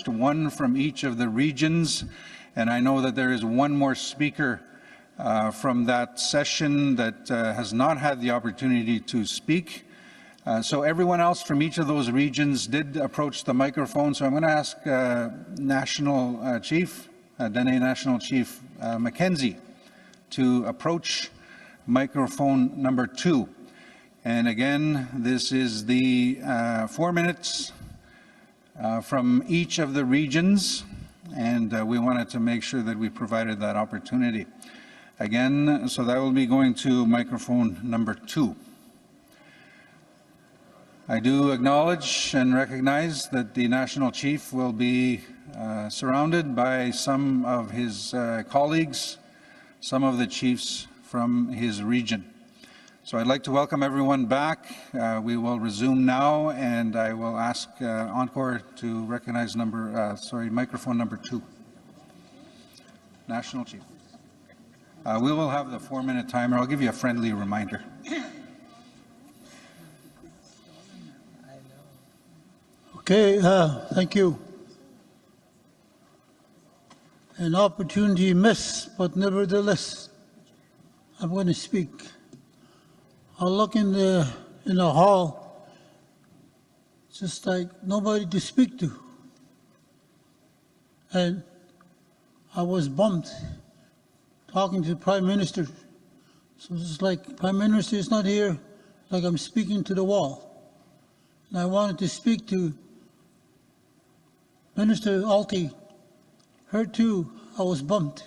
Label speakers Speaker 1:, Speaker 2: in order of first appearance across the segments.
Speaker 1: least one from each of the regions. And I know that there is one more speaker from that session that has not had the opportunity to speak. So everyone else from each of those regions did approach the microphone. So I'm going to ask National Chief, Dene National Chief Mackenzie, to approach microphone number 2. And again, this is the 4 minutes from each of the regions, and we wanted to make sure that we provided that opportunity. Again, so that will be going to microphone number 2. I do acknowledge and recognize that the National Chief will be surrounded by some of his colleagues, some of the chiefs from his region. So I'd like to welcome everyone back. We will resume now, and I will ask Encore to recognize microphone number 2. National Chief. We will have the 4-minute timer. I'll give you a friendly reminder.
Speaker 2: Okay, thank you. An opportunity missed, but nevertheless, I'm going to speak. I look in the hall, just like nobody to speak to. And I was bummed talking to the Prime Minister. So it's like Prime Minister is not here, like I'm speaking to the wall. And I wanted to speak to Minister Alty. Her too, I was bummed.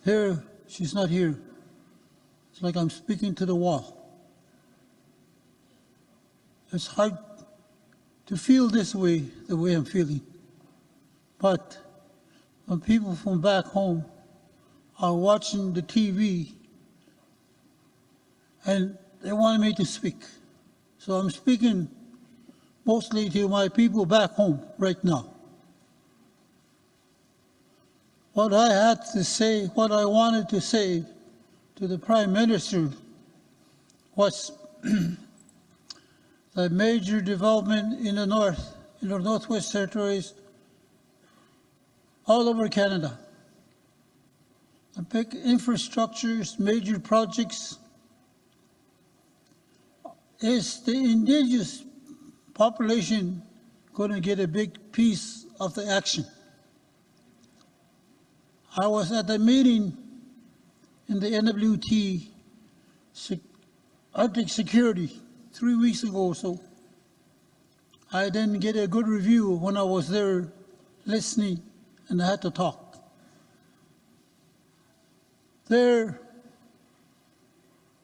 Speaker 2: Here, she's not here. It's like I'm speaking to the wall. It's hard to feel this way, the way I'm feeling. But when people from back home are watching the TV and they wanted me to speak. So I'm speaking mostly to my people back home right now. What I had to say, what I wanted to say to the Prime Minister was the major development in the north, in the Northwest Territories, all over Canada. The big infrastructures, major projects, is the Indigenous population going to get a big piece of the action. I was at a meeting in the NWT Arctic Security 3 weeks ago, so I didn't get a good review when I was there listening and I had to talk. There,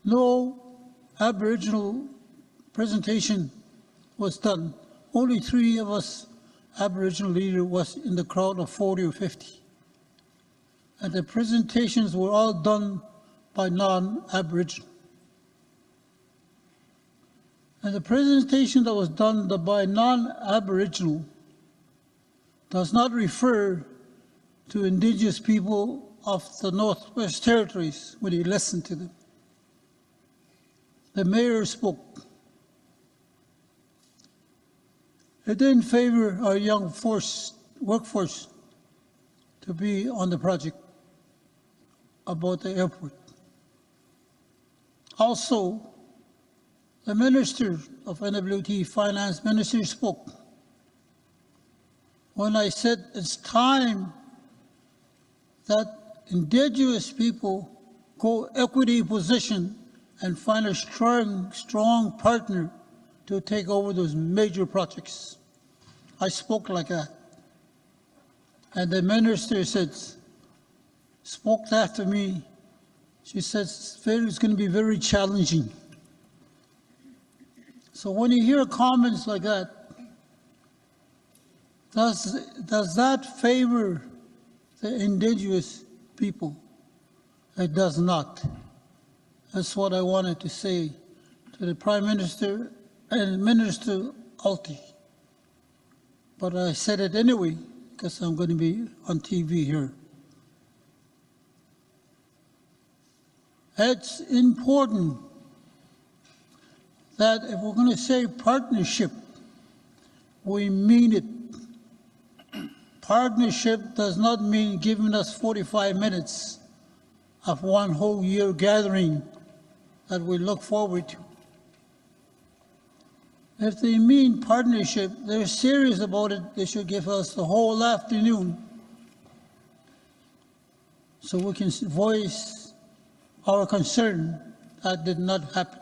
Speaker 2: no Aboriginal presentation was done. Only 3 of us Aboriginal leaders was in the crowd of 40 or 50. And the presentations were all done by non-Aboriginal. And the presentation that was done by non-Aboriginal does not refer to Indigenous people of the Northwest Territories when you listen to them. The mayor spoke. It didn't favor our young workforce to be on the project about the airport. Also, the Minister of NWT, Finance Minister, spoke. When I said it's time that Indigenous people go equity position and find a strong partner to take over those major projects. I spoke like that. And the minister spoke after me. She said it's going to be very challenging. So when you hear comments like that, does that favor the Indigenous people? It does not. That's what I wanted to say to the Prime Minister and Minister Alty. But I said it anyway, because I'm going to be on TV here. It's important that if we're going to say partnership, we mean it. Partnership does not mean giving us 45 minutes of one whole year gathering that we look forward to. If they mean partnership, they're serious about it, they should give us the whole afternoon so we can voice our concern. That did not happen.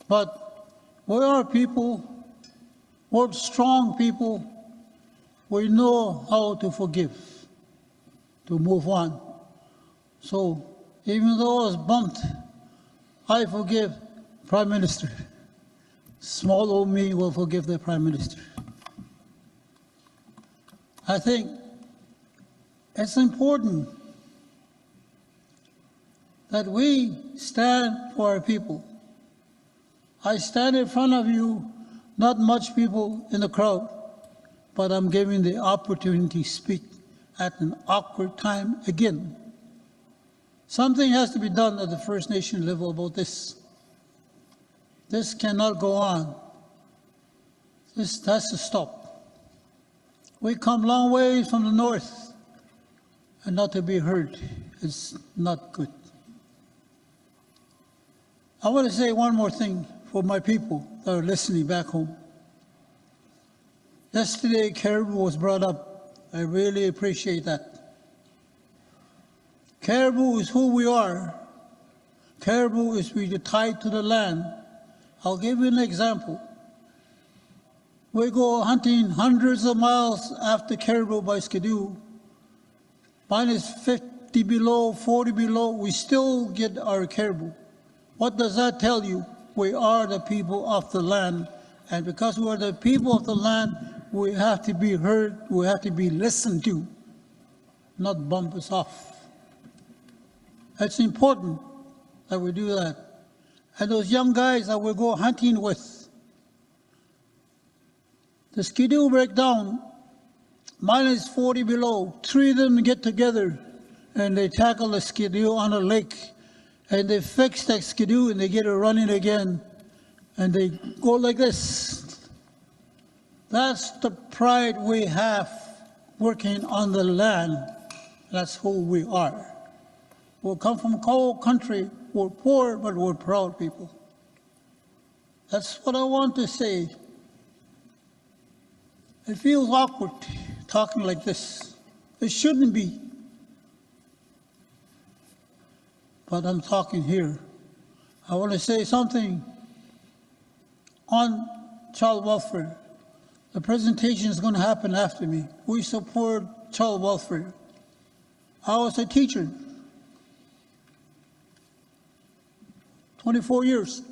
Speaker 2: But we are people, we're strong people, we know how to forgive, to move on. So even though I was bumped, I forgive Prime Minister. Small old me will forgive the Prime Minister. I think it's important that we stand for our people. I stand in front of you, not much people in the crowd, but I'm giving the opportunity to speak at an awkward time again. Something has to be done at the First Nation level about this. This cannot go on. This has to stop. We come long ways from the north, and not to be heard is not good. I want to say one more thing for my people that are listening back home. Yesterday, caribou was brought up. I really appreciate that. Caribou is who we are. Caribou is we are tied to the land. I'll give you an example. We go hunting hundreds of miles after caribou by skidoo. Minus 50 below, 40 below, we still get our caribou. What does that tell you? We are the people of the land, and because we are the people of the land, we have to be heard, we have to be listened to, not bump us off. It's important that we do that. And those young guys that we go hunting with, the skidoo break down, minus 40 below, 3 of them get together and they tackle the skidoo on a lake, and they fix that skidoo and they get it running again, and they go like this. That's the pride we have working on the land. That's who we are. We come from a cold country. We're poor, but we're proud people. That's what I want to say. It feels awkward talking like this. It shouldn't be. But I'm talking here. I want to say something on child welfare. The presentation is going to happen after me. We support child welfare. I was a teacher, 24 years.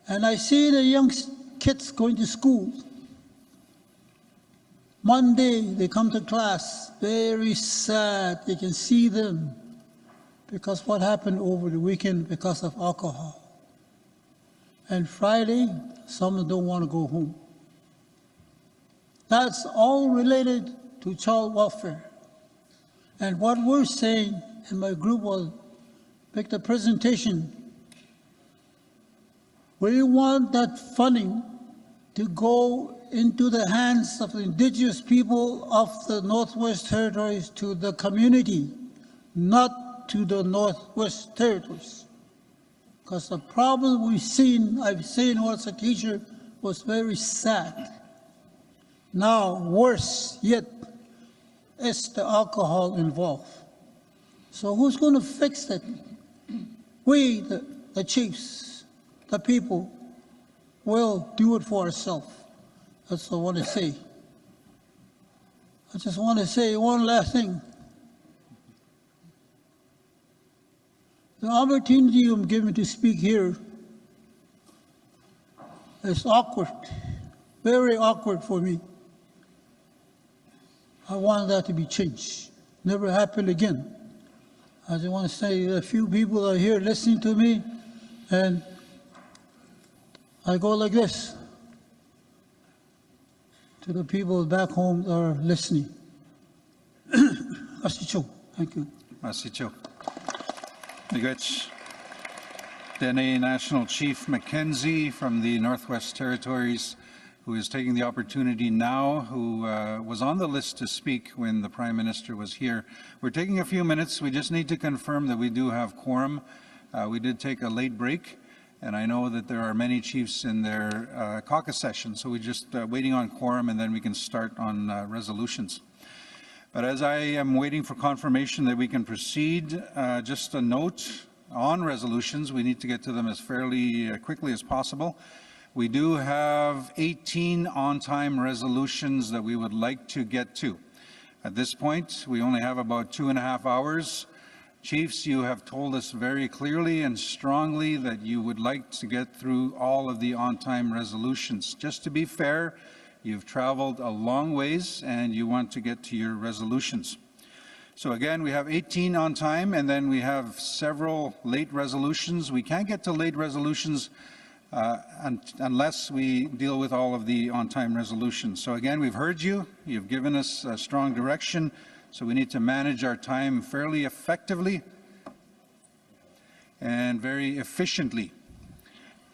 Speaker 2: And I see the young kids going to school. Monday, they come to class, very sad. You can see them because what happened over the weekend because of alcohol. And Friday, some don't want to go home. That's all related to child welfare. And what we're saying, and my group will make the presentation, we want that funding to go into the hands of the Indigenous people of the Northwest Territories, to the community, not to the Northwest Territories. Because the problem I've seen as a teacher was very sad. Now, worse yet, is the alcohol involved. So who's going to fix that? We, the chiefs, the people, will do it for ourselves. That's what I want to say. I just want to say one last thing. The opportunity I'm given to speak here is awkward, very awkward for me. I want that to be changed. Never happen again. I just want to say a few people are here listening to me, and I go like this to the people back home that are listening. Asicho, thank you.
Speaker 1: Asicho. Miigwech. APTN National Chief Mackenzie from the Northwest Territories, who is taking the opportunity now, who was on the list to speak when the Prime Minister was here. We're taking a few minutes. We just need to confirm that we do have quorum. We did take a late break, and I know that there are many chiefs in their caucus session, so we're just waiting on quorum, and then we can start on resolutions. But as I am waiting for confirmation that we can proceed, just a note on resolutions. We need to get to them as fairly quickly as possible. We do have 18 on-time resolutions that we would like to get to. At this point, we only have about 2.5 hours. Chiefs, you have told us very clearly and strongly that you would like to get through all of the on-time resolutions. Just to be fair, you've traveled a long ways and you want to get to your resolutions. So again, we have 18 on time, and then we have several late resolutions. We can't get to late resolutions unless we deal with all of the on-time resolutions. So again, we've heard you. You've given us a strong direction. So we need to manage our time fairly effectively and very efficiently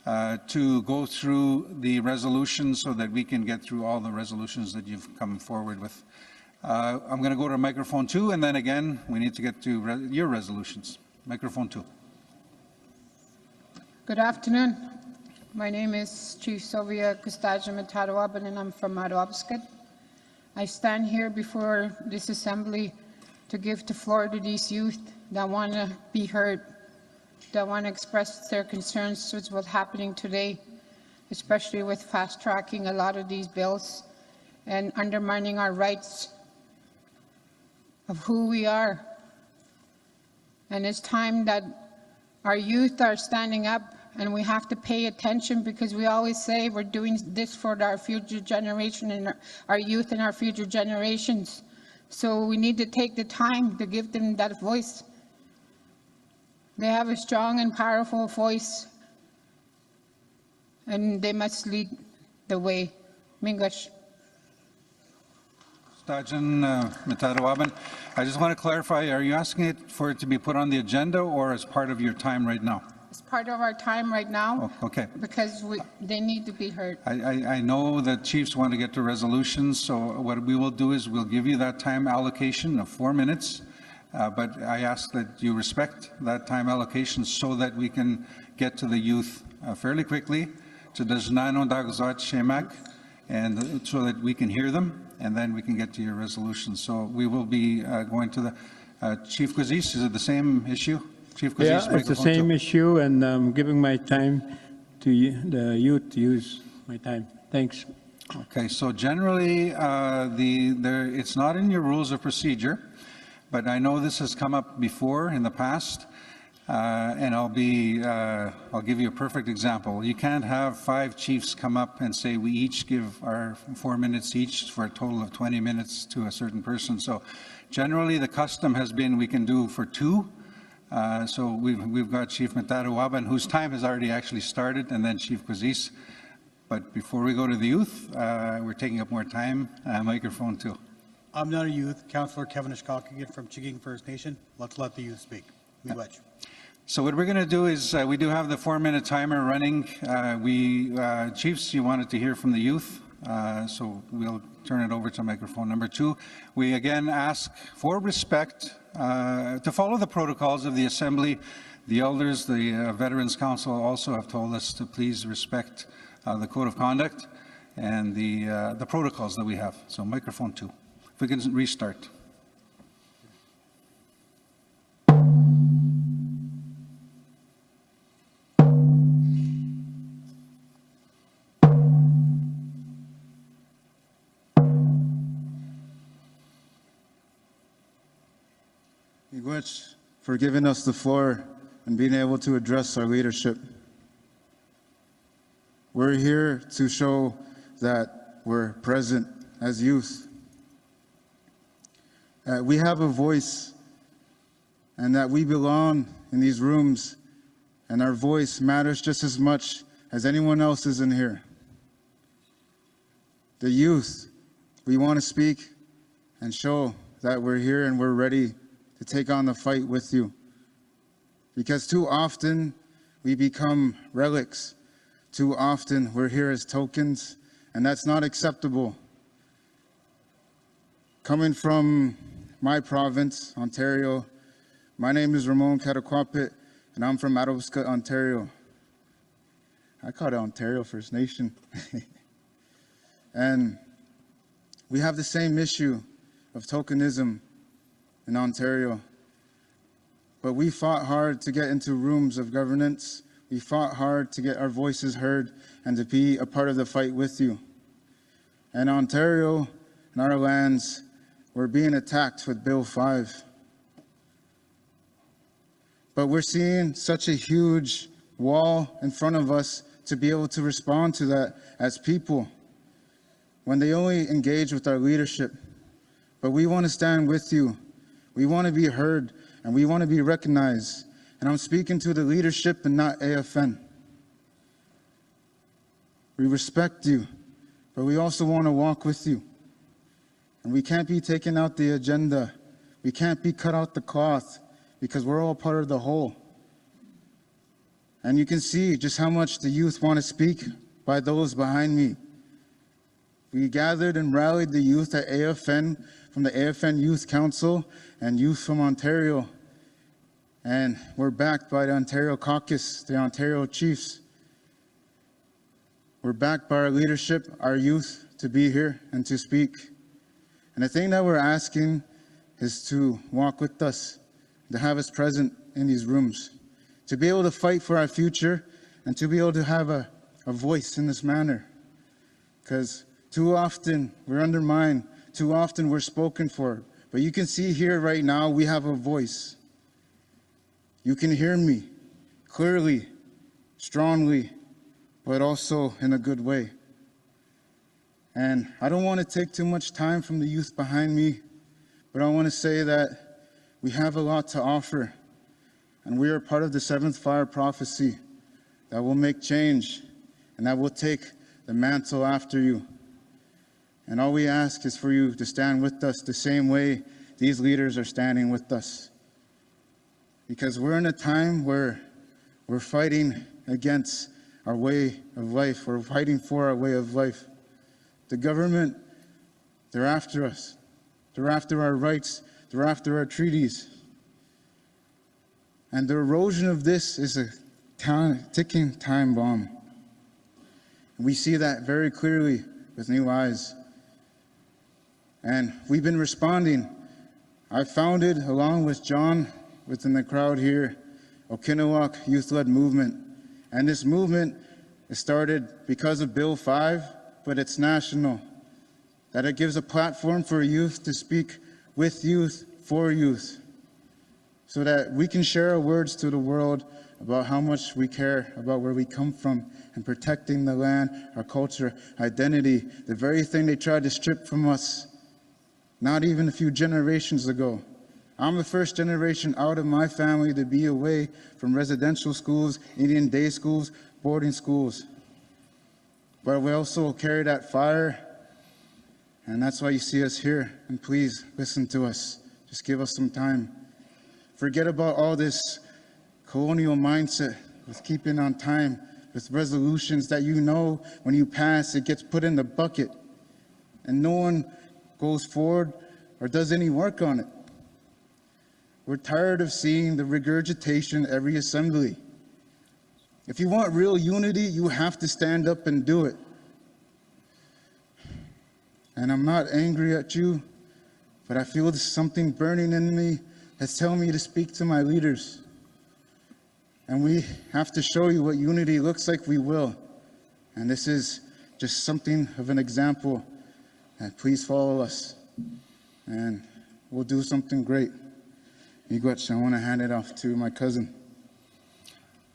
Speaker 1: to go through the resolutions so that we can get through all the resolutions that you've come forward with. I'm going to go to microphone 2, and then again, we need to get to your resolutions. Microphone 2.
Speaker 3: Good afternoon. My name is Chief Sylvia Custaja Matadawaban, and I'm from Advocacy. I stand here before this assembly to give the floor to these youth that want to be heard, that want to express their concerns with what's happening today, especially with fast-tracking a lot of these bills and undermining our rights of who we are. And it's time that our youth are standing up, and we have to pay attention, because we always say we're doing this for our future generation and our youth and our future generations. So we need to take the time to give them that voice. They have a strong and powerful voice, and they must lead the way. Mingash.
Speaker 1: Stajan Matadawaban, I just want to clarify, are you asking it for it to be put on the agenda or as part of your time right now?
Speaker 3: It's part of our time right now.
Speaker 1: Oh, okay.
Speaker 3: Because they need to be heard.
Speaker 1: I know that chiefs want to get to resolutions, so what we will do is we'll give you that time allocation of 4 minutes, but I ask that you respect that time allocation so that we can get to the youth fairly quickly, to the Znano Dagzat Shemak, and so that we can hear them, and then we can get to your resolution. So we will be going to the Chief Kazis. Is it the same issue? Chief Kazis,
Speaker 4: yeah, it's the same issue, and I'm giving my time to the youth to use my time. Thanks.
Speaker 1: Okay, so generally, it's not in your rules of procedure, but I know this has come up before in the past, and I'll give you a perfect example. You can't have 5 chiefs come up and say we each give our 4 minutes each for a total of 20 minutes to a certain person. So generally, the custom has been we can do for 2. So we've got Chief Matadawaban, whose time has already actually started, and then Chief Kazis. But before we go to the youth, we're taking up more time. Microphone 2.
Speaker 5: I'm not a youth. Councillor Kevin Ishkalkagan from Chiging First Nation. Let's let the youth speak. Miigwech.
Speaker 1: So what we're going to do is we do have the 4-minute timer running. Chiefs, you wanted to hear from the youth, so we'll turn it over to microphone number 2. We again ask for respect to follow the protocols of the Assembly. The elders, the Veterans Council also have told us to please respect the Code of Conduct and the protocols that we have. So microphone 2. If we can restart.
Speaker 6: Miigwech, for giving us the floor and being able to address our leadership. We're here to show that we're present as youth. We have a voice, and that we belong in these rooms, and our voice matters just as much as anyone else's in here. The youth, we want to speak and show that we're here and we're ready to take on the fight with you. Because too often we become relics. Too often we're here as tokens, and that's not acceptable. Coming from my province, Ontario, my name is Ramon Kataquapit, and I'm from Advocacy, Ontario. I call it Ontario First Nation. And we have the same issue of tokenism in Ontario. But we fought hard to get into rooms of governance. We fought hard to get our voices heard and to be a part of the fight with you. And Ontario and our lands were being attacked with Bill 5. But we're seeing such a huge wall in front of us to be able to respond to that as people when they only engage with our leadership. But we want to stand with you. We want to be heard, and we want to be recognized. And I'm speaking to the leadership and not AFN. We respect you, but we also want to walk with you. And we can't be taking out the agenda. We can't be cut out the cloth, because we're all part of the whole. And you can see just how much the youth want to speak by those behind me. We gathered and rallied the youth at AFN from the AFN Youth Council and youth from Ontario. And we're backed by the Ontario Caucus, the Ontario Chiefs. We're backed by our leadership, our youth, to be here and to speak. And the thing that we're asking is to walk with us, to have us present in these rooms, to be able to fight for our future and to be able to have a voice in this manner. Because too often we're undermined, too often we're spoken for. But you can see here right now we have a voice. You can hear me clearly, strongly, but also in a good way. And I don't want to take too much time from the youth behind me, but I want to say that we have a lot to offer. And we are part of the 7th Fire Prophecy that will make change and that will take the mantle after you. And all we ask is for you to stand with us the same way these leaders are standing with us. Because we're in a time where we're fighting against our way of life. We're fighting for our way of life. The government, they're after us. They're after our rights. They're after our treaties. And the erosion of this is a ticking time bomb. And we see that very clearly with new eyes. And we've been responding. I founded, along with John, within the crowd here, Okinawak Youth-Led Movement. And this movement is started because of Bill 5, but it's national. That it gives a platform for youth to speak with youth, for youth, so that we can share our words to the world about how much we care about where we come from and protecting the land, our culture, identity, the very thing they tried to strip from us not even a few generations ago. I'm the first generation out of my family to be away from residential schools, Indian day schools, boarding schools. But we also carry that fire, and that's why you see us here. And please listen to us. Just give us some time. Forget about all this colonial mindset with keeping on time, with resolutions that you know when you pass, it gets put in the bucket, and no one goes forward or does any work on it. We're tired of seeing the regurgitation every assembly. If you want real unity, you have to stand up and do it. And I'm not angry at you, but I feel there's something burning in me that's telling me to speak to my leaders. And we have to show you what unity looks like, we will. And this is just something of an example. And please follow us. And we'll do something great. Miigwech, I want to hand it off to my cousin.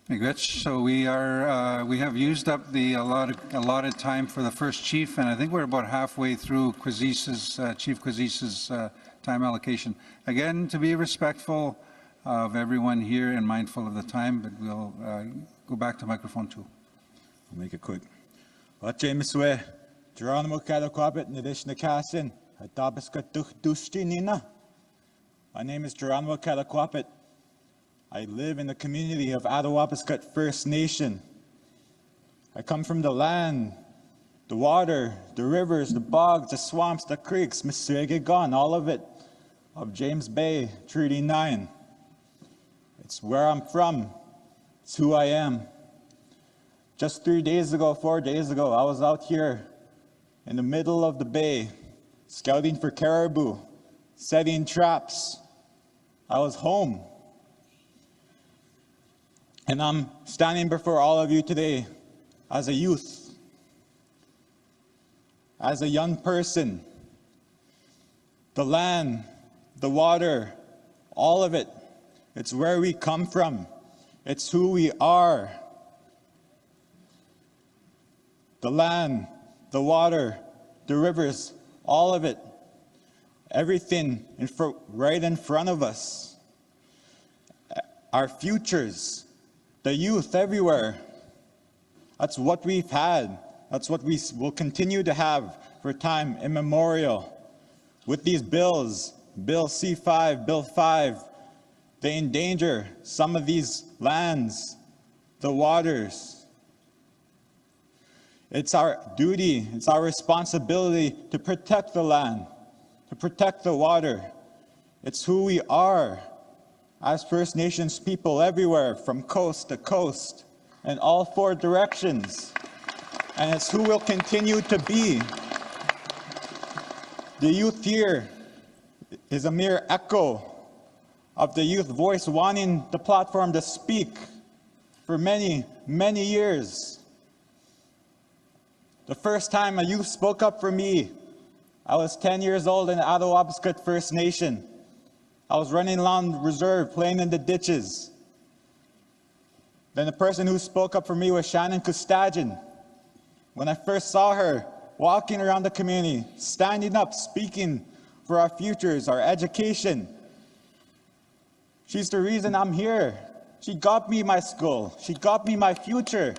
Speaker 1: Miigwech, so we have used up the allotted time for the first chief, and I think we're about halfway through Chief Kwazisa's time allocation. Again, to be respectful of everyone here and mindful of the time, but we'll go back to microphone 2.
Speaker 7: I'll make it quick. James Way, Geronimo Kataquapit, Nadishna Kasin, Adabaska Dushti Nina. My name is Geronimo Kataquapit. I live in the community of Attawapiskat First Nation. I come from the land the water, the rivers, the bogs, the swamps, the creeks, Mississauga, all of it, of James Bay, Treaty 9. It's where I'm from. It's who I am. Just 4 days ago, I was out here in the middle of the bay, scouting for caribou, setting traps. I was home. And I'm standing before all of you today as a youth, as a young person. The land, the water, all of it, it's where we come from. It's who we are. The land, the water, the rivers, all of it, everything right in front of us. Our futures, the youth everywhere. That's what we've had. That's what we will continue to have for time immemorial. With these bills, Bill C5, Bill 5, they endanger some of these lands, the waters. It's our duty, it's our responsibility to protect the land, to protect the water. It's who we are as First Nations people everywhere, from coast to coast, in all 4 directions. And it's who we'll continue to be. The youth here is a mere echo of the youth voice wanting the platform to speak for many, many years. The first time a youth spoke up for me, I was 10 years old in Advocacy First Nation. I was running along reserve, playing in the ditches. Then the person who spoke up for me was Shannon Kustajan. When I first saw her walking around the community, standing up, speaking for our futures, our education, she's the reason I'm here. She got me my school. She got me my future.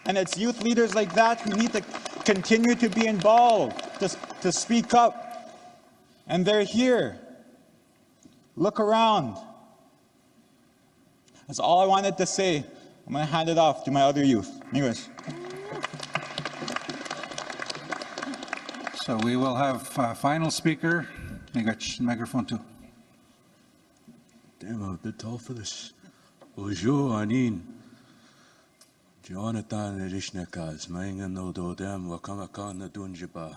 Speaker 7: And it's youth leaders like that who need to continue to be involved, to speak up. And they're here. Look around. That's all I wanted to say. I'm going to hand it off to my other youth. Anyways.
Speaker 1: So we will have final speaker. Microphone 2.
Speaker 8: Damn, I'm a bit tall for this. Bonjour, Anin. Jonathan Rishnakas, Maingano Dodam, Wakamakan Dunjiba.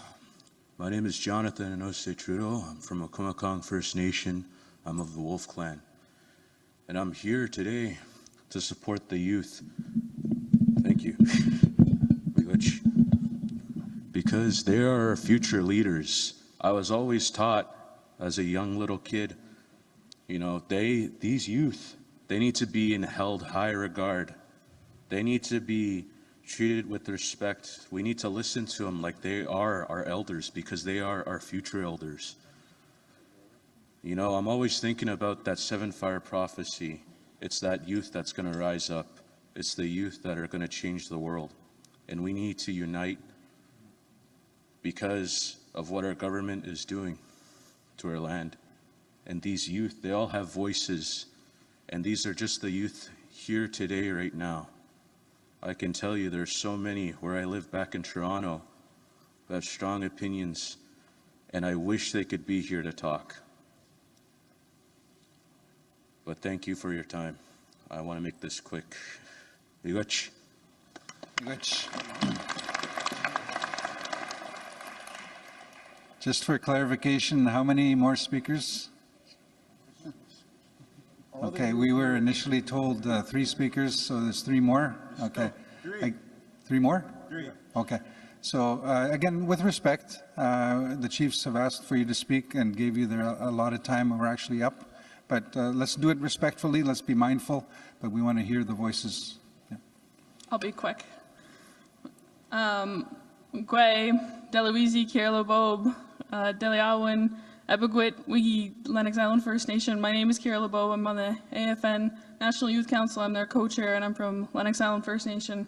Speaker 8: My name is Jonathan Inose Trudeau. I'm from Wakumakong First Nation. I'm of the Wolf Clan. And I'm here today to support the youth. Thank you. Because they are our future leaders. I was always taught as a young little kid, you know, these youth, they need to be held high regard. They need to be treated with respect. We need to listen to them like they are our elders, because they are our future elders. You know, I'm always thinking about that 7-fire prophecy. It's that youth that's going to rise up. It's the youth that are going to change the world. And we need to unite because of what our government is doing to our land. And these youth, they all have voices. And these are just the youth here today, right now. I can tell you there's so many where I live back in Toronto who have strong opinions, and I wish they could be here to talk. But thank you for your time. I want to make this quick. Miigwech.
Speaker 1: Just for clarification, how many more speakers? Okay, we were initially told 3 speakers, so there's 3 more. Okay. 3 more?
Speaker 7: 3.
Speaker 1: Okay. So again, with respect, the chiefs have asked for you to speak and gave you their allotted time. We're actually up. But let's do it respectfully. Let's be mindful. But we want to hear the voices. Yeah.
Speaker 9: I'll be quick. Gwe, Deloise, Kierlo Bob, Deliawan, Ebiguit, Wigi, Lennox Island First Nation. My name is Kierlo Bob. I'm on the AFN National Youth Council. I'm their co-chair, and I'm from Lennox Island First Nation.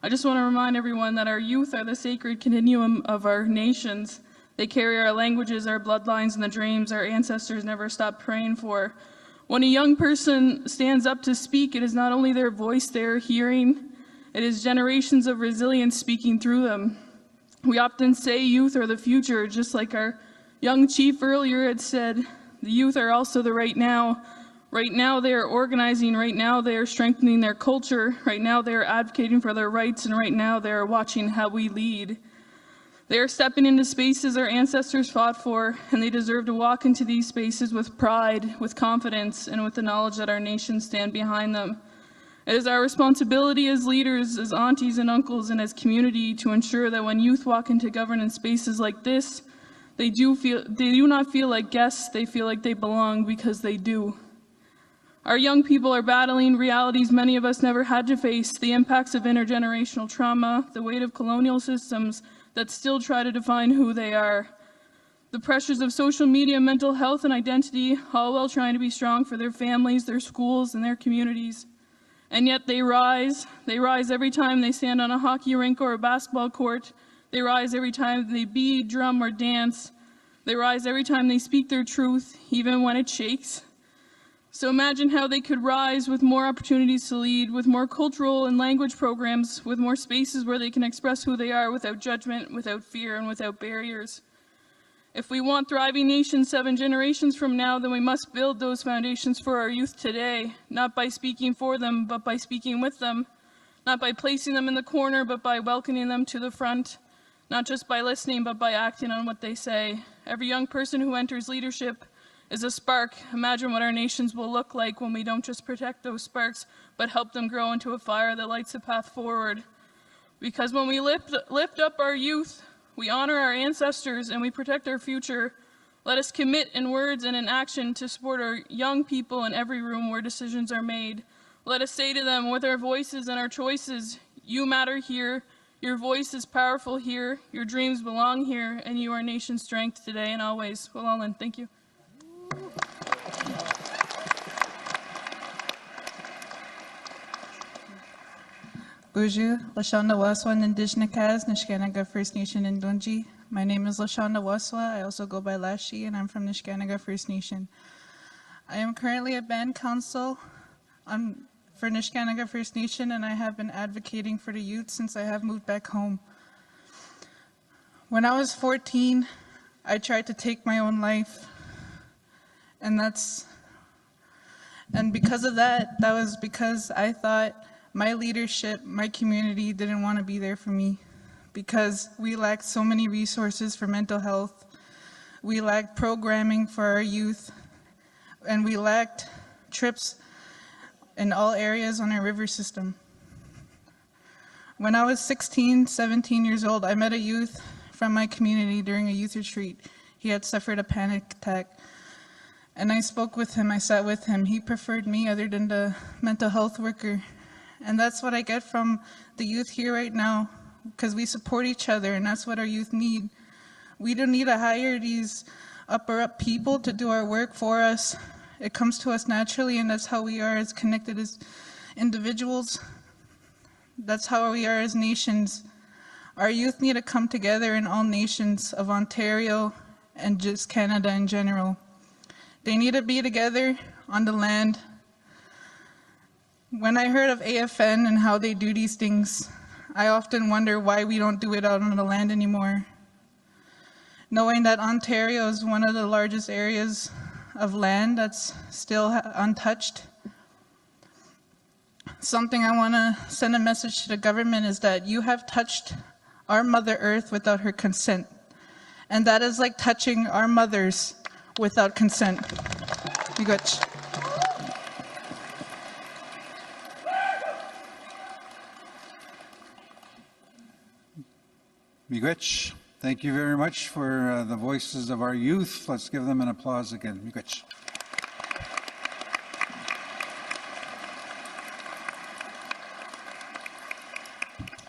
Speaker 9: I just want to remind everyone that our youth are the sacred continuum of our nations. They carry our languages, our bloodlines, and the dreams our ancestors never stopped praying for. When a young person stands up to speak, it is not only their voice they're hearing, it is generations of resilience speaking through them. We often say youth are the future, just like our young chief earlier had said. The youth are also the right now. Right now they are organizing, right now they are strengthening their culture, right now they are advocating for their rights, and right now they are watching how we lead. They are stepping into spaces our ancestors fought for, and they deserve to walk into these spaces with pride, with confidence, and with the knowledge that our nations stand behind them. It is our responsibility as leaders, as aunties and uncles, and as community to ensure that when youth walk into governance spaces like this, they do not feel like guests, they feel like they belong, because they do. Our young people are battling realities many of us never had to face, the impacts of intergenerational trauma, the weight of colonial systems that still try to define who they are, the pressures of social media, mental health, and identity, all while trying to be strong for their families, their schools, and their communities. And yet they rise every time they stand on a hockey rink or a basketball court. They rise every time they bead, drum, or dance. They rise every time they speak their truth, even when it shakes. So imagine how they could rise with more opportunities to lead, with more cultural and language programs, with more spaces where they can express who they are without judgment, without fear, and without barriers. If we want thriving nations 7 generations from now, then we must build those foundations for our youth today, not by speaking for them, but by speaking with them, not by placing them in the corner, but by welcoming them to the front, not just by listening, but by acting on what they say. Every young person who enters leadership is a spark. Imagine what our nations will look like when we don't just protect those sparks, but help them grow into a fire that lights a path forward. Because when we lift up our youth, we honor our ancestors and we protect our future. Let us commit in words and in action to support our young people in every room where decisions are made. Let us say to them with our voices and our choices, you matter here, your voice is powerful here, your dreams belong here, and you are nation's strength today and always. Well, thank you.
Speaker 10: Bonjour, Lashonda Waswa, Indigenous, Nishkanaga First Nation in Dunji. My name is Lashonda Waswa. I also go by Lashi, and I'm from Nishkanaga First Nation. I am currently a band council for Nishkanaga First Nation, and I have been advocating for the youth since I have moved back home. When I was 14, I tried to take my own life, and because of that was because I thought my leadership, my community didn't want to be there for me, because we lacked so many resources for mental health, we lacked programming for our youth, and we lacked trips in all areas on our river system. When I was 16, 17 years old, I met a youth from my community during a youth retreat. He had suffered a panic attack, and I spoke with him, I sat with him. He preferred me other than the mental health worker. And that's what I get from the youth here right now, because we support each other, and that's what our youth need. We don't need to hire these upper-up people to do our work for us. It comes to us naturally, and that's how we are as connected as individuals. That's how we are as nations. Our youth need to come together in all nations of Ontario and just Canada in general. They need to be together on the land. When I heard of AFN and how they do these things, I often wonder why we don't do it out on the land anymore. Knowing that Ontario is one of the largest areas of land that's still untouched, something I want to send a message to the government is that you have touched our Mother Earth without her consent. And that is like touching our mothers without consent. Miigwech.
Speaker 1: Miigwech. Thank you very much for the voices of our youth. Let's give them an applause again. Miigwech.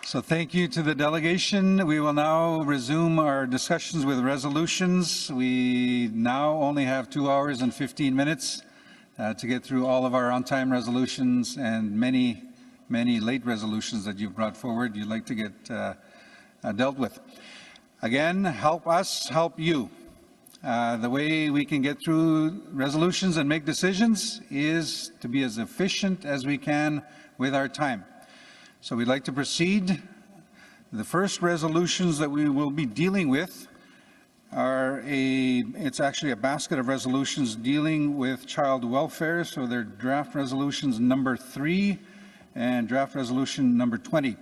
Speaker 1: So thank you to the delegation. We will now resume our discussions with resolutions. We now only have 2 hours and 15 minutes to get through all of our on-time resolutions and many late resolutions that you've brought forward you'd like to get dealt with. Again, help us, help you. The way we can get through resolutions and make decisions is to be as efficient as we can with our time. So we'd like to proceed The first resolutions that we will be dealing with are it's actually a basket of resolutions dealing with child welfare. So they're draft resolutions number 3 and draft resolution number 20.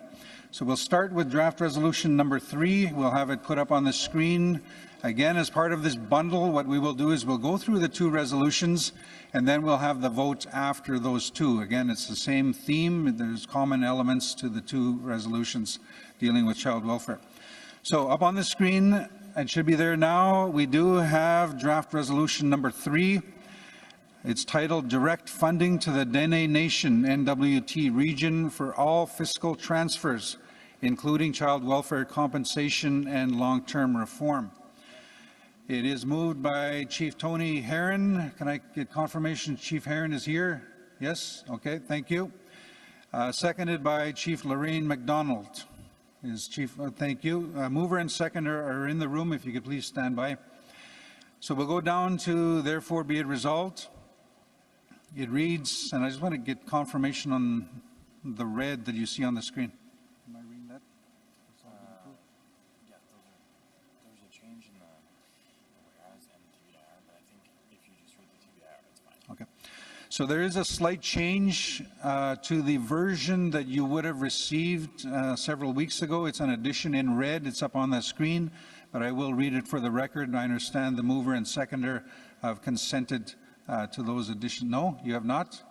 Speaker 1: So we'll start with draft resolution number 3. We'll have it put up on the screen. Again, as part of this bundle, what we will do is we'll go through the 2 resolutions and then we'll have the votes after those 2. Again, it's the same theme. There's common elements to the 2 resolutions dealing with child welfare. So up on the screen, it should be there now, we do have draft resolution number 3. It's titled Direct Funding to the Dene Nation NWT Region for All Fiscal Transfers, including Child Welfare Compensation and Long-Term Reform. It is moved by Chief Tony Herron. Can I get confirmation Chief Herron is here? Yes? Okay, thank you. Seconded by Chief Lorraine McDonald. Thank you. Mover and seconder are in the room. If you could please stand by. So we'll go down to therefore be it resolved. It reads, and I just want to get confirmation on the red that you see on the screen. Am I reading that?
Speaker 11: Yeah, there's a change in the whereas and TBIR, but I think if you just read the TBIR, that's fine.
Speaker 1: Okay. So there is a slight change to the version that you would have received several weeks ago. It's an addition in red. It's up on the screen, but I will read it for the record. I understand the mover and seconder have consented to those additions. No, you have not?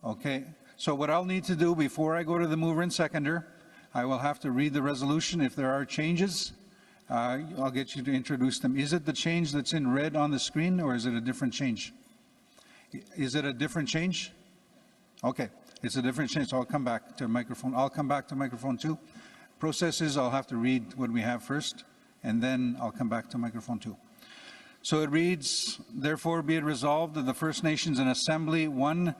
Speaker 1: Okay. So what I'll need to do before I go to the mover and seconder, I will have to read the resolution. If there are changes, I'll get you to introduce them. Is it the change that's in red on the screen, or is it a different change? Is it a different change? Okay, it's a different change, so I'll come back to microphone. I'll come back to microphone 2. Process is I'll have to read what we have first, and then I'll come back to microphone 2. So it reads, therefore be it resolved that the First Nations and Assembly, 1,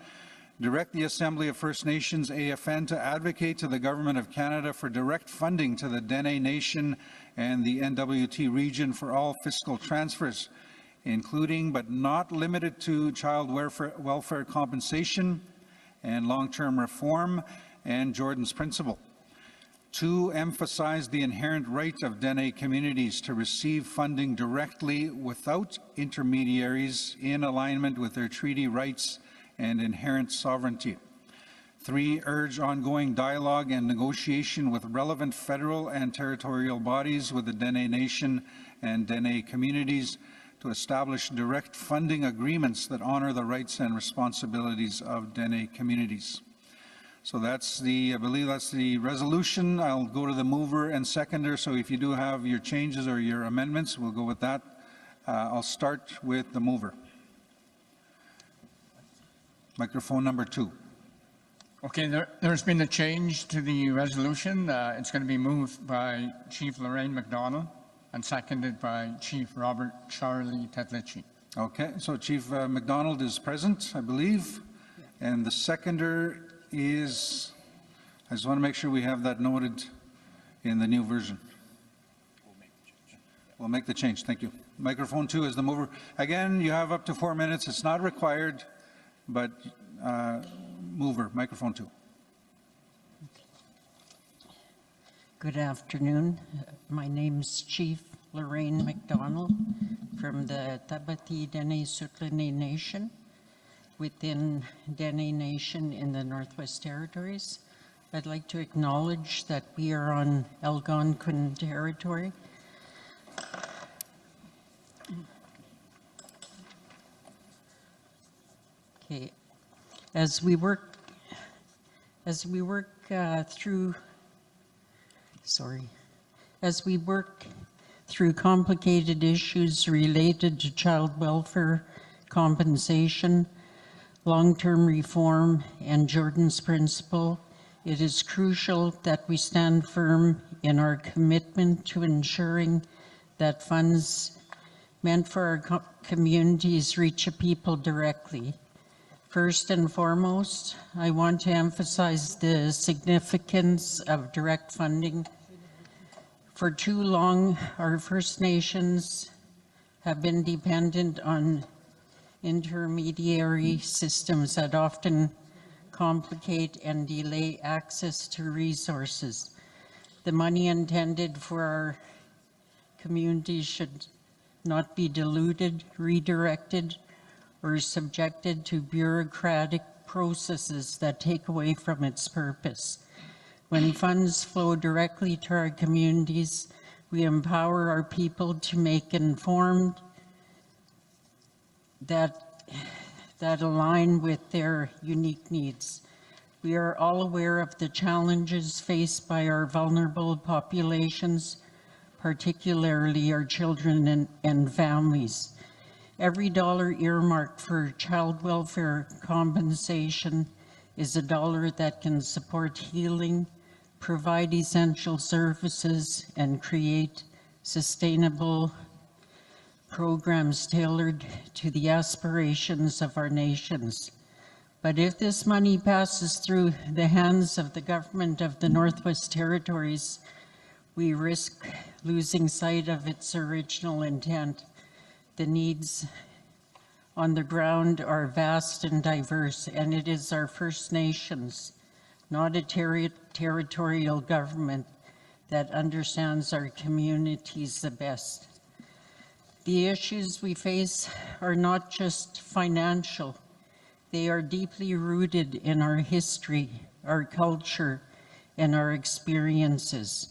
Speaker 1: direct the Assembly of First Nations, AFN, to advocate to the Government of Canada for direct funding to the Dene Nation and the NWT region for all fiscal transfers, including but not limited to child welfare compensation and long-term reform and Jordan's Principle. 2, emphasize the inherent right of Dene communities to receive funding directly without intermediaries in alignment with their treaty rights and inherent sovereignty. 3, urge ongoing dialogue and negotiation with relevant federal and territorial bodies with the Dene Nation and Dene communities to establish direct funding agreements that honor the rights and responsibilities of Dene communities. So that's I believe that's the resolution. I'll go to the mover and seconder. So if you do have your changes or your amendments, we'll go with that. I'll start with the mover. Microphone number 2.
Speaker 12: Okay, there's been a change to the resolution. It's going to be moved by Chief Lorraine McDonald and seconded by Chief Robert Charlie Tedlici.
Speaker 1: Okay, so Chief McDonald is present, I believe, and the seconder is, I just want to make sure we have that noted in the new version. We'll make the change, thank you. Microphone 2 is the mover. Again, you have up to 4 minutes. It's not required, but mover, microphone 2.
Speaker 13: Good afternoon. My name's Chief Lorraine McDonald from the Tabati Dene Sutlene Nation within Dene Nation in the Northwest Territories. I'd like to acknowledge that we are on Algonquin territory. Okay, as we work through complicated issues related to child welfare compensation, long-term reform, and Jordan's Principle, it is crucial that we stand firm in our commitment to ensuring that funds meant for our communities reach a people directly. First and foremost, I want to emphasize the significance of direct funding. For too long, our First Nations have been dependent on intermediary systems that often complicate, and delay access to resources. The money intended for our communities should not be diluted, redirected, or subjected to bureaucratic processes that take away from its purpose. When funds flow directly to our communities, we empower our people to make informed that align with their unique needs. We are all aware of the challenges faced by our vulnerable populations, particularly our children and families. Every dollar earmarked for child welfare compensation is a dollar that can support healing, provide essential services, and create sustainable programs tailored to the aspirations of our nations. But if this money passes through the hands of the government of the Northwest Territories, we risk losing sight of its original intent. The needs on the ground are vast and diverse, and it is our First Nations, not a territorial government, that understands our communities the best. The issues we face are not just financial. They are deeply rooted in our history, our culture, and our experiences.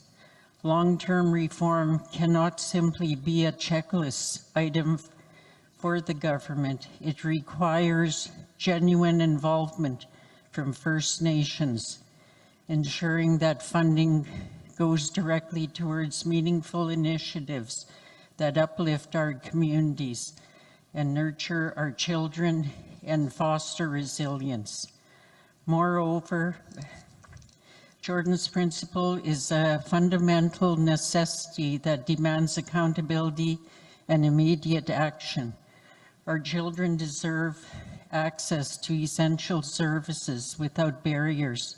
Speaker 13: Long-term reform cannot simply be a checklist item for the government. It requires genuine involvement from First Nations, ensuring that funding goes directly towards meaningful initiatives that uplift our communities and nurture our children and foster resilience. Moreover, Jordan's principle is a fundamental necessity that demands accountability and immediate action. Our children deserve access to essential services without barriers.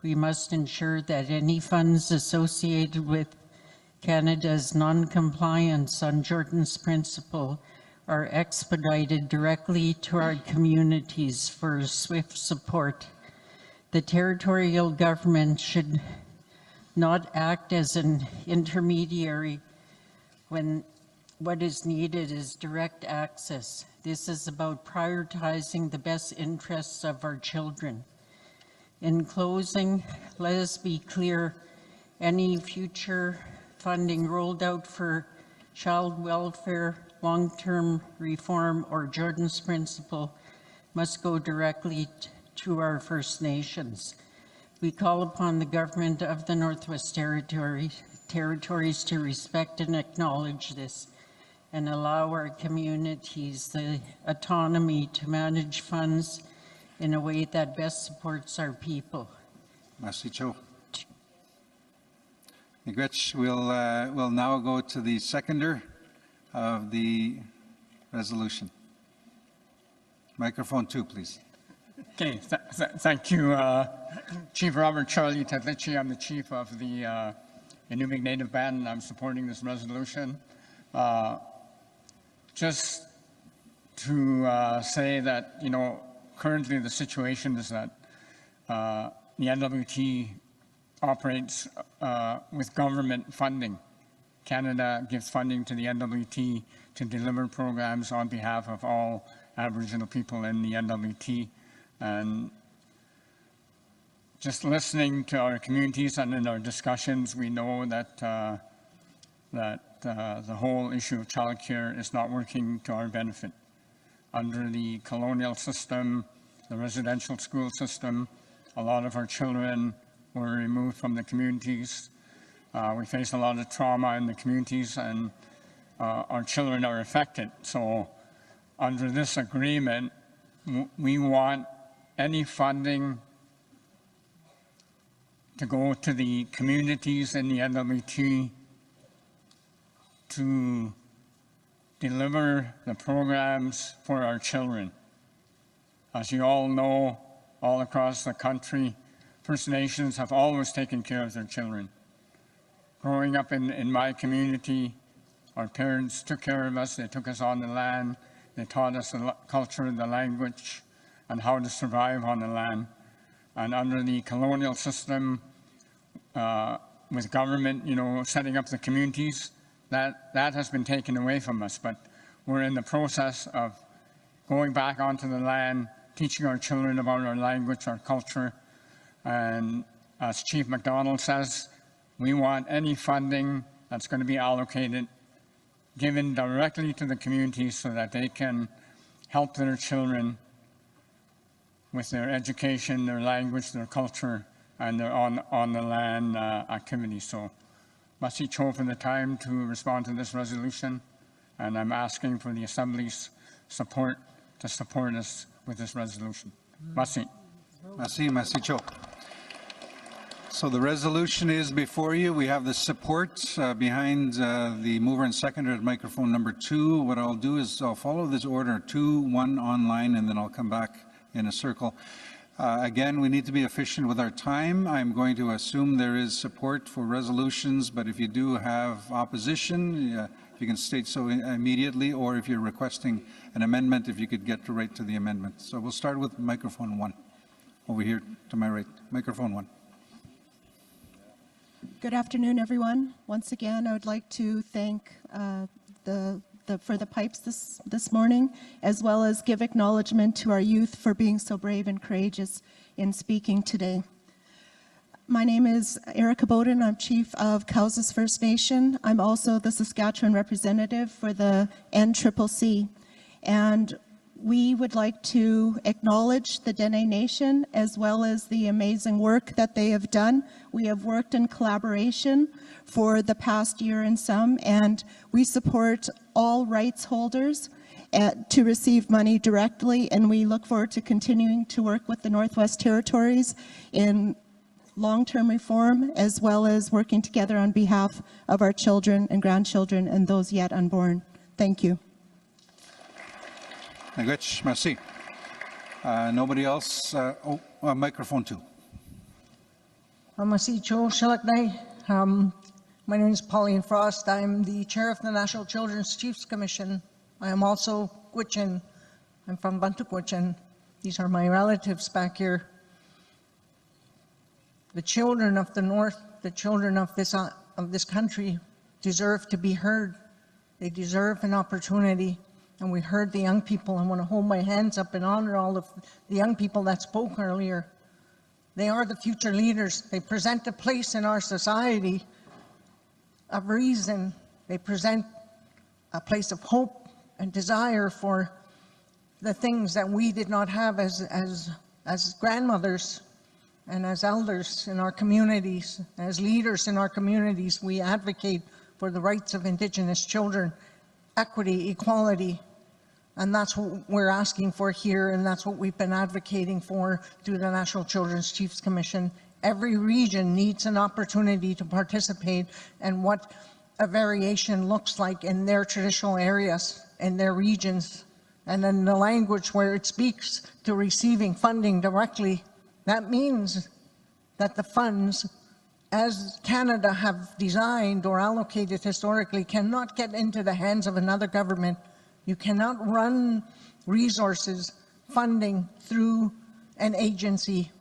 Speaker 13: We must ensure that any funds associated with Canada's non-compliance on Jordan's principle are expedited directly to our communities for swift support. The territorial government should not act as an intermediary when what is needed is direct access. This is about prioritizing the best interests of our children. In closing, let us be clear, any future funding rolled out for child welfare, long-term reform, or Jordan's principle must go directly to our First Nations. We call upon the government of the Northwest Territories to respect and acknowledge this and allow our communities the autonomy to manage funds in a way that best supports our people.
Speaker 1: Merci, Joe. Miigwech, we'll now go to the seconder of the resolution. Microphone 2, please.
Speaker 12: Okay, thank you, Chief Robert Charlie Tadlichi. I'm the chief of the Inuit Native Band, and I'm supporting this resolution. Just to say that, you know, currently the situation is that the NWT operates with government funding. Canada gives funding to the NWT to deliver programs on behalf of all Aboriginal people in the NWT. And just listening to our communities and in our discussions, we know that the whole issue of childcare is not working to our benefit. Under the colonial system, the residential school system, a lot of our children were removed from the communities. We face a lot of trauma in the communities, and our children are affected. So under this agreement, we want any funding to go to the communities in the NWT to deliver the programs for our children. As you all know, all across the country, First Nations have always taken care of their children. Growing up in my community, our parents took care of us. They took us on the land. They taught us the culture, the language, and how to survive on the land. And under the colonial system, with government, setting up the communities, that has been taken away from us. But we're in the process of going back onto the land, teaching our children about our language, our culture. And as Chief McDonald says, we want any funding that's going to be allocated given directly to the communities so that they can help their children with their education, their language, their culture, and their on the land activities. So, Masi Cho for the time to respond to this resolution, and I'm asking for the Assembly's support to support us with this resolution. Masi.
Speaker 1: Masi Cho. So the resolution is before you. We have the support behind the mover and seconder at microphone number 2. What I'll do is I'll follow this order, 2, 1 online, and then I'll come back in a circle. Again, we need to be efficient with our time. I'm going to assume there is support for resolutions, but if you do have opposition, you can state so immediately, or if you're requesting an amendment, if you could get right to the amendment. So we'll start with microphone 1. Over here to my right, microphone 1.
Speaker 14: Good afternoon, everyone. Once again, I would like to thank for the pipes this morning, as well as give acknowledgement to our youth for being so brave and courageous in speaking today. My name is Erica Bowden. I'm Chief of Cowes First Nation. I'm also the Saskatchewan representative for the NCCC. And we would like to acknowledge the Dene Nation as well as the amazing work that they have done. We have worked in collaboration for the past year and some, and we support all rights holders to receive money directly, and we look forward to continuing to work with the Northwest Territories in long-term reform, as well as working together on behalf of our children and grandchildren and those yet unborn. Thank you.
Speaker 1: Merci. Nobody else? Microphone 2.
Speaker 15: My name is Pauline Frost. I'm the chair of the National Children's Chiefs Commission. I am also Gwich'in. I'm from Bantu Gwich'in. These are my relatives back here. The children of the North, the children of this country deserve to be heard. They deserve an opportunity. And we heard the young people. I want to hold my hands up and honor all of the young people that spoke earlier. They are the future leaders. They present a place in our society of reason. They present a place of hope and desire for the things that we did not have as grandmothers and as elders in our communities, as leaders in our communities. We advocate for the rights of Indigenous children, equity, equality. And that's what we're asking for here, and that's what we've been advocating for through the National Children's Chiefs Commission. Every region needs an opportunity to participate in what a variation looks like in their traditional areas, in their regions, and in the language where it speaks to receiving funding directly. That means that the funds, as Canada have designed or allocated historically, cannot get into the hands of another government. You cannot run resources, funding through an agency.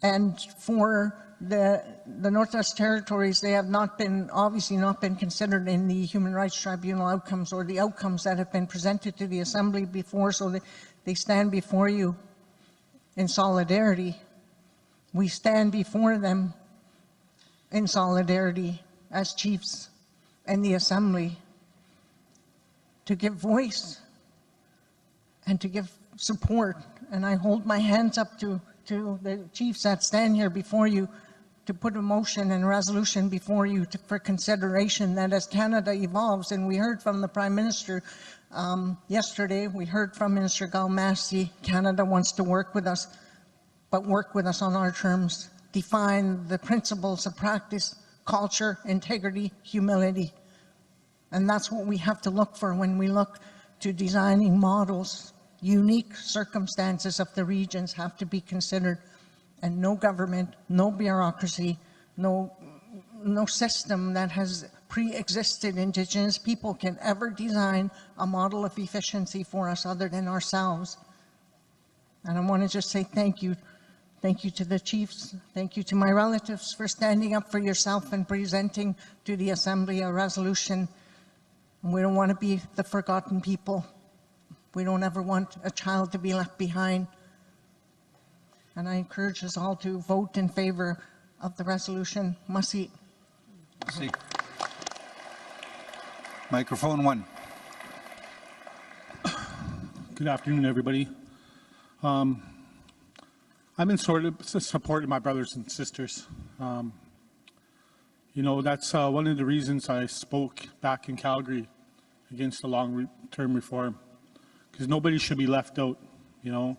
Speaker 15: And for the Northwest Territories, they have obviously not been considered in the Human Rights Tribunal outcomes or the outcomes that have been presented to the Assembly before, so they stand before you in solidarity. We stand before them in solidarity as chiefs and the Assembly, to give voice and to give support. And I hold my hands up to the chiefs that stand here before you to put a motion and a resolution before you for consideration, that as Canada evolves, and we heard from the Prime Minister yesterday, we heard from Minister Galmasi, Canada wants to work with us, but work with us on our terms, define the principles of practice, culture, integrity, humility. And that's what we have to look for when we look to designing models. Unique circumstances of the regions have to be considered, and no government, no bureaucracy, no system that has pre-existed Indigenous people can ever design a model of efficiency for us other than ourselves. And I want to just say thank you Thank you to the chiefs. Thank you to my relatives for standing up for yourself and presenting to the Assembly a resolution. And we don't want to be the forgotten people. We don't ever want a child to be left behind. And I encourage us all to vote in favor of the resolution. Masi.
Speaker 1: Masi. Microphone 1.
Speaker 16: Good afternoon, everybody. I'm in sort of support of my brothers and sisters. You know, that's one of the reasons I spoke back in Calgary against the long-term reform, because nobody should be left out, you know.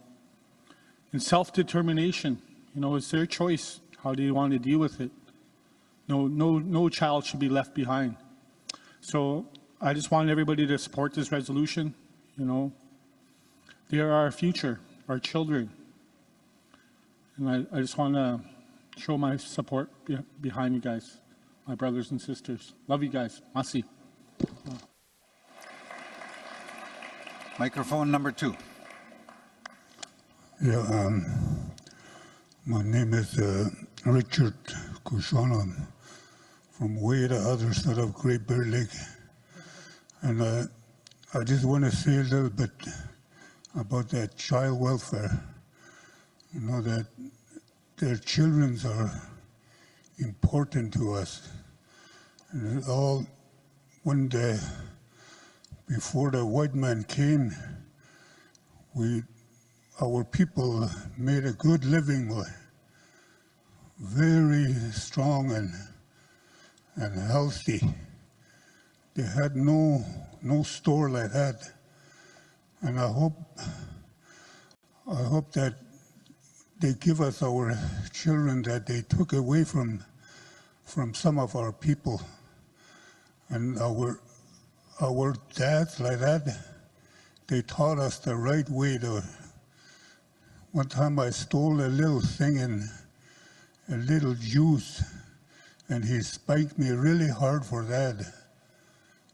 Speaker 16: And self-determination, you know, it's their choice. How do you want to deal with it? No child should be left behind. So I just want everybody to support this resolution, you know. They are our future, our children. And I just want to show my support behind you guys, my brothers and sisters. Love you guys. Masi.
Speaker 1: Microphone number 2.
Speaker 17: Yeah, my name is Richard Kushana from way the other side of Great Bear Lake. And I just want to say a little bit about that child welfare. You know, that their children are important to us. And it all, before the white man came, our people made a good living, very strong and healthy. They had no store like that. And I hope that they give us our children that they took away from some of our people. And our dads like that, they taught us the right way to. One time I stole a little thing and a little juice, and he spiked me really hard for that.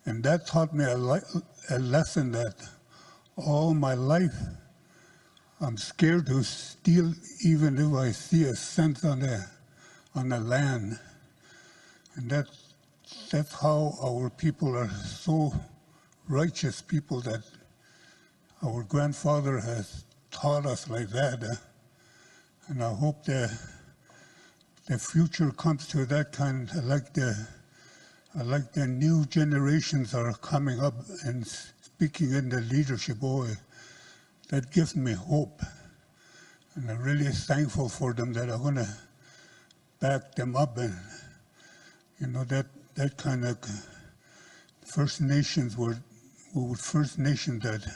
Speaker 17: And that taught me a lesson that all my life I'm scared to steal, even if I see a cent on the land. And that's how our people are so righteous people, that our grandfather has taught us like that. And I hope the future comes to that kind. I like the new generations are coming up and speaking in the leadership. That gives me hope. And I'm really thankful for them that I'm going to back them up. And, you know, that kind of First Nations were First Nations that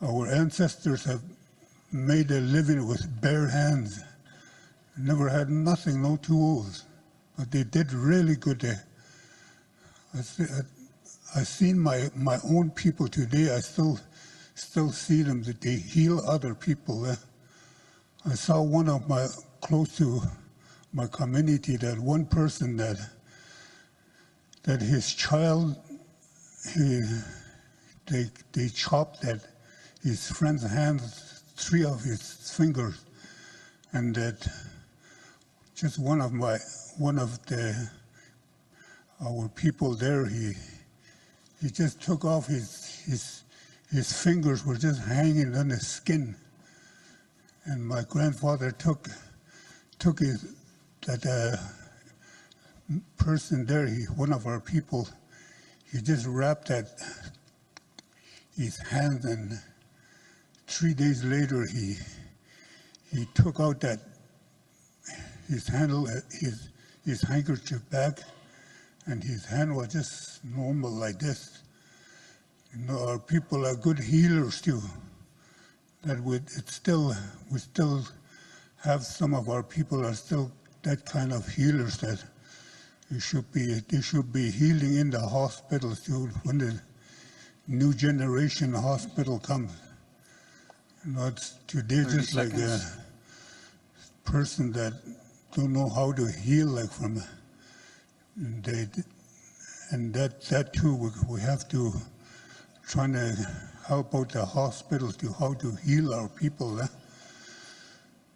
Speaker 17: our ancestors have made a living with bare hands. Never had nothing, no tools, but they did really good. I seen my own people today. I still see them, that they heal other people. I saw one of my, close to my community, that one person that his child, they chopped at his friend's hands, 3 of his fingers, and that just one of our people there, he just took off his fingers were just hanging on his skin. And my grandfather took that person there, one of our people, he just wrapped his hand, and 3 days later he took out his handkerchief back, and his hand was just normal like this. You know, our people are good healers too. That we still have some of our people are still that kind of healers, that they should be healing in the hospitals too, when the new generation hospital comes. You know, it's today just like a person that don't know how to heal, like from, and that too we have to trying to help out the hospitals to how to heal our people.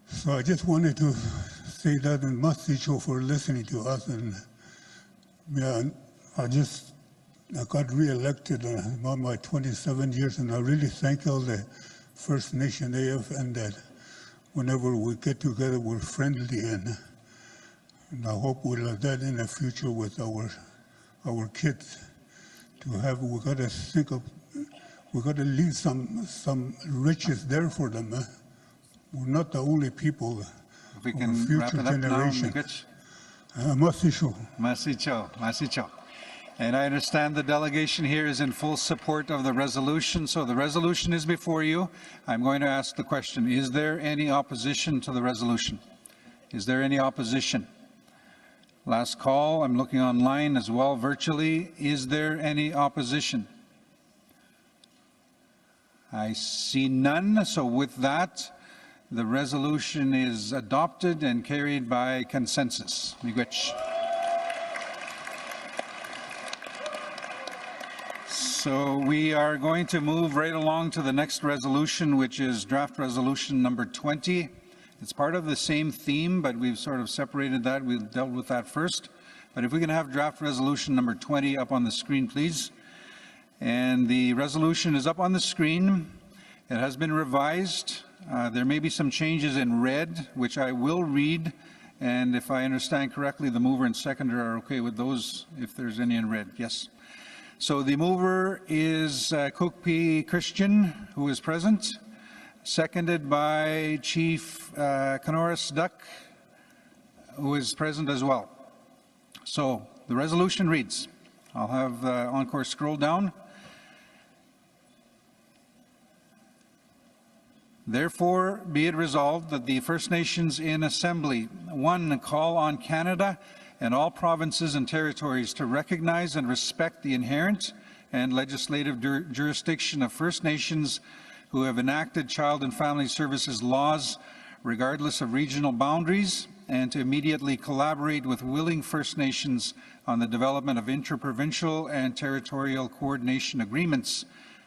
Speaker 17: So I just wanted to say that and Masicho for listening to us. And yeah, I got re-elected on my 27 years, and I really thank all the First Nation AFN that whenever we get together, we're friendly, and I hope we'll have that in the future with our kids. We got to think of, we got to leave some riches there for them. We're not the only people.
Speaker 1: If we can wrap it up now, Miigwech. Masicho. And I understand the delegation here is in full support of the resolution. So the resolution is before you. I'm going to ask the question, is there any opposition to the resolution? Is there any opposition? Last call, I'm looking online as well, virtually. Is there any opposition? I see none. So with that, the resolution is adopted and carried by consensus. Miigwech. So we are going to move right along to the next resolution, which is draft resolution number 20. It's part of the same theme, but we've sort of separated that. We dealt with that first. But if we can have draft resolution number 20 up on the screen, please. And the resolution is up on the screen. It has been revised. There may be some changes in red, which I will read. And if I understand correctly, the mover and seconder are okay with those, if there's any in red. Yes. So the mover is Cookpee Christian, who is present, seconded by Chief Canoris Duck, who is present as well. So the resolution reads, I'll have Encore scroll down. Therefore, be it resolved that the First Nations in Assembly, 1, call on Canada and all provinces and territories to recognize and respect the inherent and legislative jurisdiction of First Nations who have enacted child and family services laws regardless of regional boundaries, and to immediately collaborate with willing First Nations on the development of interprovincial and territorial coordination agreements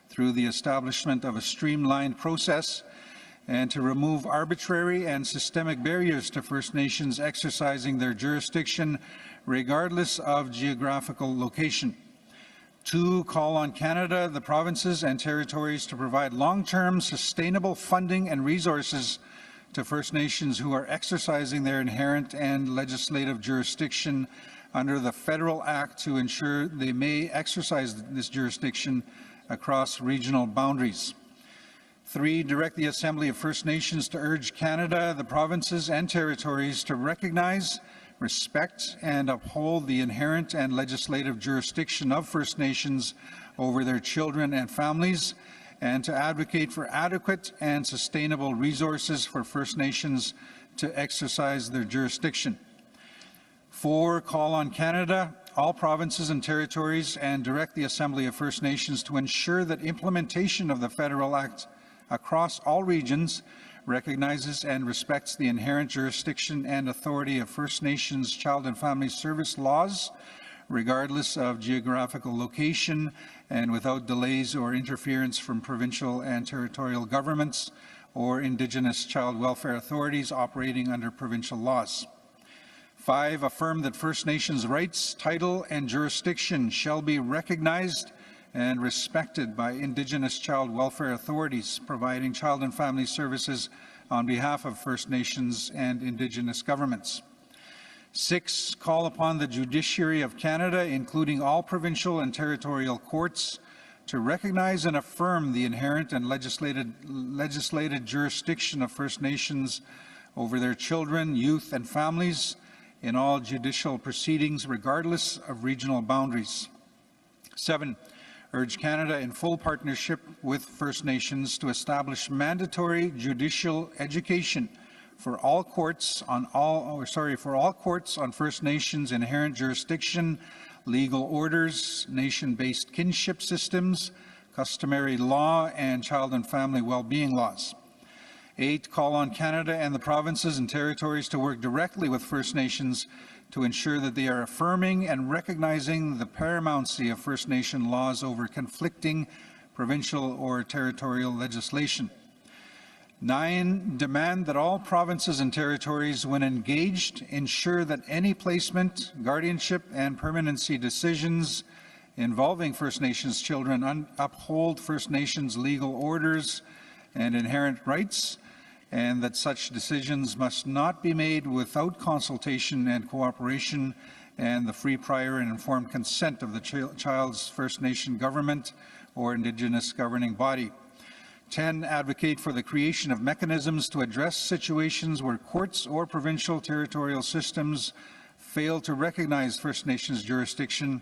Speaker 1: through the establishment of a streamlined process, and to remove arbitrary and systemic barriers to First Nations exercising their jurisdiction regardless of geographical location. 2, call on Canada, the provinces and territories to provide long-term sustainable funding and resources to First Nations who are exercising their inherent and legislative jurisdiction under the Federal Act to ensure they may exercise this jurisdiction across regional boundaries. 3, direct the Assembly of First Nations to urge Canada, the provinces and territories to recognize, respect and uphold the inherent and legislative jurisdiction of First Nations over their children and families, and to advocate for adequate and sustainable resources for First Nations to exercise their jurisdiction. 4, call on Canada, all provinces and territories, and direct the Assembly of First Nations to ensure that implementation of the Federal Act across all regions recognizes and respects the inherent jurisdiction and authority of First Nations child and family service laws, regardless of geographical location and without delays or interference from provincial and territorial governments or Indigenous child welfare authorities operating under provincial laws. 5, affirm that First Nations rights, title, and jurisdiction shall be recognized and respected by Indigenous child welfare authorities providing child and family services on behalf of First Nations and Indigenous governments. 6, call upon the Judiciary of Canada, including all provincial and territorial courts, to recognize and affirm the inherent and legislated jurisdiction of First Nations over their children, youth, and families in all judicial proceedings, regardless of regional boundaries. 7, urge Canada in full partnership with First Nations to establish mandatory judicial education for all courts on First Nations inherent jurisdiction, legal orders, nation-based kinship systems, customary law, and child and family well-being laws. 8, call on Canada and the provinces and territories to work directly with First Nations to ensure that they are affirming and recognizing the paramountcy of First Nation laws over conflicting provincial or territorial legislation. 9, demand that all provinces and territories, when engaged, ensure that any placement, guardianship, and permanency decisions involving First Nations children uphold First Nations legal orders and inherent rights, and that such decisions must not be made without consultation and cooperation and the free, prior, and informed consent of the child's First Nation government or Indigenous governing body. 10, advocate for the creation of mechanisms to address situations where courts or provincial territorial systems fail to recognize First Nations jurisdiction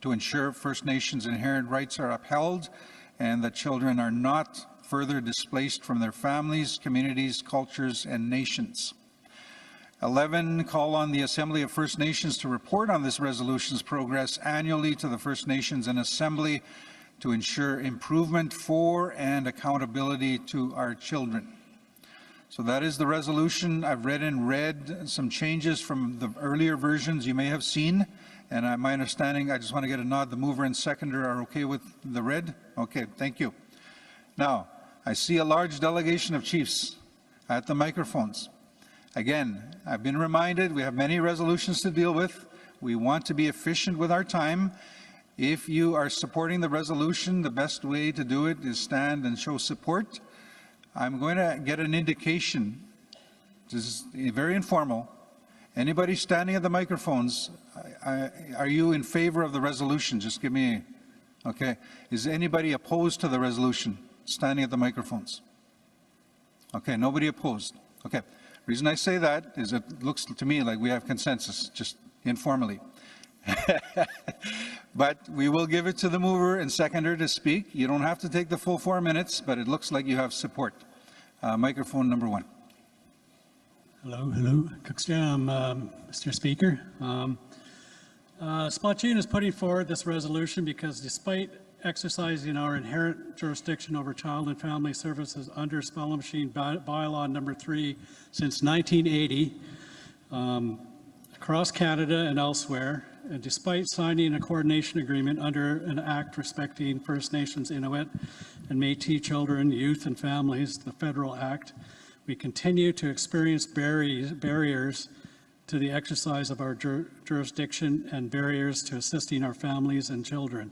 Speaker 1: to ensure First Nations inherent rights are upheld and that children are not further displaced from their families, communities, cultures, and nations. 11, call on the Assembly of First Nations to report on this resolution's progress annually to the First Nations and Assembly to ensure improvement for and accountability to our children. So that is the resolution. I've read in red some changes from the earlier versions you may have seen, and my understanding, I just want to get a nod, the mover and seconder are okay with the red? Okay, thank you. Now, I see a large delegation of chiefs at the microphones. Again, I've been reminded we have many resolutions to deal with. We want to be efficient with our time. If you are supporting the resolution, the best way to do it is stand and show support. I'm going to get an indication. This is very informal. Anybody standing at the microphones, are you in favor of the resolution? Just give me, okay. Is anybody opposed to the resolution standing at the microphones? Okay, nobody opposed. Okay. Reason I say that is it looks to me like we have consensus, just informally. But we will give it to the mover and seconder to speak. You don't have to take the full 4 minutes, but it looks like you have support. Microphone number 1.
Speaker 18: Hello. Mr. Speaker. Spotchin is putting forward this resolution because despite exercising our inherent jurisdiction over child and family services under Spellmachine Bylaw number 3 since 1980, across Canada and elsewhere, and despite signing a coordination agreement under an act respecting First Nations, Inuit, and Métis children, youth, and families, the federal act, we continue to experience barriers to the exercise of our jurisdiction and barriers to assisting our families and children.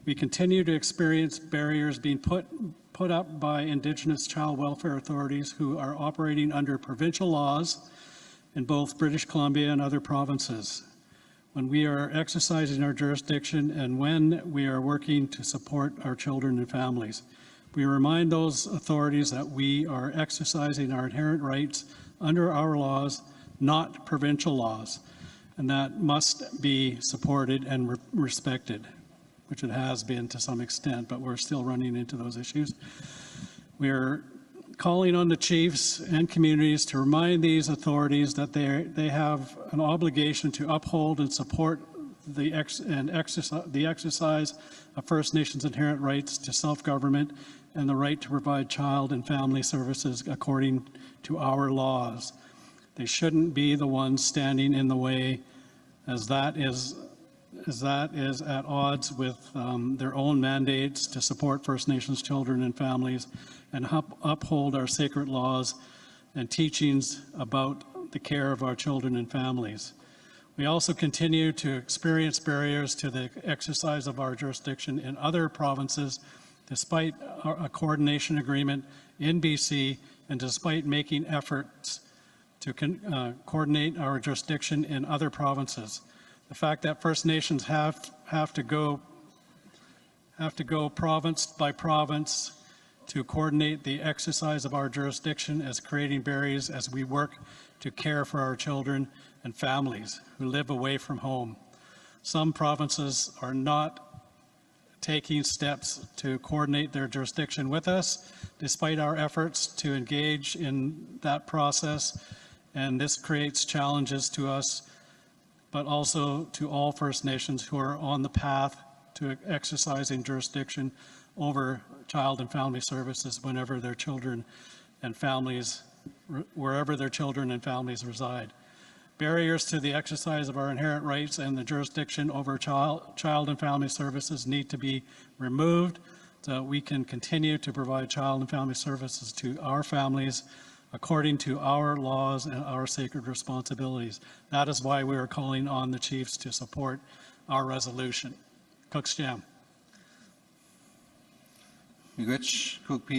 Speaker 18: We continue to experience barriers being put up by Indigenous child welfare authorities who are operating under provincial laws in both British Columbia and other provinces when we are exercising our jurisdiction and when we are working to support our children and families. We remind those authorities that we are exercising our inherent rights under our laws, not provincial laws, and that must be supported and respected, which it has been to some extent, but we're still running into those issues. We're calling on the chiefs and communities to remind these authorities that they have an obligation to uphold and support the exercise of First Nations inherent rights to self-government and the right to provide child and family services according to our laws. They shouldn't be the ones standing in the way, as that is at odds with their own mandates to support First Nations children and families and uphold our sacred laws and teachings about the care of our children and families. We also continue to experience barriers to the exercise of our jurisdiction in other provinces, despite a coordination agreement in BC and despite making efforts to coordinate our jurisdiction in other provinces. The fact that First Nations have to go province by province to coordinate the exercise of our jurisdiction is creating barriers as we work to care for our children and families who live away from home. Some provinces are not taking steps to coordinate their jurisdiction with us, despite our efforts to engage in that process, and this creates challenges to us, but also to all First Nations who are on the path to exercising jurisdiction over child and family services whenever their children and families, wherever their children and families reside. Barriers to the exercise of our inherent rights and the jurisdiction over child and family services need to be removed that we can continue to provide child and family services to our families according to our laws and our sacred responsibilities. That is why we are calling on the chiefs to support our resolution. Cook's Jam.
Speaker 1: Miigwech Cook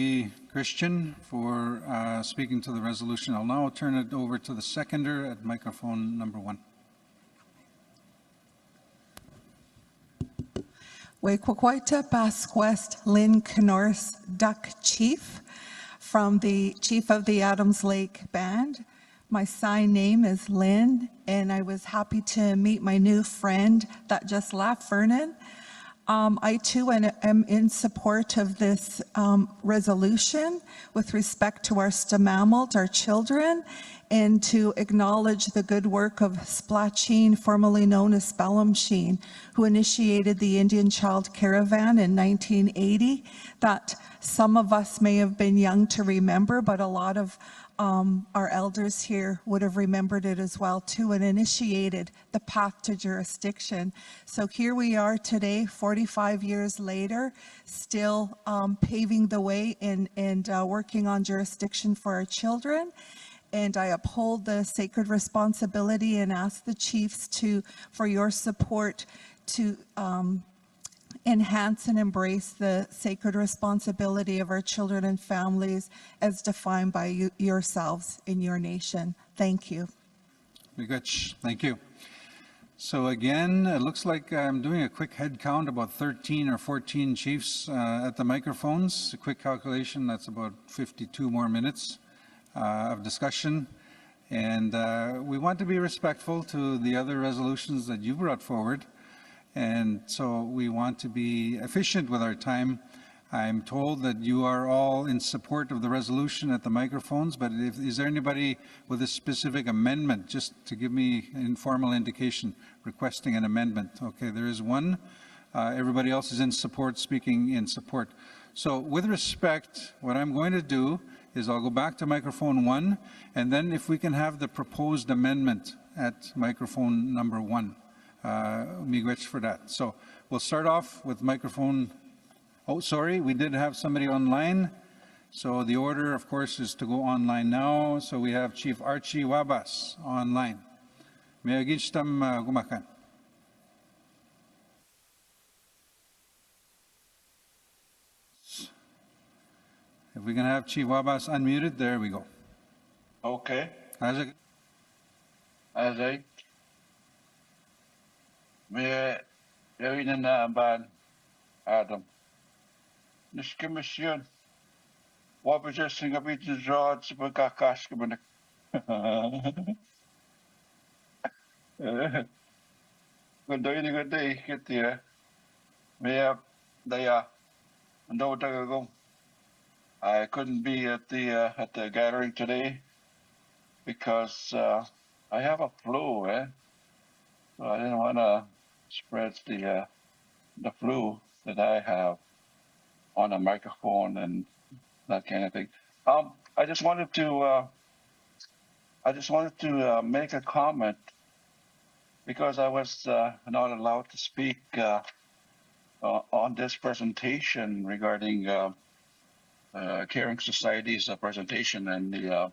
Speaker 1: Christian for speaking to the resolution. I'll now turn it over to the seconder at microphone number 1.
Speaker 19: Wekwakwita Basquest Lynn Knorrs Duck Chief from the Chief of the Adams Lake Band. My sign name is Lynn, and I was happy to meet my new friend that just left, Vernon. I too am in support of this resolution with respect to our stamamalt, our children, and to acknowledge the good work of Splacheen, formerly known as Spellumsheen, who initiated the Indian Child Caravan in 1980 that some of us may have been young to remember, but a lot of our elders here would have remembered it as well too, and initiated the path to jurisdiction. So here we are today, 45 years later, still paving the way and working on jurisdiction for our children. And I uphold the sacred responsibility and ask the chiefs for your support to enhance and embrace the sacred responsibility of our children and families as defined by yourselves in your nation. Thank you.
Speaker 1: Miigwech, thank you. So again, it looks like I'm doing a quick head count, about 13 or 14 chiefs at the microphones. A quick calculation, that's about 52 more minutes of discussion. And we want to be respectful to the other resolutions that you brought forward. And so we want to be efficient with our time. I'm told that you are all in support of the resolution at the microphones, but is there anybody with a specific amendment, just to give me an informal indication, requesting an amendment? Okay, there is one. Everybody else is in support, speaking in support. So with respect, what I'm going to do is I'll go back to microphone 1, and then if we can have the proposed amendment at microphone number 1. Miigwech for that. So we'll start off with microphone. Oh, sorry, we did have somebody online. So the order, of course, is to go online now. So we have Chief Archie Wabas online. Meagichtam gumakan. If we can have Chief Wabas unmuted, there we go.
Speaker 20: Okay.
Speaker 1: As
Speaker 20: I may gawin na ban Adam. Nis komisyon. Wabi siya singapit sa jod sa pagkakas ka ba na. Good day, kiti. May daya. Ando tagagong. I couldn't be at the gathering today because I have a flu, So I didn't want to spread the flu that I have on a microphone and that kind of thing. I just wanted to make a comment because I was not allowed to speak on this presentation regarding Caring Society's presentation and the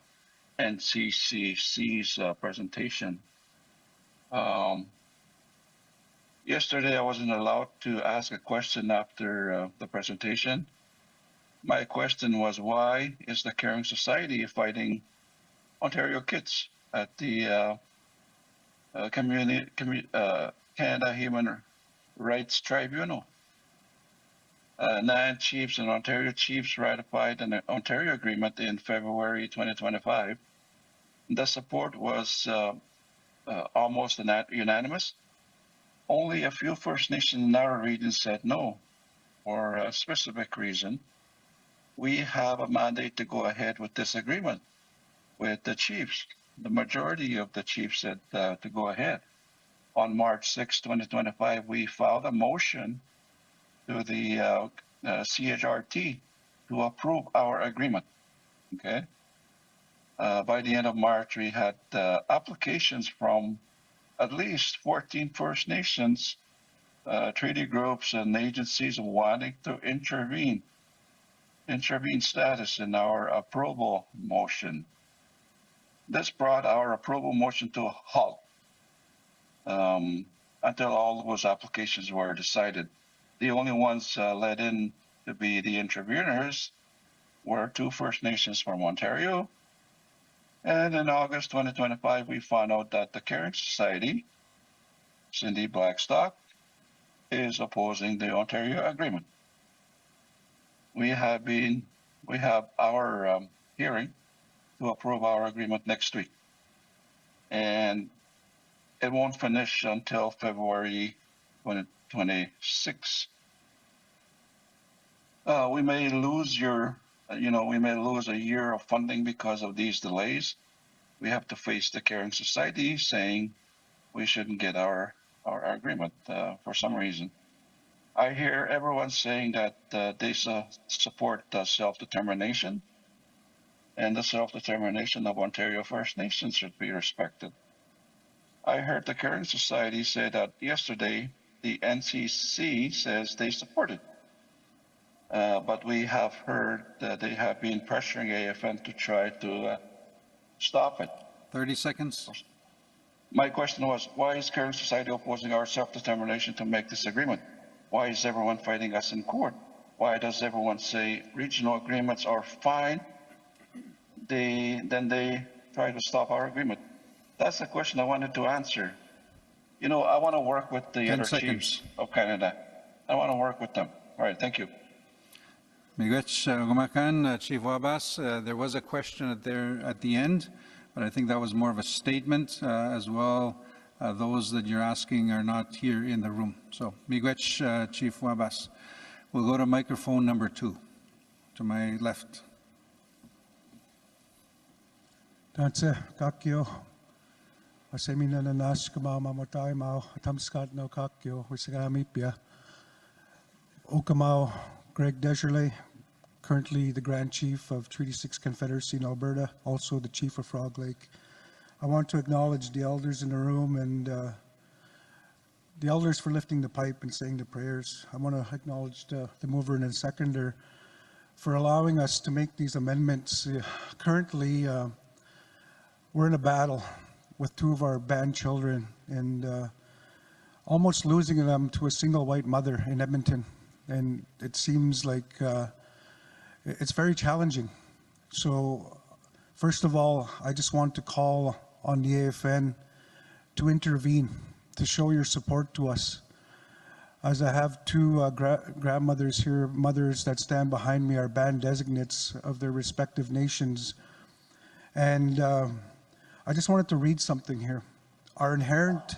Speaker 20: NCCC's presentation. Yesterday, I wasn't allowed to ask a question after the presentation. My question was, why is the Caring Society fighting Ontario kids at the Canada Human Rights Tribunal? 9 chiefs and Ontario chiefs ratified an Ontario agreement in February 2025. The support was almost unanimous. Only a few First Nations in our region said no, for a specific reason. We have a mandate to go ahead with this agreement with the chiefs. The majority of the chiefs said to go ahead. On March 6, 2025, we filed a motion to the CHRT to approve our agreement. Okay. By the end of March, we had applications from at least 14 First Nations treaty groups and agencies wanting to intervene status in our approval motion. This brought our approval motion to a halt until all those applications were decided. The only ones let in to be the interveners were 2 First Nations from Ontario. And in August 2025, we found out that the Caring Society, Cindy Blackstock, is opposing the Ontario Agreement. We have our hearing to approve our agreement next week. And it won't finish until February 2026. We may lose we may lose a year of funding because of these delays. We have to face the Caring Society saying we shouldn't get our agreement for some reason. I hear everyone saying that they support self-determination, and the self-determination of Ontario First Nations should be respected. I heard the Caring Society say that yesterday the NCC says they support it. But we have heard that they have been pressuring AFN to try to stop it.
Speaker 1: 30 seconds.
Speaker 20: My question was, why is Caring Society opposing our self-determination to make this agreement? Why is everyone fighting us in court? Why does everyone say regional agreements are fine? Then they try to stop our agreement. That's the question I wanted to answer. You know, I want to work with the other chiefs of Canada. I want to work with them. All right, thank you.
Speaker 1: Miigwech Gumakan, Chief Wabas, there was a question there at the end, but I think that was more of a statement as well. Those that you're asking are not here in the room. So, Miigwech, Chief Wabas. We'll go to microphone number 2, to my left.
Speaker 21: Danse, kakyo. Asemina na nas kamama matay mao tamskat no kakyo wisagamipia. Okamau Greg Deserley, currently the Grand Chief of Treaty 6 Confederacy in Alberta, also the Chief of Frog Lake. I want to acknowledge the elders in the room and the elders for lifting the pipe and saying the prayers. I want to acknowledge the mover and the seconder for allowing us to make these amendments. Currently, we're in a battle with 2 of our band children and almost losing them to a single white mother in Edmonton. And it seems like it's very challenging. So first of all, I just want to call on the AFN to intervene, to show your support to us. As I have 2 grandmothers here, mothers that stand behind me are band designates of their respective nations. And I just wanted to read something here. Our inherent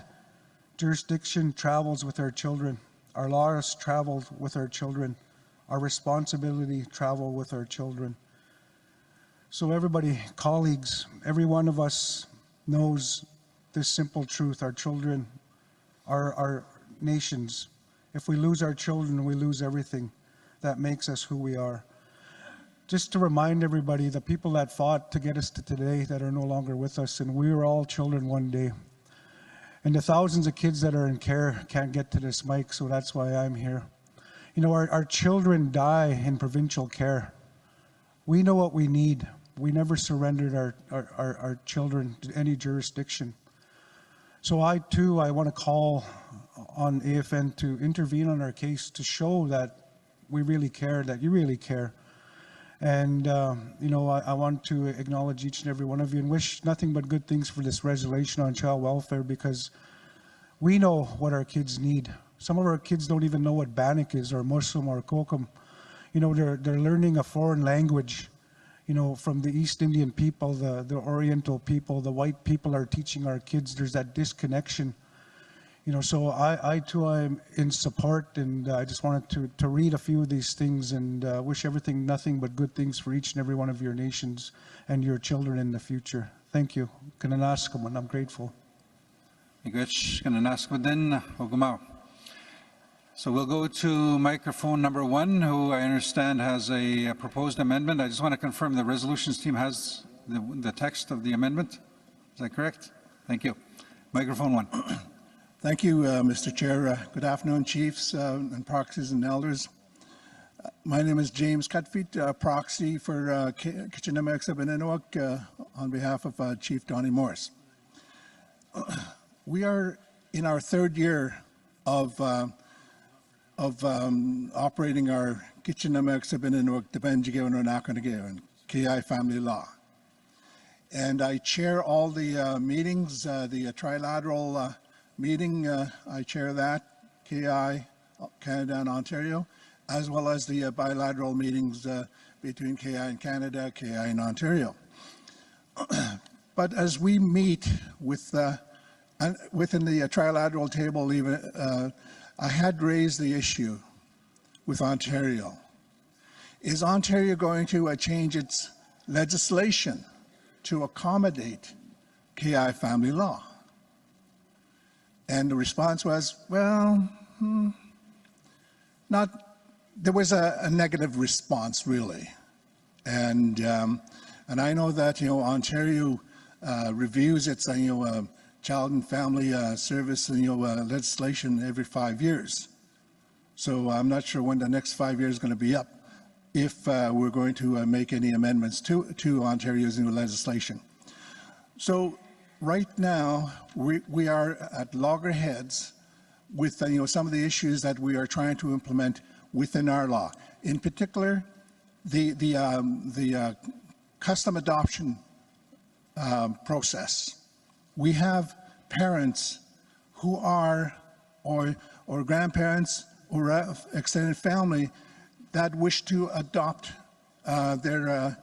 Speaker 21: jurisdiction travels with our children. Our laws travel with our children. Our responsibility travel with our children. So everybody, colleagues, every one of us knows this simple truth. Our children are our nations. If we lose our children, we lose everything that makes us who we are. Just to remind everybody, the people that fought to get us to today that are no longer with us, and we were all children one day. And the thousands of kids that are in care can't get to this mic, so that's why I'm here. You know, our children die in provincial care. We know what we need. We never surrendered our children to any jurisdiction. So I want to call on AFN to intervene on our case to show that we really care, that you really care. And, you know, I want to acknowledge each and every one of you and wish nothing but good things for this resolution on child welfare, because we know what our kids need. Some of our kids don't even know what Bannock is or Muslim or Kokum. You know, they're learning a foreign language, you know, from the East Indian people, the Oriental people, the white people are teaching our kids. There's that disconnection. You know, so I too am in support, and I just wanted to read a few of these things and wish everything, nothing but good things for each and every one of your nations and your children in the future. Thank you. Kananaskam, I'm grateful.
Speaker 1: So we'll go to microphone number 1, who I understand has a proposed amendment. I just want to confirm the resolutions team has the text of the amendment. Is that correct? Thank you. Microphone 1.
Speaker 2: Thank you, Mr. Chair. Good afternoon, chiefs and proxies and elders. My name is James Cutfeet, proxy for Kitchinamexabeninook on behalf of Chief Donnie Morris. We are in our third year of operating our Kitchinamexabeninook Debenjigewananakanage KI family law. And I chair all the meetings, the trilateral meeting, I chair that, KI, Canada and Ontario, as well as the bilateral meetings between KI and Canada, KI and Ontario. But as we meet with within the trilateral table, even I had raised the issue with Ontario. Is Ontario going to change its legislation to accommodate KI family law? And the response was, well, there was a negative response, really. And I know that, Ontario reviews its, child and family service, legislation every 5 years. So I'm not sure when the next 5 years is going to be up, if we're going to make any amendments to Ontario's new legislation. So right now, we are at loggerheads with some of the issues that we are trying to implement within our law. In particular, the custom adoption process. We have parents who are, or grandparents or extended family that wish to adopt their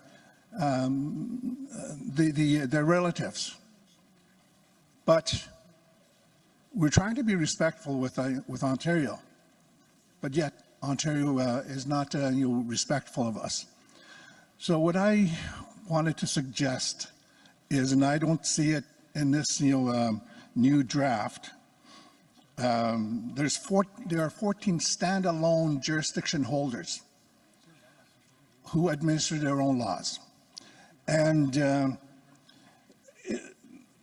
Speaker 2: relatives. But we're trying to be respectful with Ontario, but yet Ontario is not respectful of us. So what I wanted to suggest is, and I don't see it in this new draft, there are 14 standalone jurisdiction holders who administer their own laws. And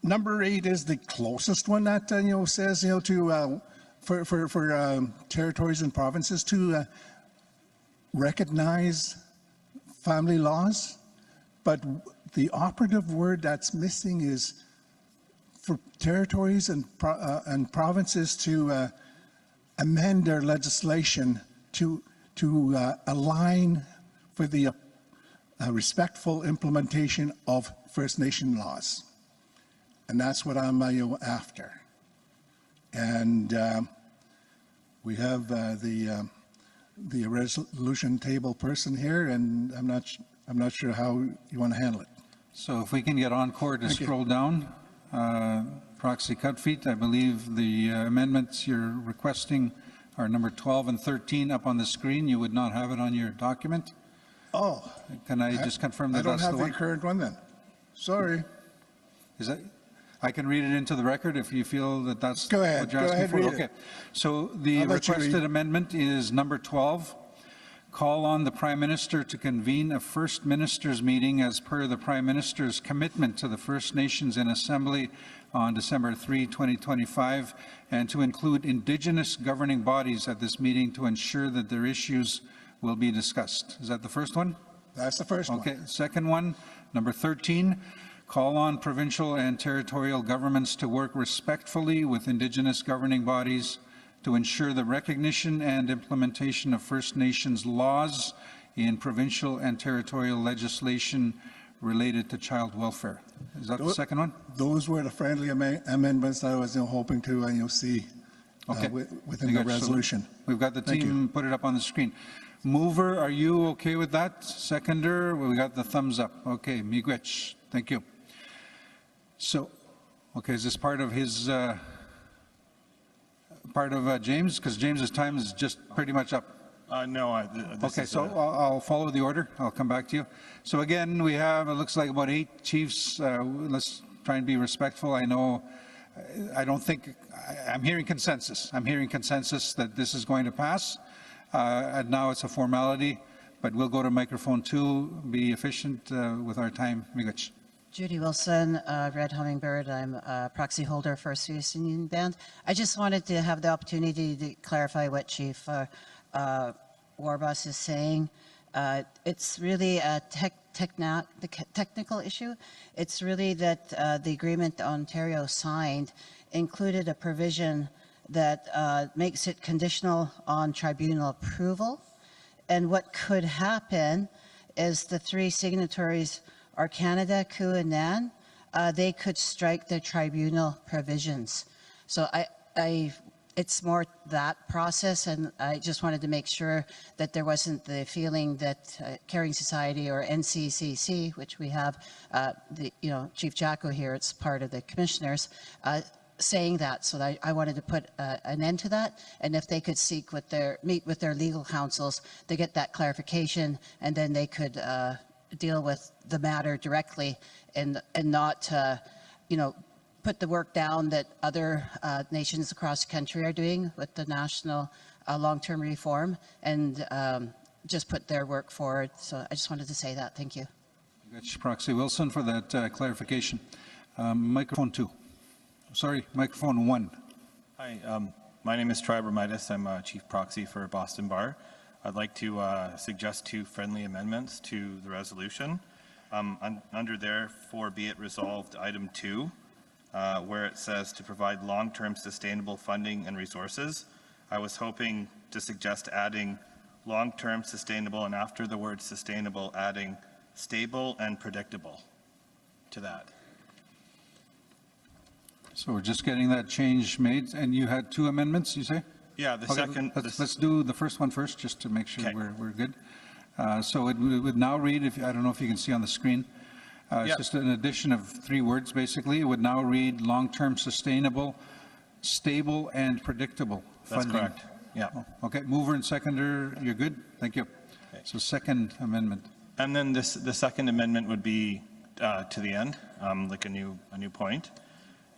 Speaker 2: number 8 is the closest one that says for territories and provinces to recognize family laws. But the operative word that's missing is for territories and provinces to amend their legislation to align for the respectful implementation of First Nation laws. And that's what I'm after. And we have the resolution table person here, and I'm not sure how you want to handle it.
Speaker 1: So if we can get Encore to scroll down. Proxy Cutfeet, I believe the amendments you're requesting are number 12 and 13 up on the screen. You would not have it on your document.
Speaker 2: Oh.
Speaker 1: Can I just confirm that that's the one?
Speaker 2: I don't have the current one then. Sorry.
Speaker 1: Is that? I can read it into the record if you feel that that's
Speaker 2: Go ahead.
Speaker 1: what you're asking for. Okay. So the requested amendment is number 12. Call on the Prime Minister to convene a First Ministers meeting as per the Prime Minister's commitment to the First Nations in Assembly on December 3, 2025, and to include Indigenous governing bodies at this meeting to ensure that their issues will be discussed. Is that the first one?
Speaker 2: That's the first one.
Speaker 1: Okay. Second one, number 13. Call on provincial and territorial governments to work respectfully with Indigenous governing bodies to ensure the recognition and implementation of First Nations laws in provincial and territorial legislation related to child welfare. Is that the second one?
Speaker 2: Those were the friendly amendments that I was hoping to see within the resolution.
Speaker 1: So we've got the team put it up on the screen. Mover, are you okay with that? Seconder, we got the thumbs up. Okay, Miigwech, thank you. So, okay, is this part of his, James? Because James's time is just pretty much up.
Speaker 11: No,
Speaker 1: okay, so I'll follow the order. I'll come back to you. So again, we have, it looks like about 8 chiefs. Let's try and be respectful. I know, I'm hearing consensus. I'm hearing consensus that this is going to pass. And now it's a formality, but we'll go to microphone 2, be efficient with our time. Miigwech.
Speaker 3: Judy Wilson, Red Hummingbird. I'm a proxy holder for First Union Band. I just wanted to have the opportunity to clarify what Chief Warboss is saying. It's really a technical issue. It's really that the agreement Ontario signed included a provision that makes it conditional on tribunal approval. And what could happen is the three signatories are Canada, Coup, and Nan. They could strike the tribunal provisions. So it's more that process, and I just wanted to make sure that there wasn't the feeling that Caring Society or NCCC, which we have, Chief Jacko here, it's part of the commissioners, saying that. So I wanted to put an end to that, and if they could meet with their legal counsels to get that clarification, and then they could deal with the matter directly and not, put the work down that other nations across the country are doing with the national long-term reform, and just put their work forward. So I just wanted to say that. Thank you.
Speaker 1: Proxy Wilson for that clarification. Microphone 2. Sorry, microphone 1.
Speaker 11: Hi, my name is Triber Métis. I'm Chief Proxy for Boston Bar. I'd like to suggest 2 friendly amendments to the resolution. Under therefore be it resolved item 2, where it says to provide long-term sustainable funding and resources. I was hoping to suggest adding long-term sustainable, and after the word sustainable, adding stable and predictable to that.
Speaker 1: So we're just getting that change made, and you had 2 amendments, you say?
Speaker 11: Yeah, the
Speaker 1: Okay,
Speaker 11: second.
Speaker 1: Let's do the first one first, just to make sure we're good. So it would now read, I don't know if you can see on the screen, it's just an addition of 3 words, basically. It would now read long-term sustainable, stable, and predictable funding.
Speaker 11: That's correct. Yeah.
Speaker 1: Okay, mover and seconder, you're good? Thank you. Okay. So second amendment.
Speaker 11: And then the second amendment would be to the end, like a new point.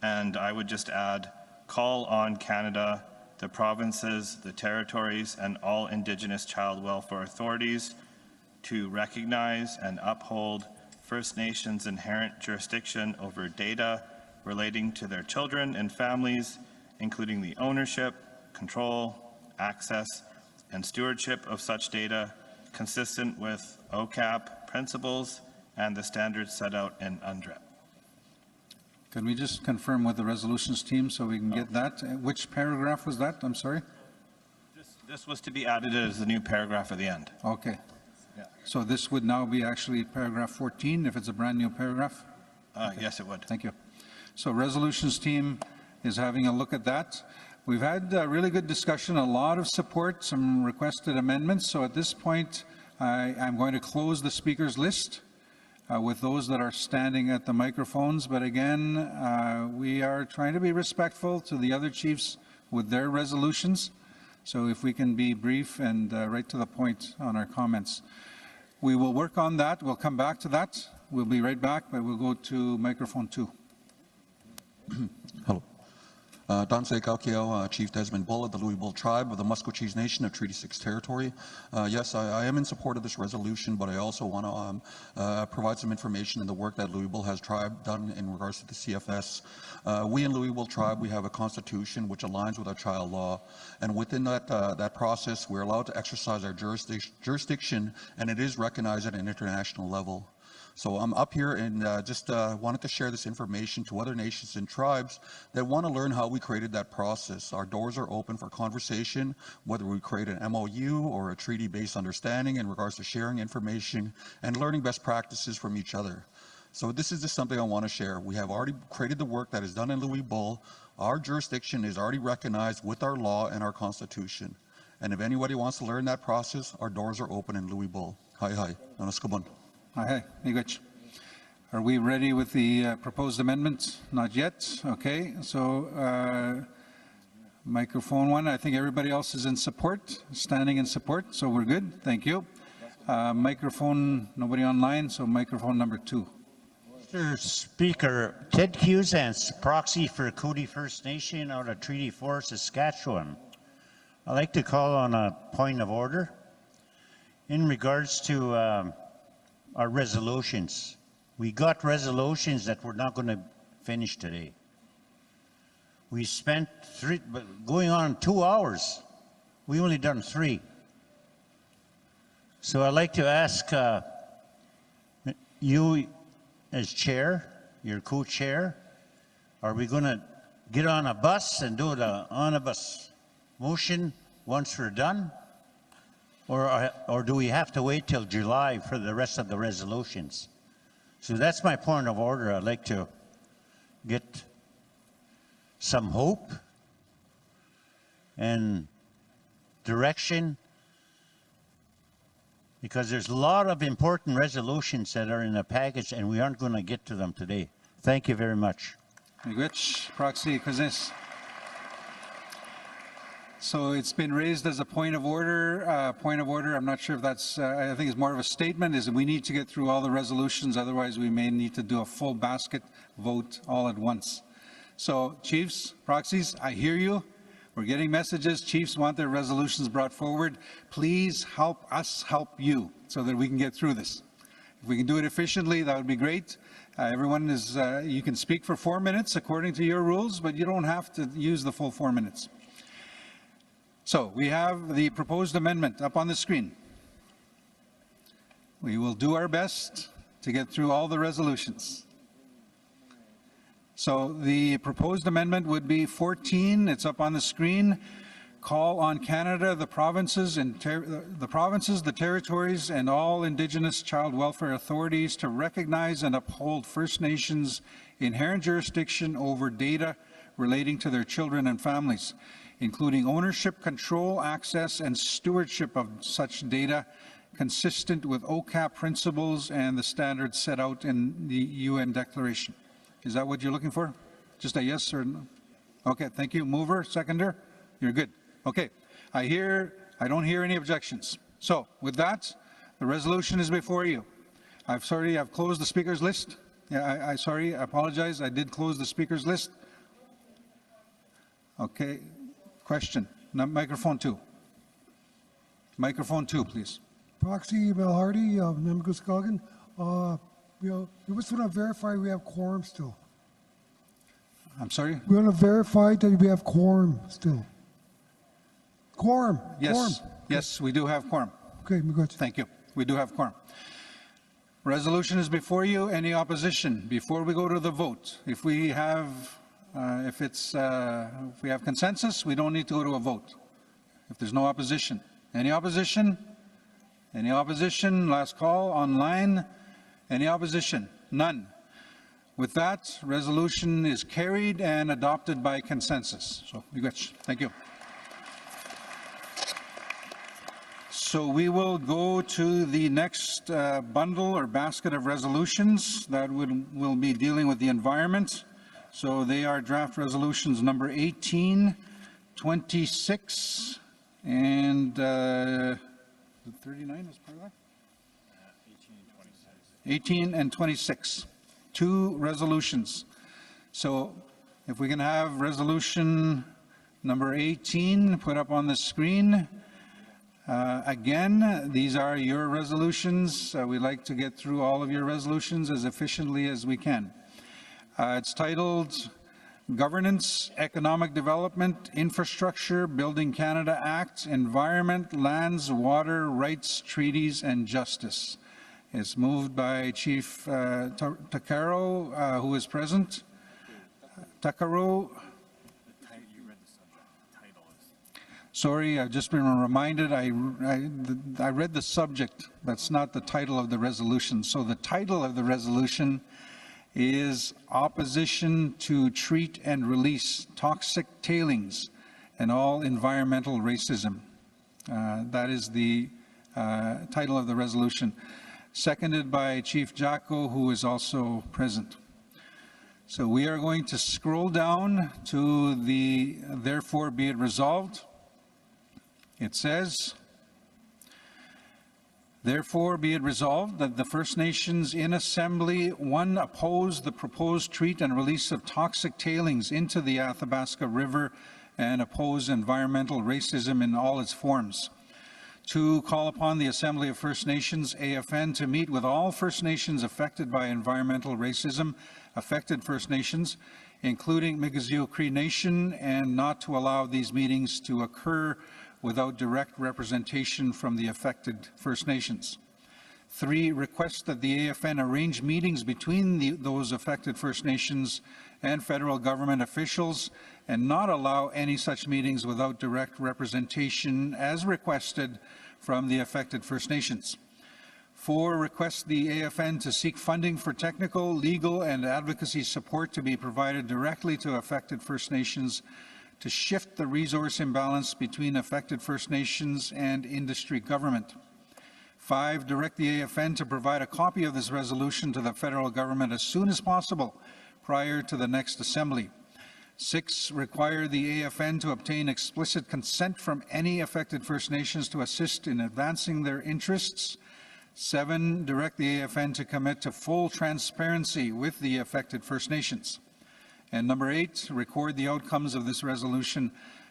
Speaker 11: And I would just add, call on Canada, the provinces, the territories, and all Indigenous child welfare authorities to recognize and uphold First Nations' inherent jurisdiction over data relating to their children and families, including the ownership, control, access, and stewardship of such data, consistent with OCAP principles and the standards set out in UNDRIP.
Speaker 1: Can we just confirm with the resolutions team so we can get that? Which paragraph was that? I'm sorry?
Speaker 11: This was to be added as a new paragraph at the end.
Speaker 1: Okay. Yeah. So this would now be actually paragraph 14 if it's a brand new paragraph?
Speaker 11: Okay. Yes, it would.
Speaker 1: Thank you. So resolutions team is having a look at that. We've had a really good discussion, a lot of support, some requested amendments. So at this point, I'm going to close the speakers list with those that are standing at the microphones. But again, we are trying to be respectful to the other chiefs with their resolutions. So if we can be brief and right to the point on our comments. We will work on that. We'll come back to that. We'll be right back, but we'll go to microphone 2.
Speaker 22: Hello. Don Sekalkio, Chief Desmond Bull of the Louisville Tribe of the Musqueam Nation of Treaty 6 territory. Yes, I am in support of this resolution, but I also want to provide some information in the work that Louisville has tribe done in regards to the CFS. We in Louisville Tribe, we have a constitution which aligns with our child law, and within that process, we're allowed to exercise our jurisdiction, and it is recognized at an international level. So I'm up here and just wanted to share this information to other nations and tribes that want to learn how we created that process. Our doors are open for conversation, whether we create an MOU or a treaty-based understanding in regards to sharing information and learning best practices from each other. So this is just something I want to share. We have already created the work that is done in Louisville. Our jurisdiction is already recognized with our law and our constitution. And if anybody wants to learn that process, our doors are open in Louisville. Hi, hi. Namaskabun.
Speaker 1: Hi, Igwich. Are we ready with the proposed amendments? Not yet. Okay, so microphone 1, I think everybody else is in support, standing in support, so we're good. Thank you. Microphone, nobody online, so microphone number 2.
Speaker 23: Mr. Speaker, Ted Cusance, proxy for Cody First Nation out of Treaty 4, Saskatchewan. I'd like to call on a point of order in regards to our resolutions. We got resolutions that we're not going to finish today. We spent going on 2 hours. We only done 3. So I'd like to ask you as chair, your co-chair, are we going to get on a bus and do the omnibus motion once we're done? Or do we have to wait till July for the rest of the resolutions? So that's my point of order. I'd like to get some hope and direction, because there's a lot of important resolutions that are in the package and we aren't going to get to them today. Thank you very much.
Speaker 1: Proxy Kazis. So it's been raised as a point of order. I'm not sure if that's, I think it's more of a statement, is that we need to get through all the resolutions, otherwise we may need to do a full basket vote all at once. So chiefs, proxies, I hear you. We're getting messages. Chiefs want their resolutions brought forward. Please help us help you so that we can get through this. If we can do it efficiently, that would be great. Everyone is, you can speak for 4 minutes according to your rules, but you don't have to use the full 4 minutes. So we have the proposed amendment up on the screen. We will do our best to get through all the resolutions. So the proposed amendment would be 14. It's up on the screen. Call on Canada, the provinces, the territories, and all Indigenous child welfare authorities to recognize and uphold First Nations' inherent jurisdiction over data relating to their children and families, including ownership, control, access, and stewardship of such data consistent with OCAP principles and the standards set out in the UN Declaration. Is that what you're looking for? Just a yes or no? Okay, thank you. Mover, seconder? You're good. Okay, I don't hear any objections. So with that, the resolution is before you. I've closed the speakers list. Yeah, I apologize. I did close the speakers list. Okay, question. Microphone 2. Microphone 2, please.
Speaker 4: Proxy Mel Hardy, Nemaguskagan. We just want to verify we have quorum still.
Speaker 1: I'm sorry?
Speaker 4: We want to verify that we have quorum still. Quorum.
Speaker 1: Yes.
Speaker 4: Quorum.
Speaker 1: Yes, we do have quorum.
Speaker 4: Okay, good.
Speaker 1: Thank you. We do have quorum. Resolution is before you. Any opposition? Before we go to the vote, if we have consensus, we don't need to go to a vote. If there's no opposition. Any opposition? Any opposition? Last call online. Any opposition? None. With that, resolution is carried and adopted by consensus. So, thank you. So we will go to the next bundle or basket of resolutions that will be dealing with the environment. So they are draft resolutions number 18, 26, and 39 is part of that? 18 and 26. 2 resolutions. So if we can have resolution number 18 put up on the screen. Again, these are your resolutions. We'd like to get through all of your resolutions as efficiently as we can. It's titled Governance, Economic Development, Infrastructure, Building Canada Act, Environment, Lands, Water, Rights, Treaties, and Justice. It's moved by Chief Takaro, who is present. Takaro. Sorry, I've just been reminded, I read the subject. That's not the title of the resolution. So the title of the resolution is Opposition to Treat and Release Toxic Tailings and All Environmental Racism. That is the title of the resolution. Seconded by Chief Jacko, who is also present. So we are going to scroll down to the therefore be it resolved. It says, therefore be it resolved that the First Nations in Assembly 1 oppose the proposed treat and release of toxic tailings into the Athabasca River and oppose environmental racism in all its forms. 2, call upon the Assembly of First Nations, AFN, to meet with all First Nations affected by environmental racism, affected First Nations, including Migiziou Cree Nation, and not to allow these meetings to occur without direct representation from the affected First Nations. 3, request that the AFN arrange meetings between those affected First Nations and federal government officials and not allow any such meetings without direct representation as requested from the affected First Nations. 4, request the AFN to seek funding for technical, legal, and advocacy support to be provided directly to affected First Nations to shift the resource imbalance between affected First Nations and industry government. 5, direct the AFN to provide a copy of this resolution to the federal government as soon as possible prior to the next Assembly. 6, require the AFN to obtain explicit consent from any affected First Nations to assist in advancing their interests. 7, direct the AFN to commit to full transparency with the affected First Nations. And number 8, record the outcomes of this resolution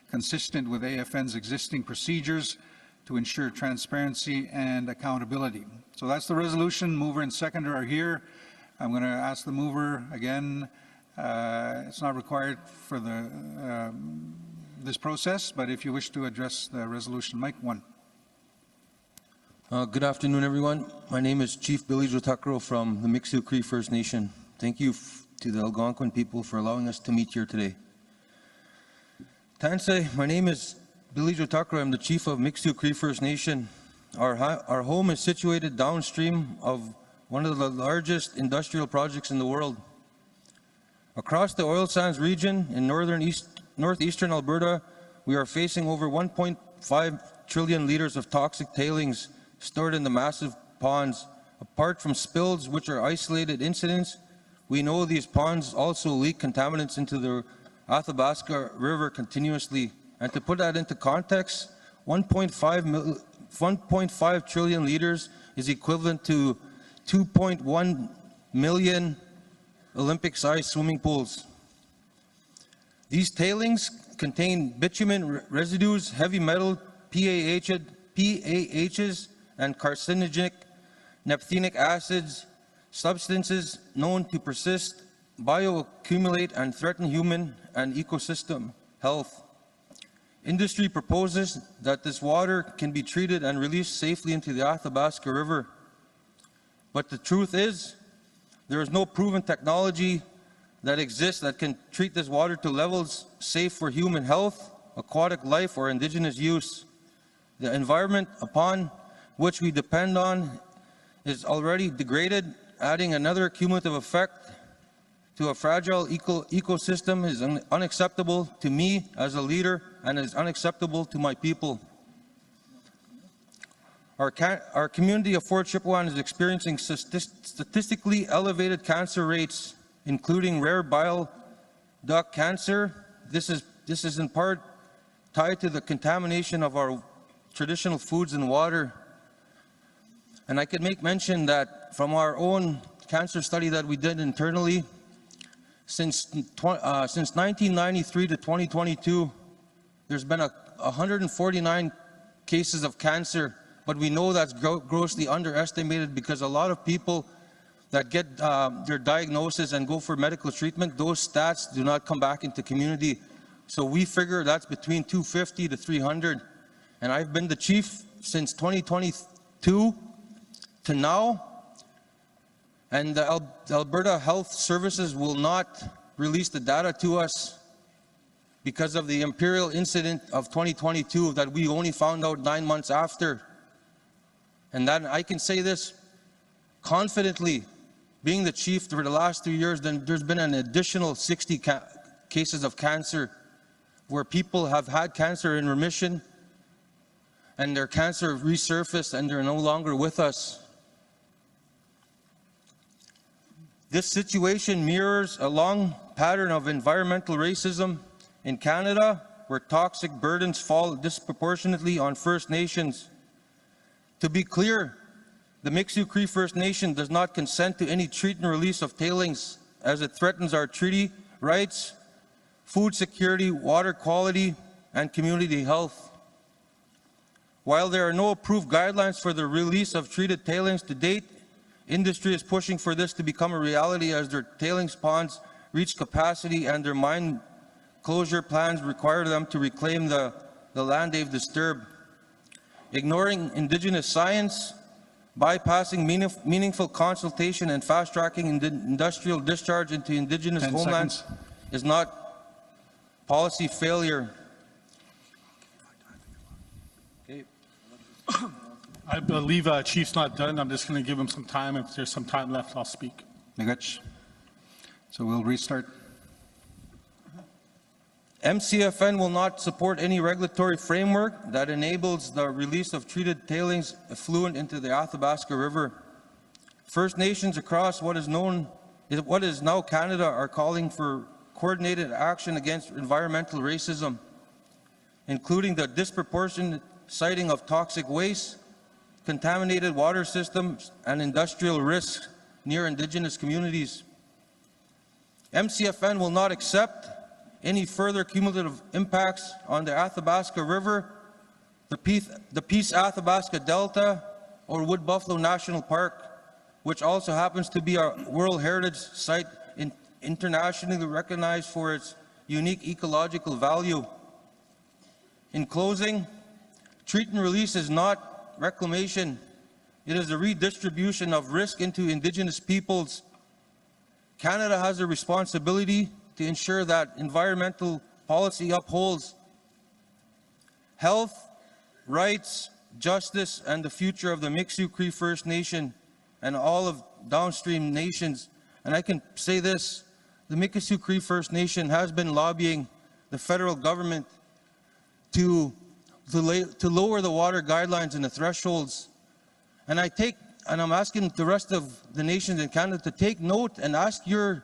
Speaker 1: consistent with AFN's existing procedures to ensure transparency and accountability. So that's the resolution. Mover and seconder are here. I'm going to ask the mover again. It's not required for this process, but if you wish to address the resolution, Mike 1.
Speaker 5: Good afternoon, everyone. My name is Chief Billy Jotakro from the Migiziou Cree First Nation. Thank you to the Algonquin people for allowing us to meet here today. Tansei, my name is Billy Jotakro. I'm the Chief of Migiziou Cree First Nation. Our home is situated downstream of one of the largest industrial projects in the world. Across the oil sands region in northeastern Alberta, we are facing over 1.5 trillion liters of toxic tailings stored in the massive ponds. Apart from spills, which are isolated incidents, we know these ponds also leak contaminants into the Athabasca River continuously. And to put that into context, 1.5 trillion liters is equivalent to 2.1 million Olympic-sized swimming pools. These tailings contain bitumen residues, heavy metal, PAHs, and carcinogenic naphthenic acids, substances known to persist, bioaccumulate, and threaten human and ecosystem health. Industry proposes that this water can be treated and released safely into the Athabasca River. But the truth is, there is no proven technology that exists that can treat this water to levels safe for human health, aquatic life, or indigenous use. The environment upon which we depend on is already degraded. Adding another cumulative effect to a fragile ecosystem is unacceptable to me as a leader and is unacceptable to my people. Our community of Fort Chipewyan is experiencing statistically elevated cancer rates, including rare bile duct cancer. This is in part tied to the contamination of our traditional foods and water. And I could make mention that from our own cancer study that we did internally, since 1993 to 2022, there's been 149 cases of cancer, but we know that's grossly underestimated because a lot of people that get their diagnosis and go for medical treatment, those stats do not come back into community. So we figure that's between 250 to 300. And I've been the chief since 2022 to now, and the Alberta Health Services will not release the data to us because of the Imperial incident of 2022 that we only found out 9 months after. And then I can say this confidently, being the chief for the last 2 years, then there's been an additional 60 cases of cancer where people have had cancer in remission and their cancer resurfaced and they're no longer with us. This situation mirrors a long pattern of environmental racism in Canada, where toxic burdens fall disproportionately on First Nations. To be clear, the Migiziou Cree First Nation does not consent to any treat and release of tailings, as it threatens our treaty rights, food security, water quality, and community health. While there are no approved guidelines for the release of treated tailings to date, industry is pushing for this to become a reality as their tailings ponds reach capacity and their mine closure plans require them to reclaim the land they've disturbed. Ignoring Indigenous science, bypassing meaningful consultation and fast-tracking industrial discharge into Indigenous homelands is not policy failure. Okay.
Speaker 16: I believe Chief's not done. I'm just going to give him some time. If there's some time left, I'll speak.
Speaker 1: So we'll restart.
Speaker 5: MCFN will not support any regulatory framework that enables the release of treated tailings effluent into the Athabasca River. First Nations across what is now Canada are calling for coordinated action against environmental racism, including the disproportionate siting of toxic waste, contaminated water systems, and industrial risks near Indigenous communities. MCFN will not accept any further cumulative impacts on the Athabasca River, the Peace Athabasca Delta, or Wood Buffalo National Park, which also happens to be a World Heritage Site internationally recognized for its unique ecological value. In closing, treat and release is not reclamation. It is a redistribution of risk into Indigenous peoples. Canada has a responsibility to ensure that environmental policy upholds health, rights, justice, and the future of the Mikisew Cree First Nation and all of downstream nations. And I can say this, the Mikisew Cree First Nation has been lobbying the federal government to lower the water guidelines and the thresholds. And I'm asking the rest of the nations in Canada to take note and ask the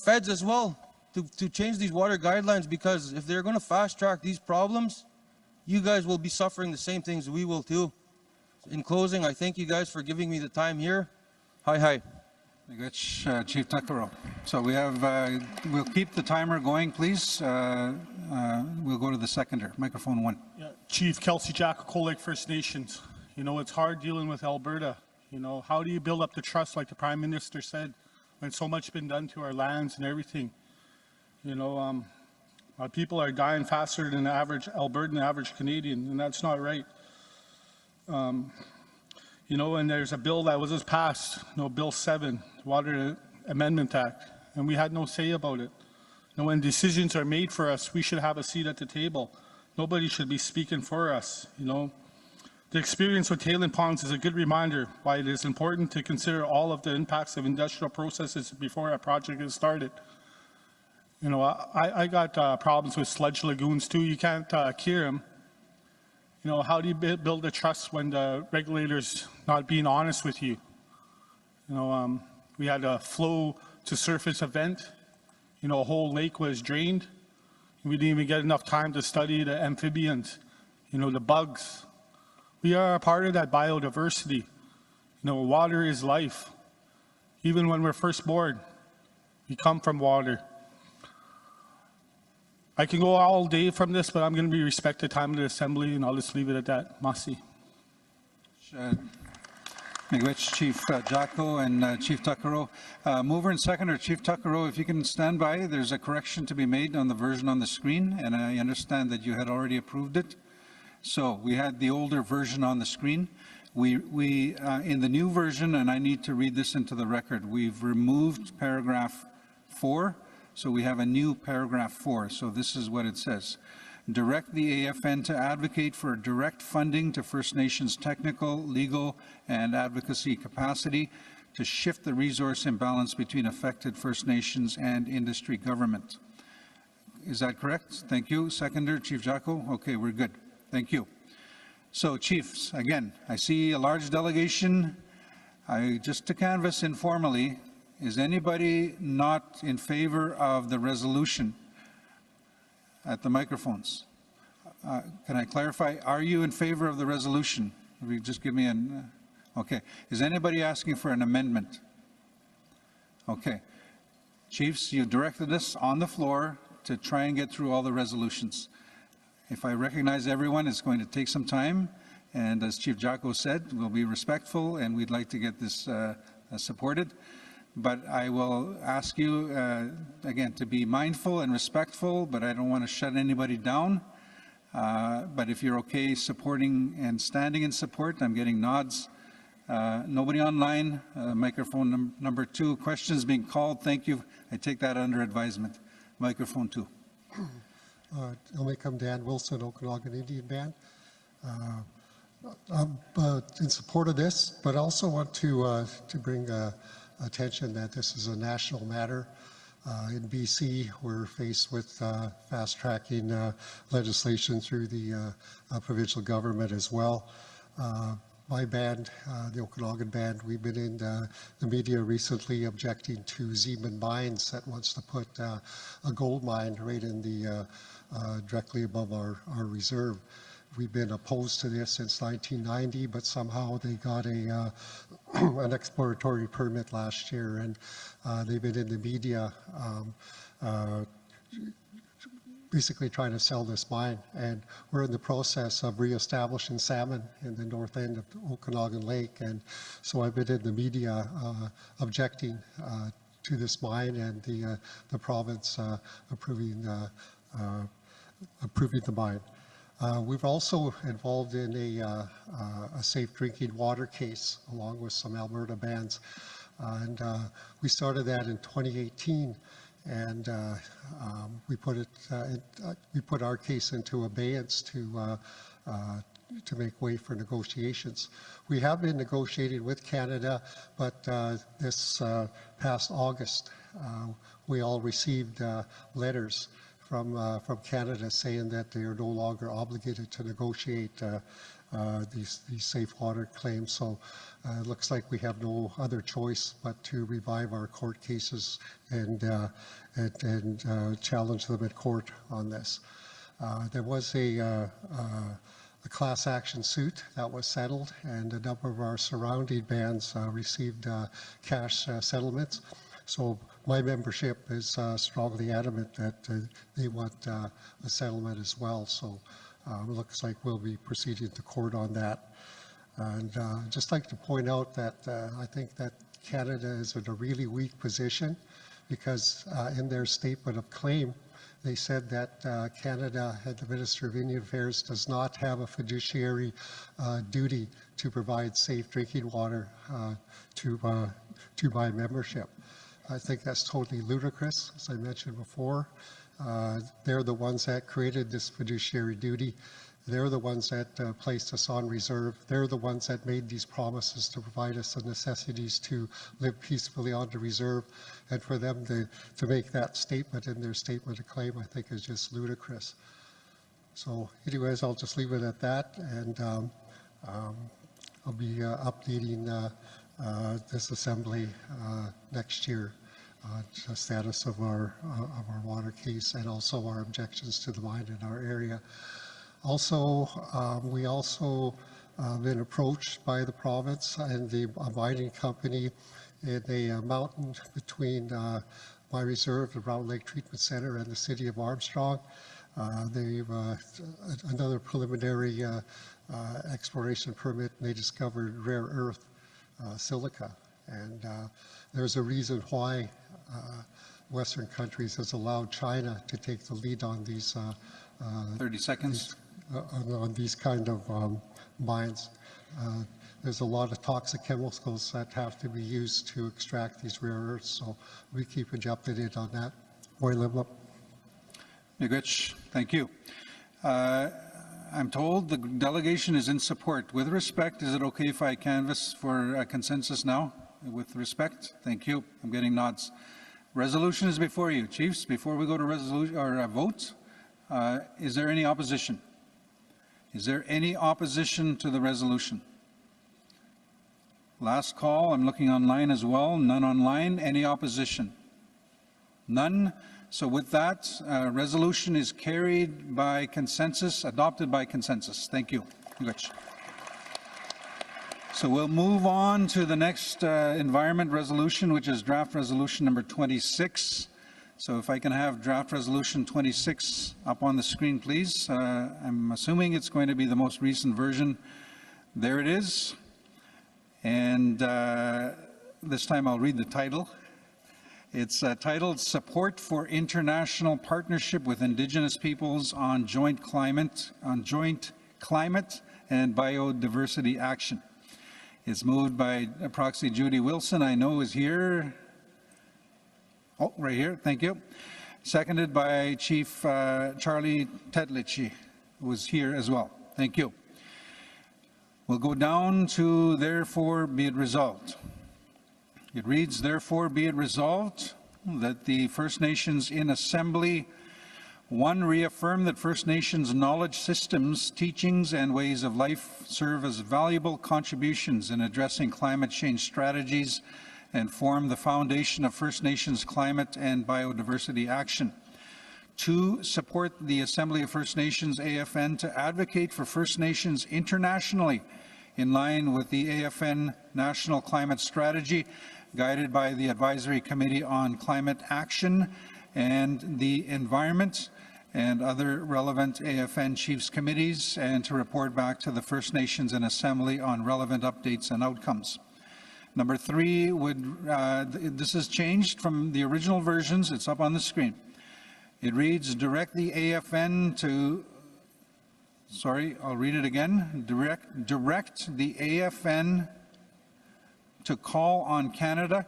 Speaker 5: feds as well to change these water guidelines, because if they're going to fast track these problems, you guys will be suffering the same things we will too. In closing, I thank you guys for giving me the time here. Hi.
Speaker 1: Chief Tuckero. So we have, we'll keep the timer going, please. We'll go to the seconder, microphone 1.
Speaker 16: Yeah. Chief Kelsey Jack-Coal Lake First Nations. You know, it's hard dealing with Alberta. You know, how do you build up the trust, like the Prime Minister said, when so much has been done to our lands and everything? You know, our people are dying faster than the average Albertan, the average Canadian, and that's not right. You know, and there's a bill that was just passed, you know, Bill 7, Water Amendment Act, and we had no say about it. You know, when decisions are made for us, we should have a seat at the table. Nobody should be speaking for us, you know. The experience with tailing ponds is a good reminder why it is important to consider all of the impacts of industrial processes before a project is started. You know, I got problems with sludge lagoons too. You can't cure them. You know, how do you build a trust when the regulator's not being honest with you? You know, we had a flow to surface event. You know, a whole lake was drained. We didn't even get enough time to study the amphibians, you know, the bugs. We are a part of that biodiversity. You know, water is life. Even when we're first born, we come from water. I can go all day from this, but I'm going to respect the time of the assembly, and I'll just leave it at that. Masi.
Speaker 1: Miigwech, Chief Jacko and Chief Tuckero. Mover and seconder, Chief Tuckero, if you can stand by, there's a correction to be made on the version on the screen, and I understand that you had already approved it. So we had the older version on the screen. We in the new version, and I need to read this into the record, we've removed paragraph 4, so we have a new paragraph 4. So this is what it says. Direct the AFN to advocate for direct funding to First Nations technical, legal, and advocacy capacity to shift the resource imbalance between affected First Nations and industry government. Is that correct? Thank you. Seconder, Chief Jacko? Okay, we're good. Thank you. So, Chiefs, again, I see a large delegation. Just to canvass informally, is anybody not in favor of the resolution? At the microphones. Can I clarify? Are you in favor of the resolution? If you just give me an... okay. Is anybody asking for an amendment? Okay. Chiefs, you directed us on the floor to try and get through all the resolutions. If I recognize everyone, it's going to take some time. And as Chief Jocko said, we'll be respectful and we'd like to get this supported. But I will ask you, again, to be mindful and respectful, but I don't want to shut anybody down. But if you're okay supporting and standing in support, I'm getting nods. Nobody online. Microphone number 2. Questions being called. Thank you. I take that under advisement. Microphone 2.
Speaker 6: I'm Dan Wilson, Okanagan Indian Band. I'm in support of this, but also want to bring attention that this is a national matter. In BC, we're faced with fast-tracking legislation through the provincial government as well. My band, the Okanagan Band, we've been in the media recently objecting to Zeeman Mines that wants to put a gold mine right in the directly above our reserve. We've been opposed to this since 1990, but somehow they got a an exploratory permit last year, and they've been in the media basically trying to sell this mine. And we're in the process of reestablishing salmon in the north end of Okanagan Lake, and so I've been in the media objecting to this mine and the province approving the mine. We've also involved in a safe drinking water case along with some Alberta bands, and we started that in 2018, and we put our case into abeyance to make way for negotiations. We have been negotiating with Canada, but this past August we all received letters from Canada saying that they are no longer obligated to negotiate these safe water claims. So it looks like we have no other choice but to revive our court cases and challenge them at court on this. There was a class action suit that was settled, and a number of our surrounding bands received cash settlements. So my membership is strongly adamant that they want a settlement as well. So it looks like we'll be proceeding to court on that. And just like to point out that I think that Canada is in a really weak position, because in their statement of claim, they said that Canada and the Minister of Indian Affairs does not have a fiduciary duty to provide safe drinking water to my membership. I think that's totally ludicrous, as I mentioned before. They're the ones that created this fiduciary duty. They're the ones that placed us on reserve. They're the ones that made these promises to provide us the necessities to live peacefully on the reserve. And for them to make that statement in their statement of claim, I think is just ludicrous. So anyways, I'll just leave it at that. And I'll be updating this assembly next year on the status of our water case, and also our objections to the mine in our area. Also, we also been approached by the province and the mining company in a mountain between my reserve, the Brown Lake Treatment Center, and the city of Armstrong. They've another preliminary exploration permit, and they discovered rare earth silica, and there's a reason why Western countries has allowed China to take the lead on these
Speaker 1: 30 seconds
Speaker 6: on these kind of mines. There's a lot of toxic chemicals that have to be used to extract these rare earths, so we keep you updated on that.
Speaker 1: Miigwech, thank you. I'm told the delegation is in support. With respect, is it okay if I canvass for a consensus now? With respect, thank you. I'm getting nods. Resolution is before you. Chiefs, before we go to resolution or vote, is there any opposition? Is there any opposition to the resolution? Last call. I'm looking online as well. None online. Any opposition? None. So with that, resolution is carried by consensus, adopted by consensus. Thank you. So we'll move on to the next environment resolution, which is draft resolution number 26. So if I can have draft resolution 26 up on the screen, please. I'm assuming it's going to be the most recent version. There it is. And this time I'll read the title. It's titled Support for International Partnership with Indigenous Peoples on Joint Climate and Biodiversity Action. It's moved by Proxy Judy Wilson, I know is here. Oh, right here, thank you. Seconded by Chief Charlie Tedlici, who is here as well. Thank you. We'll go down to therefore be it resolved. It reads, therefore be it resolved that the First Nations in Assembly, one, reaffirm that First Nations knowledge systems, teachings, and ways of life serve as valuable contributions in addressing climate change strategies and form the foundation of First Nations climate and biodiversity action. 2, support the Assembly of First Nations, AFN, to advocate for First Nations internationally in line with the AFN National Climate Strategy, guided by the Advisory Committee on Climate Action and the Environment and other relevant AFN Chiefs Committees, and to report back to the First Nations in Assembly on relevant updates and outcomes. Number 3 would, this is changed from the original versions, it's up on the screen. It reads, direct the AFN to, sorry, I'll read it again. Direct the AFN to call on Canada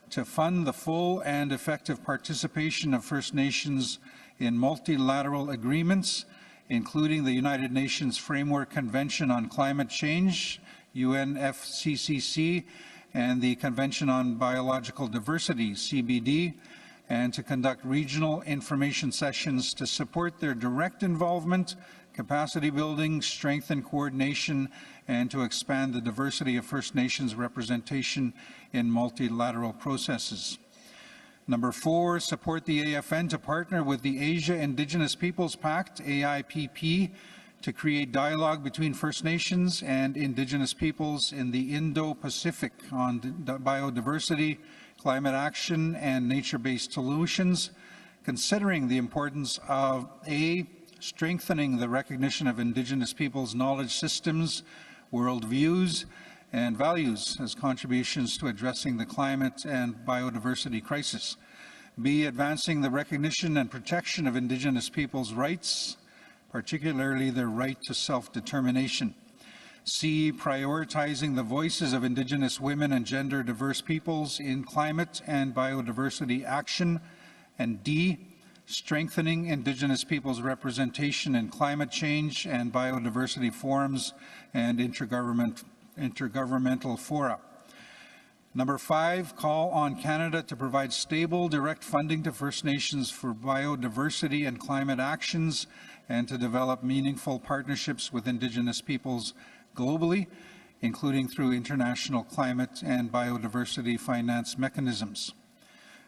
Speaker 1: to fund the full and effective participation of First Nations in multilateral agreements, including the United Nations Framework Convention on Climate Change, UNFCCC, and the Convention on Biological Diversity, CBD, and to conduct regional information sessions to support their direct involvement, capacity building, strengthen coordination, and to expand the diversity of First Nations representation in multilateral processes. Number 4, support the AFN to partner with the Asia Indigenous Peoples Pact, AIPP, to create dialogue between First Nations and Indigenous peoples in the Indo-Pacific on biodiversity, climate action, and nature-based solutions, considering the importance of A, strengthening the recognition of Indigenous peoples' knowledge systems, worldviews, and values as contributions to addressing the climate and biodiversity crisis. B, advancing the recognition and protection of Indigenous peoples' rights, particularly their right to self-determination. C, prioritizing the voices of Indigenous women and gender-diverse peoples in climate and biodiversity action. And D, strengthening Indigenous peoples' representation in climate change and biodiversity forums and intergovernmental fora. Number 5, call on Canada to provide stable, direct funding to First Nations for biodiversity and climate actions, and to develop meaningful partnerships with Indigenous peoples globally, including through international climate and biodiversity finance mechanisms.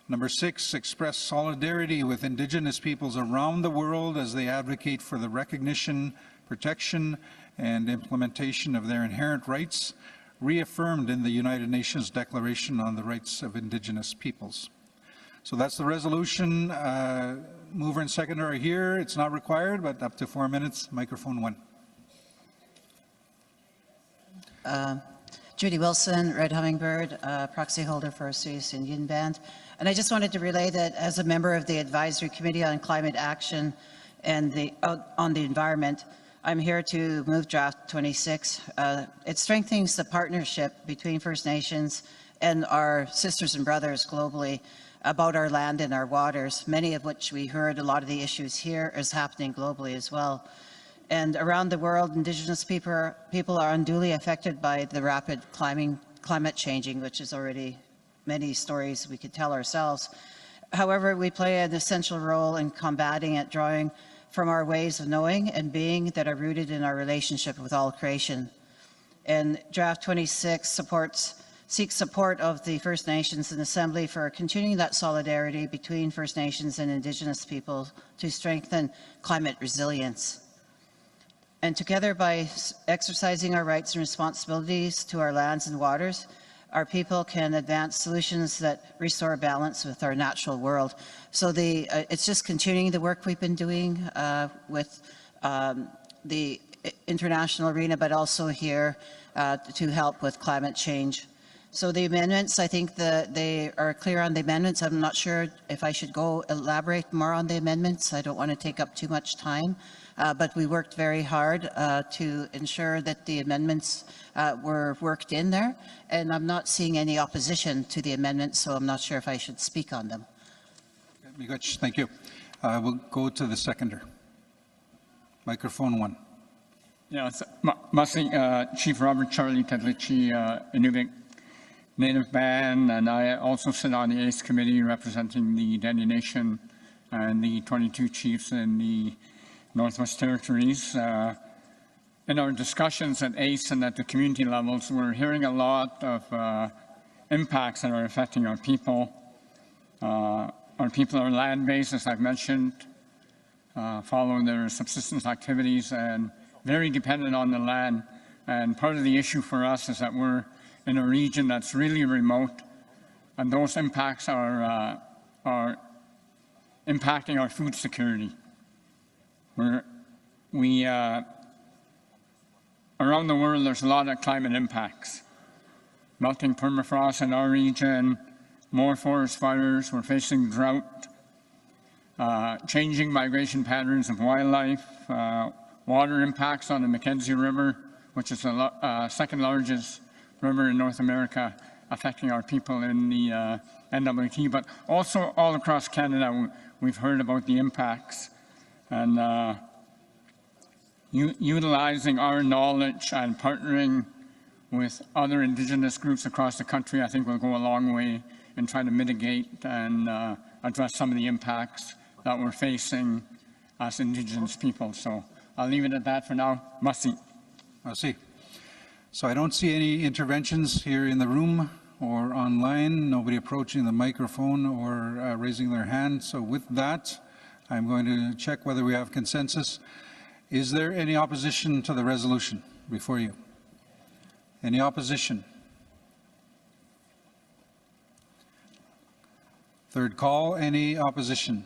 Speaker 1: Number 6, express solidarity with Indigenous peoples around the world as they advocate for the recognition, protection, and implementation of their inherent rights, reaffirmed in the United Nations Declaration on the Rights of Indigenous Peoples. So that's the resolution. Mover and seconder are here. It's not required, but up to 4 minutes. Microphone 1.
Speaker 3: Judy Wilson, Red Hummingbird, proxy holder for Sirius Indian Band. And I just wanted to relay that as a member of the Advisory Committee on Climate Action and on the environment, I'm here to move draft 26. It strengthens the partnership between First Nations and our sisters and brothers globally about our land and our waters, many of which we heard a lot of the issues here is happening globally as well. And around the world, Indigenous people are unduly affected by the rapid climate changing, which is already many stories we could tell ourselves. However, we play an essential role in combating it, drawing from our ways of knowing and being that are rooted in our relationship with all creation. And draft 26 seeks support of the First Nations and Assembly for continuing that solidarity between First Nations and Indigenous people to strengthen climate resilience. And together, by exercising our rights and responsibilities to our lands and waters, our people can advance solutions that restore balance with our natural world. So it's just continuing the work we've been doing with the international arena, but also here to help with climate change. So the amendments, I think they are clear on the amendments. I'm not sure if I should go elaborate more on the amendments. I don't want to take up too much time, but we worked very hard to ensure that the amendments were worked in there, and I'm not seeing any opposition to the amendments, so I'm not sure if I should speak on them.
Speaker 1: Thank you. We'll go to the seconder. Microphone 1.
Speaker 12: Yes, Chief Robert Charlie Tedlici, Inuvik Native Band, and I also sit on the ACE committee representing the Dene Nation and the 22 chiefs in the Northwest Territories. In our discussions at ACE and at the community levels, we're hearing a lot of impacts that are affecting our people. Our people are land-based, as I've mentioned, follow their subsistence activities and very dependent on the land. And part of the issue for us is that we're in a region that's really remote, and those impacts are impacting our food security. Around the world, there's a lot of climate impacts. Melting permafrost in our region, more forest fires, we're facing drought, changing migration patterns of wildlife, water impacts on the Mackenzie River, which is the second largest river in North America, affecting our people in the NWT, but also all across Canada. We've heard about the impacts, and utilizing our knowledge and partnering with other Indigenous groups across the country, I think will go a long way in trying to mitigate and address some of the impacts that we're facing as Indigenous people. So I'll leave it at that for now. Merci.
Speaker 1: Merci. So I don't see any interventions here in the room or online, nobody approaching the microphone or raising their hand. So with that, I'm going to check whether we have consensus. Is there any opposition to the resolution before you? Any opposition? Third call, any opposition?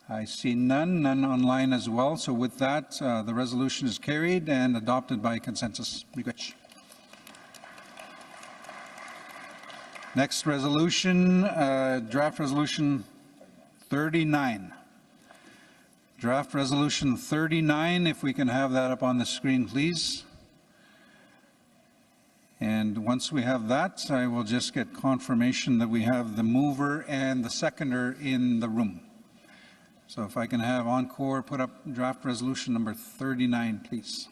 Speaker 1: I see none online as well. So with that, the resolution is carried and adopted by consensus. Next resolution, draft resolution 39. Draft resolution 39, if we can have that up on the screen, please. And once we have that, I will just get confirmation that we have the mover and the seconder in the room. So if I can have Encore put up draft resolution number 39, please.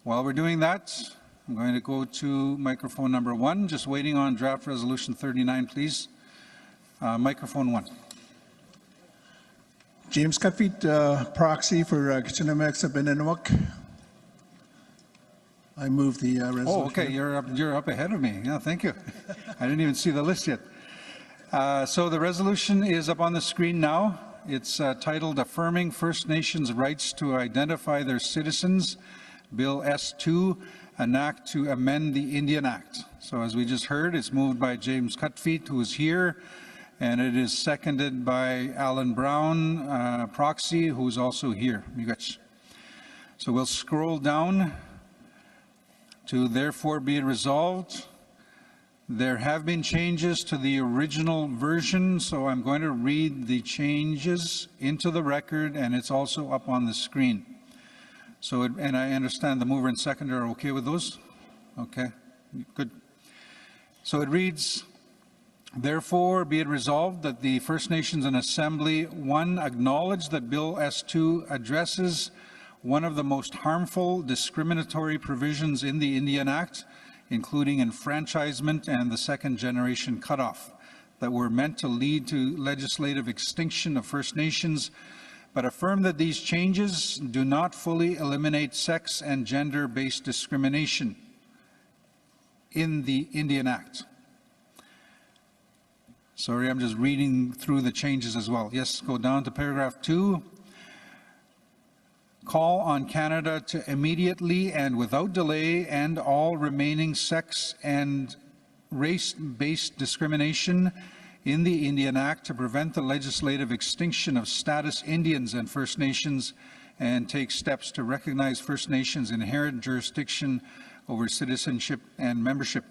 Speaker 1: While we're doing that, I'm going to go to microphone number 1, just waiting on draft resolution 39, please. Microphone 1.
Speaker 2: James Cutfeet, proxy for Kitchener-Mexibinenwak. I move the resolution.
Speaker 1: Oh, okay, you're up ahead of me. Yeah, thank you. I didn't even see the list yet. So the resolution is up on the screen now. It's titled Affirming First Nations Rights to Identify Their Citizens, Bill S2, an act to amend the Indian Act. So as we just heard, it's moved by James Cutfeet, who is here, and it is seconded by Alan Brown, proxy, who's also here. So we'll scroll down to therefore be it resolved. There have been changes to the original version, so I'm going to read the changes into the record, and it's also up on the screen. So, and I understand the mover and seconder are okay with those? Okay, good. So it reads, therefore be it resolved that the First Nations and Assembly, 1, acknowledge that Bill S2 addresses one of the most harmful discriminatory provisions in the Indian Act, including enfranchisement and the second generation cutoff, that were meant to lead to legislative extinction of First Nations, but affirm that these changes do not fully eliminate sex and gender-based discrimination in the Indian Act. Sorry, I'm just reading through the changes as well. Yes, go down to paragraph 2. call on Canada to immediately and without delay end all remaining sex and race-based discrimination in the Indian Act to prevent the legislative extinction of status Indians and First Nations, and take steps to recognize First Nations' inherent jurisdiction over citizenship and membership.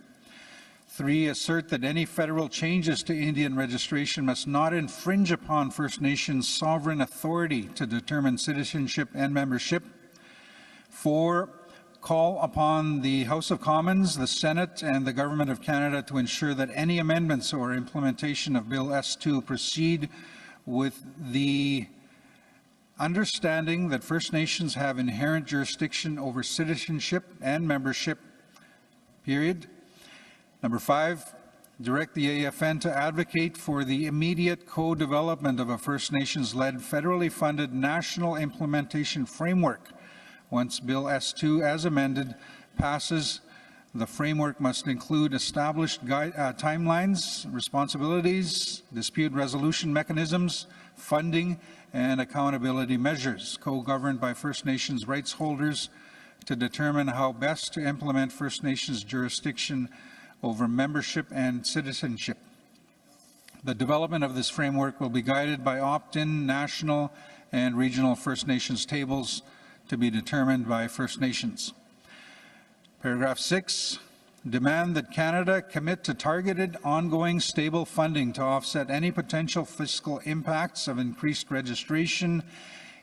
Speaker 1: 3, assert that any federal changes to Indian registration must not infringe upon First Nations' sovereign authority to determine citizenship and membership. 4, call upon the House of Commons, the Senate, and the Government of Canada to ensure that any amendments or implementation of Bill S2 proceed with the understanding that First Nations have inherent jurisdiction over citizenship and membership, period. Number 5, direct the AFN to advocate for the immediate co-development of a First Nations-led federally funded national implementation framework. Once Bill S2 as amended passes, the framework must include established timelines, responsibilities, dispute resolution mechanisms, funding, and accountability measures, co-governed by First Nations rights holders to determine how best to implement First Nations jurisdiction over membership and citizenship. The development of this framework will be guided by APTN National and regional First Nations tables to be determined by First Nations. Paragraph 6, demand that Canada commit to targeted, ongoing, stable funding to offset any potential fiscal impacts of increased registration,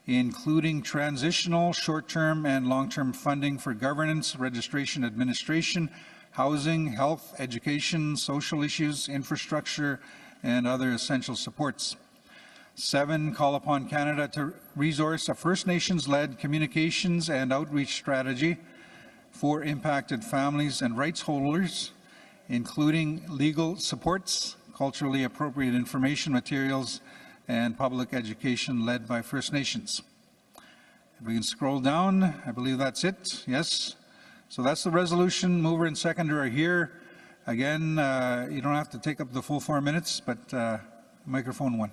Speaker 1: including transitional, short-term, and long-term funding for governance, registration, administration, housing, health, education, social issues, infrastructure, and other essential supports. 7, call upon Canada to resource a First Nations-led communications and outreach strategy for impacted families and rights holders, including legal supports, culturally appropriate information materials, and public education led by First Nations. If we can scroll down, I believe that's it. Yes. So that's the resolution. Mover and seconder are here. Again, you don't have to take up the full 4 minutes, but microphone 1.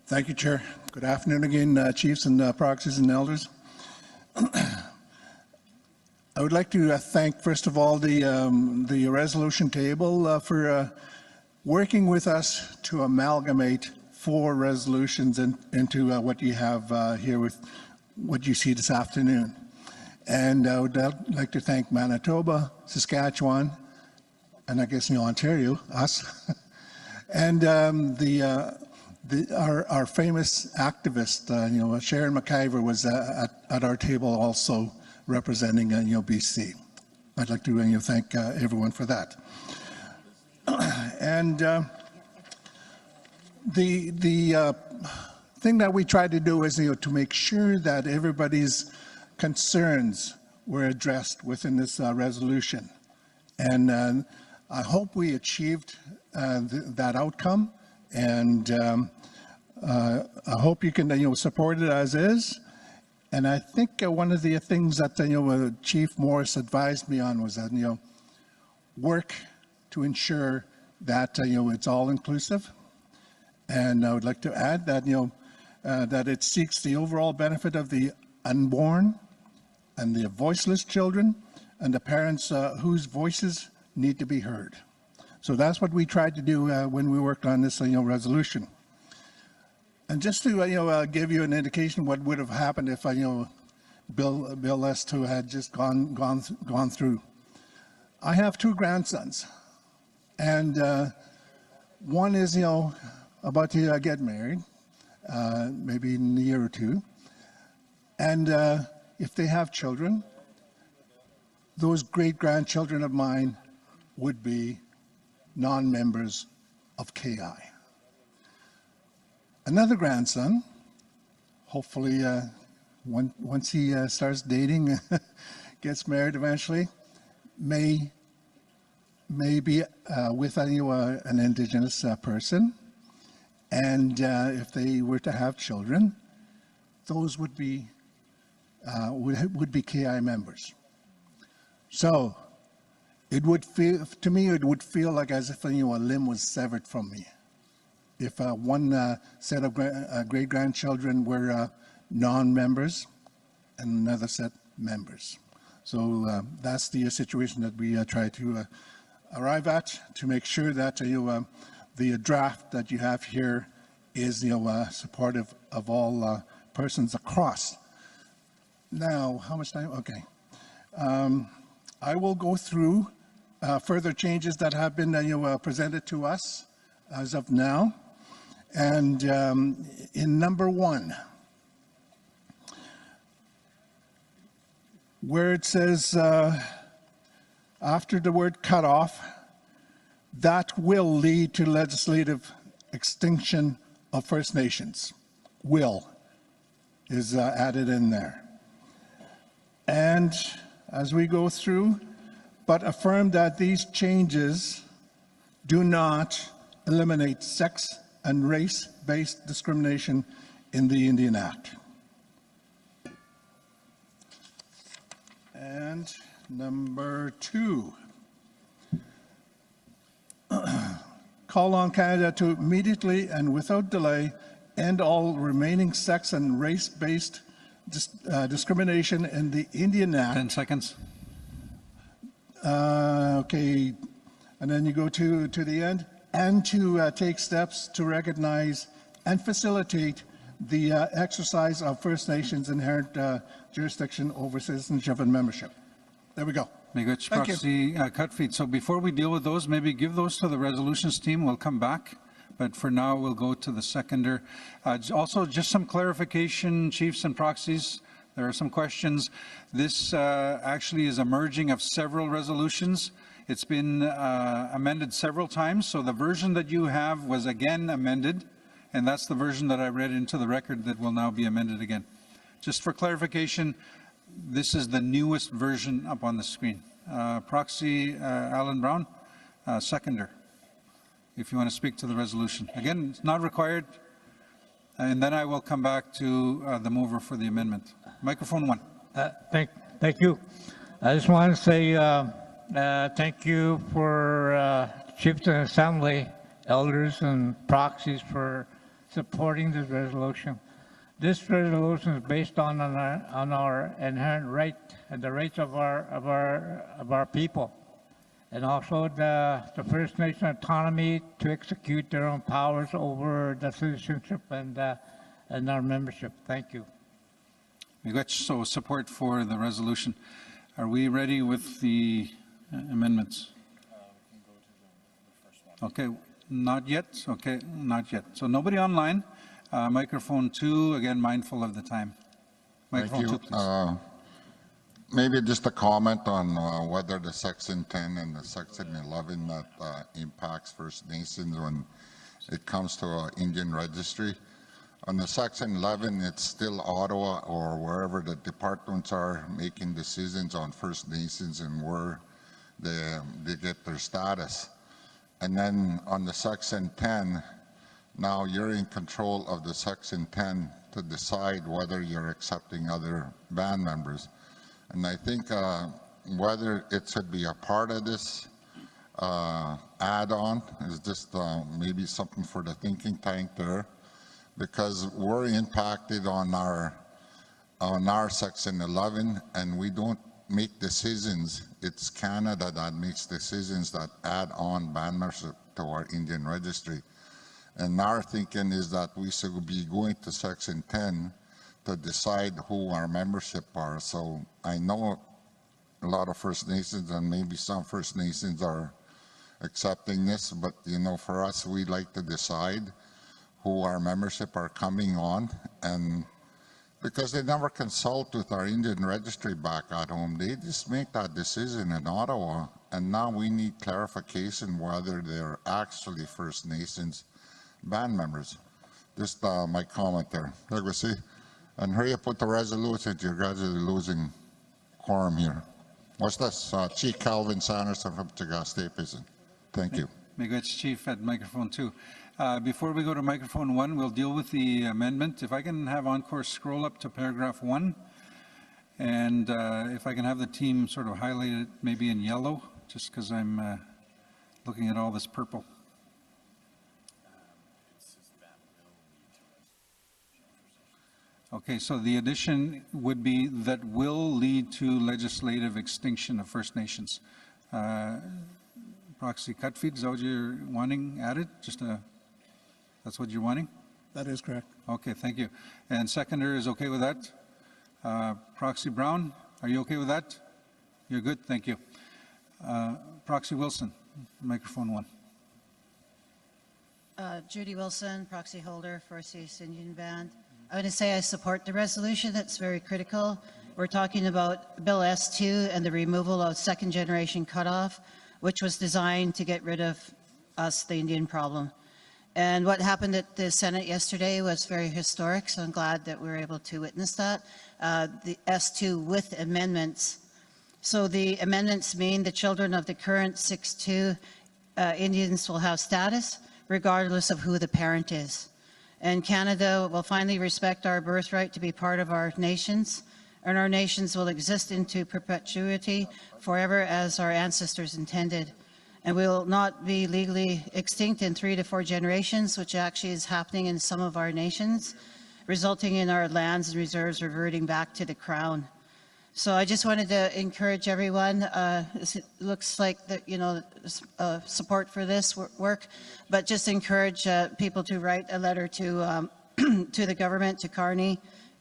Speaker 2: Thank you, Chair. Good afternoon again, chiefs and proxies and elders. I would like to thank, first of all, the resolution table for working with us to amalgamate 4 resolutions into what you have here with what you see this afternoon. And I would like to thank Manitoba, Saskatchewan, and I guess Ontario, us, and our famous activist, Sharon McIver was at our table also representing BC. I'd like to thank everyone for that. And the thing that we tried to do is to make sure that everybody's concerns were addressed within this resolution. And I hope we achieved that outcome. And I hope you can support it as is. And I think one of the things that Chief Morris advised me on was that work to ensure that it's all inclusive. And I would like to add that that it seeks the overall benefit of the unborn and the voiceless children and the parents whose voices need to be heard. So that's what we tried to do when we worked on this resolution. And just to give you an indication what would have happened if Bill S2 had just gone through. I have 2 grandsons, and one is about to get married, maybe in a year or 2, and if they have children, those great-grandchildren of mine would be non-members of KI. Another grandson, hopefully once he starts dating, gets married eventually, may be with an Indigenous person, and if they were to have children, those would be KI members. So it would feel, to me, it would feel like as if a limb was severed from me. If one set of great-grandchildren were non-members, and another set members. So that's the situation that we try to arrive at to make sure that the draft that you have here is supportive of all persons across. Now, how much time? Okay. I will go through further changes that have been presented to us as of now. And in number 1, where it says after the word cutoff, that will lead to legislative extinction of First Nations. Will is added in there. And as we go through, but affirm that these changes do not eliminate sex and race-based discrimination in the Indian Act. And number 2, call on Canada to immediately and without delay end all remaining sex and race-based discrimination in the Indian Act.
Speaker 1: 10 seconds.
Speaker 2: Okay, and then you go to the end, and to take steps to recognize and facilitate the exercise of First Nations inherent jurisdiction over citizenship and membership. There we go.
Speaker 1: Miigwech, Proxy Cutfeed. So before we deal with those, maybe give those to the resolutions team. We'll come back. But for now, we'll go to the seconder. Also, just some clarification, chiefs and proxies. There are some questions. This actually is a merging of several resolutions. It's been amended several times. So the version that you have was again amended. And that's the version that I read into the record that will now be amended again. Just for clarification, this is the newest version up on the screen. Proxy Alan Brown, seconder, if you want to speak to the resolution. Again, it's not required. And then I will come back to the mover for the amendment. Microphone 1.
Speaker 7: Thank you. I just want to say thank you for Chiefs and Assembly, elders and proxies for supporting this resolution. This resolution is based on our inherent right and the rights of our people, and also the First Nation autonomy to execute their own powers over the citizenship and our membership. Thank you.
Speaker 1: So support for the resolution. Are we ready with the amendments? Okay, not yet. Okay, not yet. So nobody online. Microphone 2, again, mindful of the time. Microphone 2, please.
Speaker 8: Maybe just a comment on whether the Section 10 and the Section 11 that impacts First Nations when it comes to Indian registry. On the Section 11, it's still Ottawa or wherever the departments are making decisions on First Nations and where they get their status. And then on the Section 10, now you're in control of the Section 10 to decide whether you're accepting other band members. And I think whether it should be a part of this add-on is just maybe something for the thinking tank there, because we're impacted on our Section 11, and we don't make decisions. It's Canada that makes decisions that add on band membership to our Indian registry. And our thinking is that we should be going to Section 10 to decide who our membership are. So I know a lot of First Nations and maybe some First Nations are accepting this, but you know, for us, we like to decide who our membership are coming on, and because they never consult with our Indian registry back at home, they just make that decision in Ottawa, and now we need clarification whether they're actually First Nations band members. Just my comment there. Legacy. And hurry up with the resolution. You're gradually losing quorum here. What's this? Chief Calvin Sanderson from State Prison. Thank you.
Speaker 1: Miigwech, Chief, at microphone 2. Before we go to microphone 1, we'll deal with the amendment. If I can have Encore scroll up to paragraph 1, and if I can have the team sort of highlight it maybe in yellow, just because I'm looking at all this purple. Okay, so the addition would be that will lead to legislative extinction of First Nations. Proxy Cutfeed, is that what you're wanting added? That's what you're wanting?
Speaker 2: That is correct.
Speaker 1: Okay, thank you. And seconder is okay with that? Proxy Brown, are you okay with that? You're good, thank you. Proxy Wilson, microphone 1.
Speaker 3: Judy Wilson, proxy holder, First East Indian Band. I want to say I support the resolution. That's very critical. We're talking about Bill S2 and the removal of second generation cutoff, which was designed to get rid of us, the Indian problem. And what happened at the Senate yesterday was very historic, so I'm glad that we were able to witness that. The S2 with amendments. So the amendments mean the children of the current 6-2 Indians will have status regardless of who the parent is. And Canada will finally respect our birthright to be part of our nations, and our nations will exist into perpetuity forever as our ancestors intended. And we will not be legally extinct in 3 to 4 generations, which actually is happening in some of our nations, resulting in our lands and reserves reverting back to the Crown. So I just wanted to encourage everyone. It looks like that, you know, support for this work, but just encourage people to write a letter to to the government, to Carney,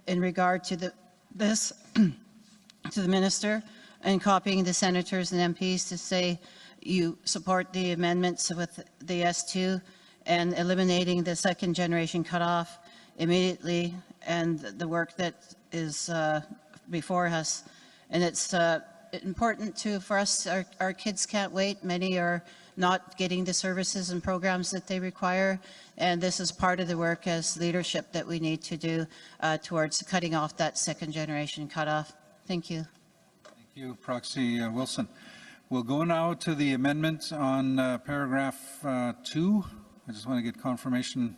Speaker 3: in regard to this, to the minister, and copying the senators and MPs to say you support the amendments with the S2 and eliminating the second generation cutoff immediately, and the work that is before us. And it's important for us. Our kids can't wait. Many are not getting the services and programs that they require, and this is part of the work as leadership that we need to do towards cutting off that second generation cutoff. Thank you.
Speaker 1: Thank you, Proxy Wilson. We'll go now to the amendment on paragraph 2. I just want to get confirmation.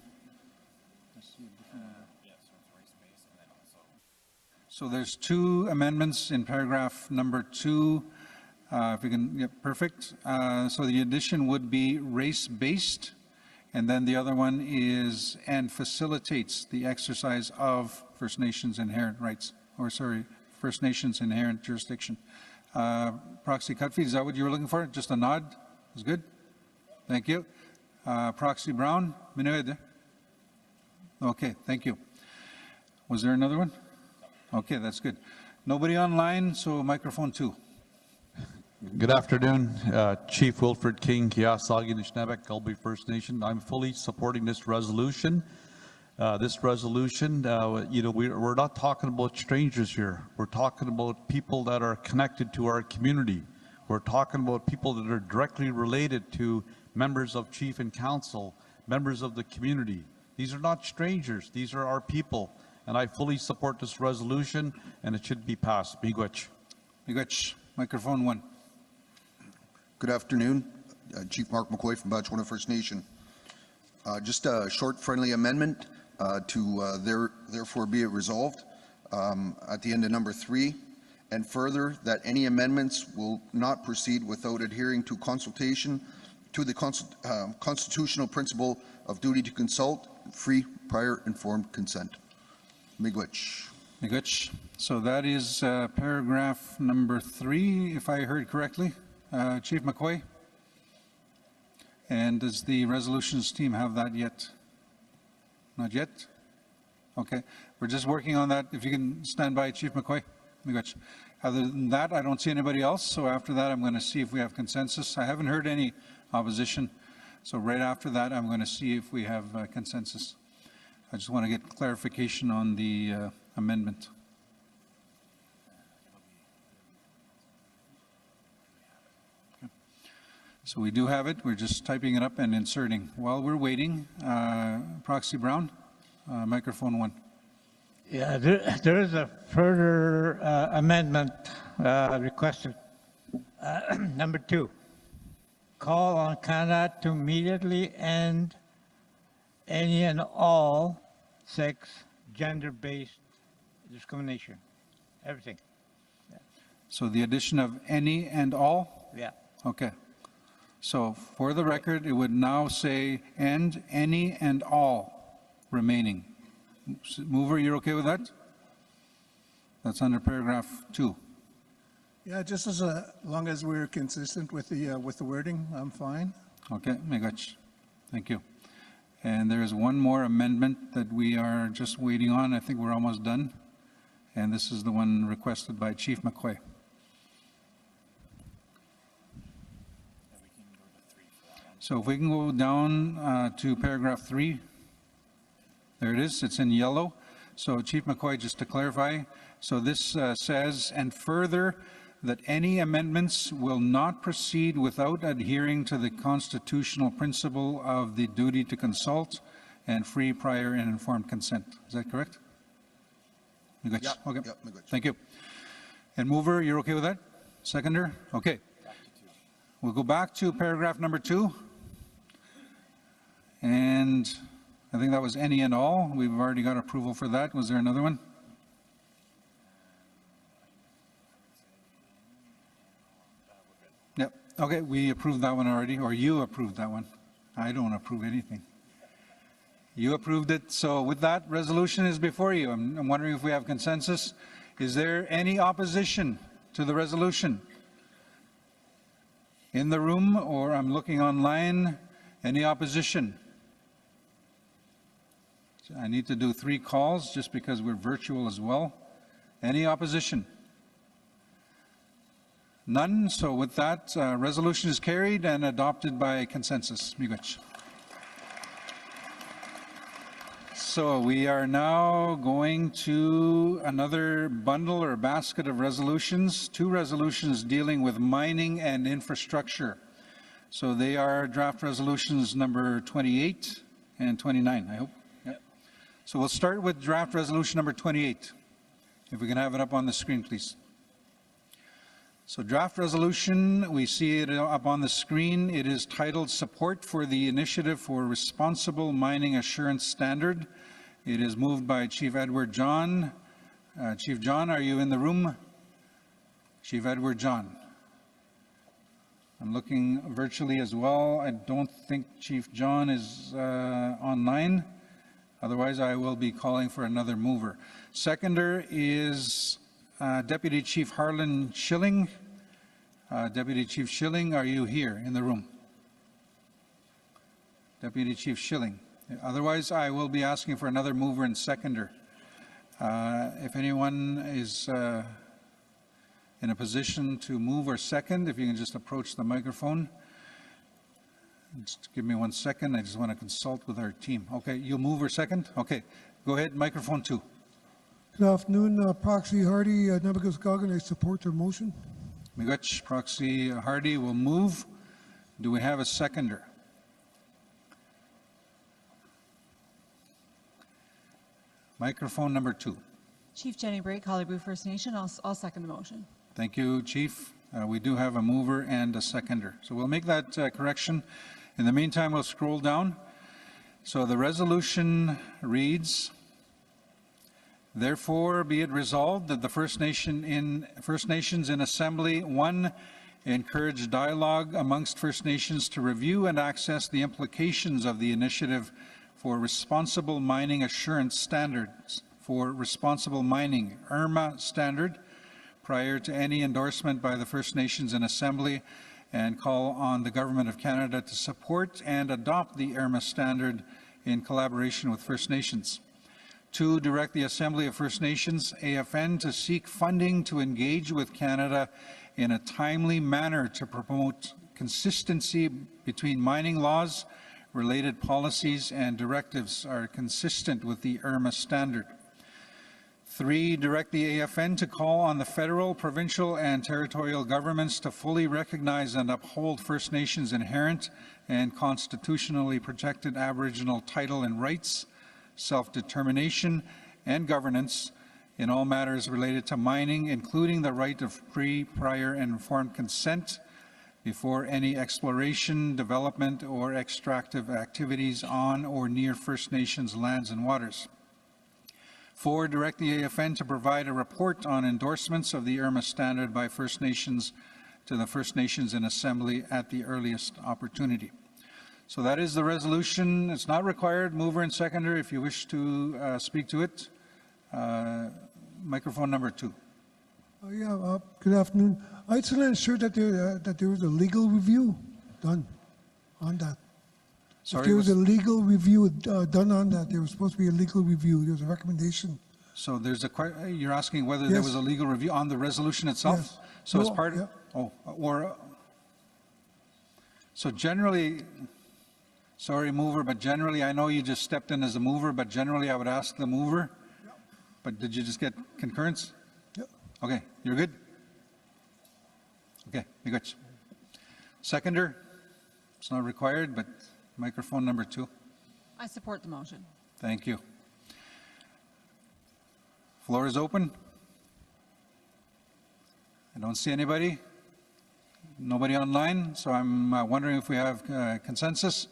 Speaker 1: So there's 2 amendments in paragraph number 2. If we can get perfect. So the addition would be race-based, and then the other one is and facilitates the exercise of First Nations inherent rights, or sorry, First Nations inherent jurisdiction. Proxy Cutfeed, is that what you were looking for? Just a nod? Is good? Thank you. Proxy Brown, Minuid. Okay, thank you. Was there another one? Okay, that's good. Nobody online, so microphone 2.
Speaker 9: Good afternoon, Chief Wilfred King, Kiasagi Nishnabek, Gulby First Nation. I'm fully supporting this resolution. You know, we're not talking about strangers here. We're talking about people that are connected to our community. We're talking about people that are directly related to members of Chief and Council, members of the community. These are not strangers. These are our people. And I fully support this resolution, and it should be passed. Miigwech.
Speaker 1: Miigwech. Microphone 1.
Speaker 10: Good afternoon. Chief Mark McCoy from Batchewana First Nation. Just a short friendly amendment to therefore be it resolved at the end of number 3, and further that any amendments will not proceed without adhering to consultation to the constitutional principle of duty to consult, free, prior, informed consent. Miigwech.
Speaker 1: Miigwech. So that is paragraph number 3, if I heard correctly. Chief McCoy. And does the resolutions team have that yet? Not yet? Okay. We're just working on that. If you can stand by, Chief McCoy. Miigwech. Other than that, I don't see anybody else. So after that, I'm going to see if we have consensus. I haven't heard any opposition. So right after that, I'm going to see if we have consensus. I just want to get clarification on the amendment. Okay. So we do have it. We're just typing it up and inserting. While we're waiting, Proxy Brown, microphone 1.
Speaker 7: Yeah, there is a further amendment requested. Number 2, call on Canada to immediately end any and all sex, gender-based discrimination, everything. Yeah.
Speaker 1: So the addition of any and all?
Speaker 7: Yeah.
Speaker 1: Okay. So for the record, it would now say end any and all remaining. Mover, you're okay with that? That's under paragraph 2.
Speaker 2: Yeah, just as long as we're consistent with the wording, I'm fine.
Speaker 1: Okay, Megach. Thank you. And there is one more amendment that we are just waiting on. I think we're almost done. And this is the one requested by Chief McQuay. So if we can go down to paragraph 3. There it is. It's in yellow. So Chief McQuay, just to clarify, so this says, and further, that any amendments will not proceed without adhering to the constitutional principle of the duty to consult and free, prior, and informed consent. Is that correct? You got okay. Thank you. And mover, you're okay with that? Seconder? Okay. We'll go back to paragraph number 2. And I think that was any and all. We've already got approval for that. Was there another one? Yep. Okay, we approved that one already, or you approved that one. I don't approve anything. You approved it. So with that, resolution is before you. I'm wondering if we have consensus. Is there any opposition to the resolution? In the room, or I'm looking online, any opposition? I need to do 3 calls just because we're virtual as well. Any opposition? None. So with that, resolution is carried and adopted by consensus. Miigwech. So we are now going to another bundle or basket of resolutions, 2 resolutions dealing with mining and infrastructure. So they are draft resolutions number 28 and 29, I hope. Yep. So we'll start with draft resolution number 28. If we can have it up on the screen, please. So draft resolution, we see it up on the screen. It is titled Support for the Initiative for Responsible Mining Assurance Standard. It is moved by Chief Edward John. Chief John, are you in the room? Chief Edward John. I'm looking virtually as well. I don't think Chief John is online. Otherwise, I will be calling for another mover. Seconder is Deputy Chief Harlan Schilling. Deputy Chief Schilling, are you here in the room? Deputy Chief Schilling. Otherwise, I will be asking for another mover and seconder. If anyone is in a position to move or second, if you can just approach the microphone. Just give me 1 second. I just want to consult with our team. Okay, you'll move or second? Okay, go ahead, microphone 2.
Speaker 4: Good afternoon, Proxy Hardy, Nemaguskagan. I support the motion.
Speaker 1: Miigwech, Proxy Hardy will move. Do we have a seconder? Microphone number 2.
Speaker 13: Chief Jenny Brake, Hollywood First Nation. I'll second the motion.
Speaker 1: Thank you, Chief. We do have a mover and a seconder. So we'll make that correction. In the meantime, we'll scroll down. So the resolution reads, therefore, be it resolved that the First Nations in Assembly 1 encourage dialogue amongst First Nations to review and access the implications of the initiative for responsible mining assurance standards for responsible mining, IRMA standard, prior to any endorsement by the First Nations in Assembly, and call on the Government of Canada to support and adopt the IRMA standard in collaboration with First Nations. 2, direct the Assembly of First Nations, AFN, to seek funding to engage with Canada in a timely manner to promote consistency between mining laws, related policies and directives are consistent with the IRMA standard. 3, direct the AFN to call on the federal, provincial, and territorial governments to fully recognize and uphold First Nations inherent and constitutionally protected Aboriginal title and rights, self-determination, and governance in all matters related to mining, including the right of free, prior, and informed consent before any exploration, development, or extractive activities on or near First Nations lands and waters. 4, direct the AFN to provide a report on endorsements of the IRMA standard by First Nations to the First Nations in Assembly at the earliest opportunity. So that is the resolution. It's not required, mover and seconder, if you wish to speak to it. Microphone number 2.
Speaker 4: Good afternoon. I just want to ensure that there was a legal review done on that.
Speaker 1: Sorry,
Speaker 4: if there was a legal review done on that, there was supposed to be a legal review. There was a recommendation.
Speaker 1: So there's you're asking whether there was a legal review on the resolution itself?
Speaker 4: Yes.
Speaker 1: So
Speaker 4: No,
Speaker 1: as part of, so generally, sorry mover, but generally, I know you just stepped in as a mover, but generally I would ask the mover. Yep. But did you just get concurrence?
Speaker 4: Yep.
Speaker 1: Okay, you're good? Okay, you're good. Seconder, it's not required, but microphone number 2.
Speaker 13: I support the motion.
Speaker 1: Thank you. Floor is open. I don't see anybody. Nobody online, so I'm wondering if we have consensus.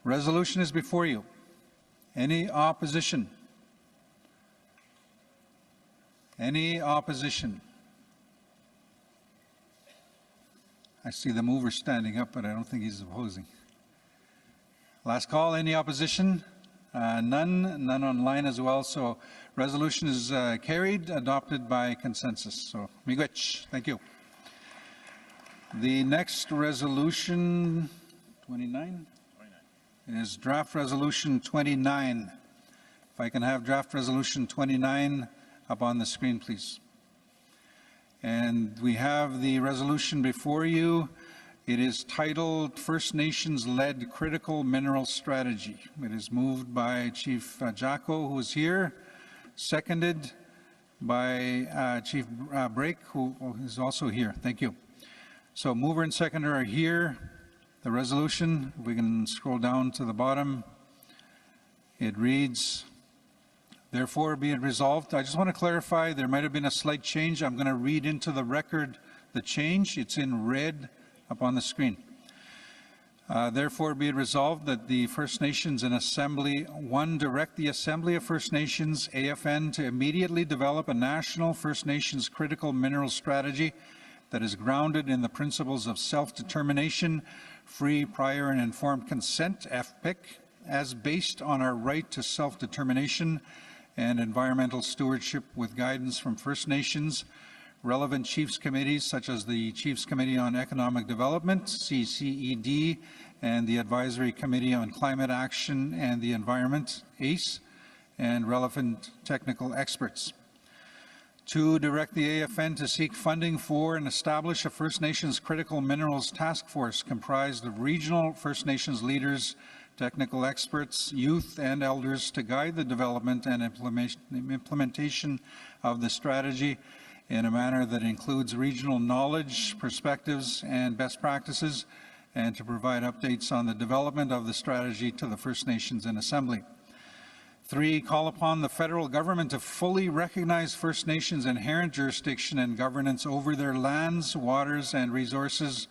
Speaker 1: Resolution is before you. Any opposition? Any opposition? I see the mover standing up, but I don't think he's opposing. Last call, any opposition? None online as well. So resolution is carried, adopted by consensus. So miigwech, thank you. The next resolution, 29, is draft resolution 29. If I can have draft resolution 29 up on the screen, please. And we have the resolution before you. It is titled First Nations-Led Critical Mineral Strategy. It is moved by Chief Jacko, who is here, seconded by Chief Brake, who is also here. Thank you. So mover and seconder are here. The resolution, if we can scroll down to the bottom, it reads, therefore be it resolved. I just want to clarify, there might have been a slight change. I'm going to read into the record the change. It's in red up on the screen. Therefore be it resolved that the First Nations in Assembly 1 direct the Assembly of First Nations, AFN, to immediately develop a national First Nations critical mineral strategy that is grounded in the principles of self-determination, free, prior, and informed consent, FPIC, as based on our right to self-determination and environmental stewardship with guidance from First Nations, relevant Chiefs Committees such as the Chiefs Committee on Economic Development, CCED, and the Advisory Committee on Climate Action and the Environment, ACE, and relevant technical experts. 2, direct the AFN to seek funding for and establish a First Nations Critical Minerals Task Force comprised of regional First Nations leaders, technical experts, youth, and elders to guide the development and implementation of the strategy in a manner that includes regional knowledge, perspectives, and best practices, and to provide updates on the development of the strategy to the First Nations in Assembly. 3, call upon the federal government to fully recognize First Nations' inherent jurisdiction and governance over their lands, waters, and resources,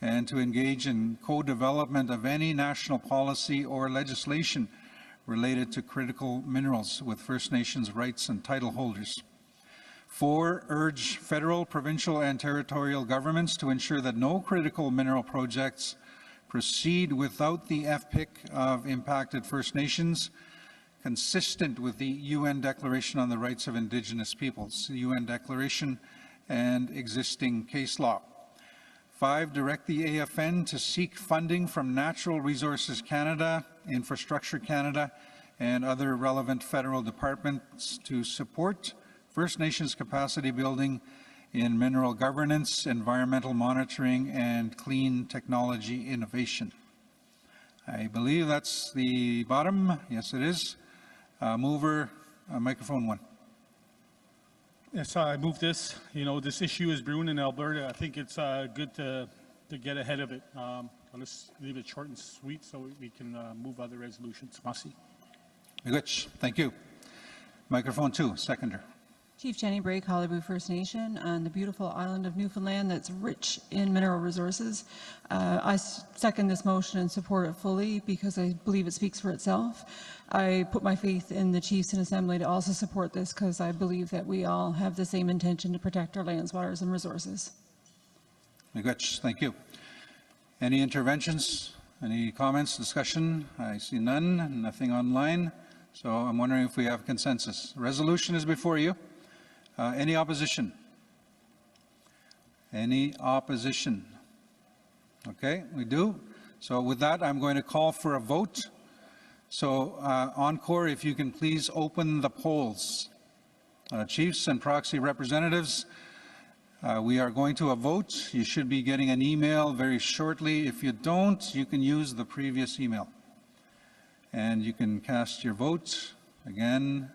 Speaker 1: and to engage in co-development of any national policy or legislation related to critical minerals with First Nations rights and title holders. 4, urge federal, provincial, and territorial governments to ensure that no critical mineral projects proceed without the FPIC of impacted First Nations, consistent with the UN Declaration on the Rights of Indigenous Peoples, the UN Declaration, and existing case law. 5, direct the AFN to seek funding from Natural Resources Canada, Infrastructure Canada, and other relevant federal departments to support First Nations capacity building in mineral governance, environmental monitoring, and clean technology innovation. I believe that's the bottom. Yes, it is. Mover, microphone 1.
Speaker 16: Yes, I move this. You know, this issue is brewing in Alberta. I think it's good to get ahead of it. I'll just leave it short and sweet so we can move other resolutions. Masi.
Speaker 1: Good. Thank you. Microphone 2, seconder.
Speaker 13: Chief Jenny Brake, Hollywood First Nation, on the beautiful island of Newfoundland that's rich in mineral resources. I second this motion and support it fully because I believe it speaks for itself. I put my faith in the Chiefs in Assembly to also support this because I believe that we all have the same intention to protect our lands, waters, and resources.
Speaker 1: Thank you. Any interventions? Any comments, discussion? I see none, nothing online. So I'm wondering if we have consensus. Resolution is before you. Any opposition? Any opposition? Okay, we do. So with that, I'm going to call for a vote. So Encore, if you can please open the polls. Chiefs and proxy representatives, we are going to a vote. You should be getting an email very shortly. If you don't, you can use the previous email. And you can cast your vote, again,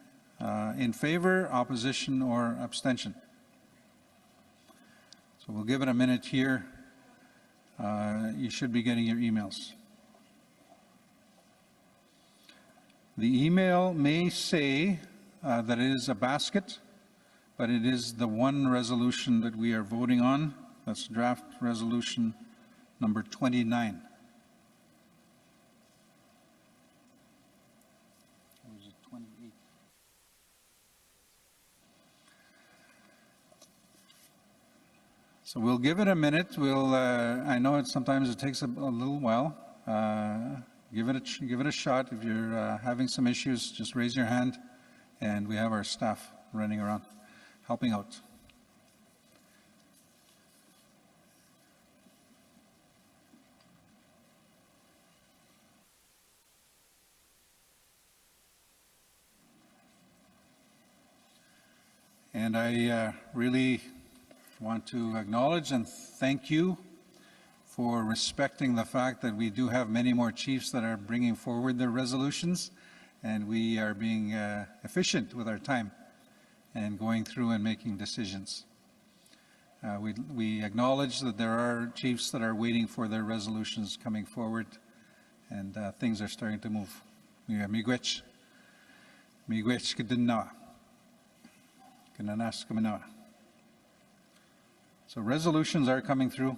Speaker 1: in favor, opposition, or abstention. So we'll give it a minute here. You should be getting your emails. The email may say that it is a basket, but it is the one resolution that we are voting on. That's draft resolution number 29. Or is it 28? So we'll give it a minute. We'll, I know sometimes it takes a little while. Give it a shot. If you're having some issues, just raise your hand, and we have our staff running around, helping out. And I really want to acknowledge and thank you for respecting the fact that we do have many more chiefs that are bringing forward their resolutions, and we are being efficient with our time and going through and making decisions. We acknowledge that there are chiefs that are waiting for their resolutions coming forward, and things are starting to move. Miigwech kadinnawa. Kananas kaminawa. So resolutions are coming through.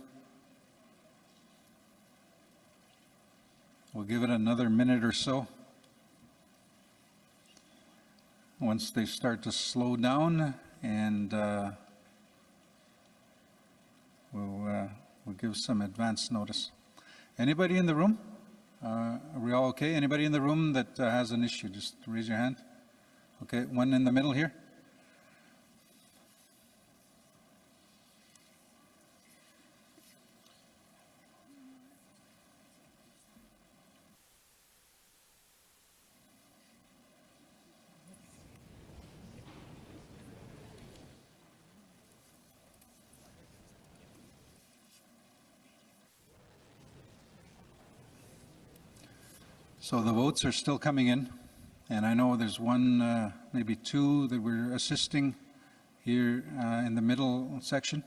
Speaker 1: We'll give it another minute or so. Once they start to slow down, and we'll give some advance notice. Anybody in the room? Are we all okay? Anybody in the room that has an issue? Just raise your hand. Okay, one in the middle here. So the votes are still coming in, and I know there's one, maybe two that we're assisting here in the middle section.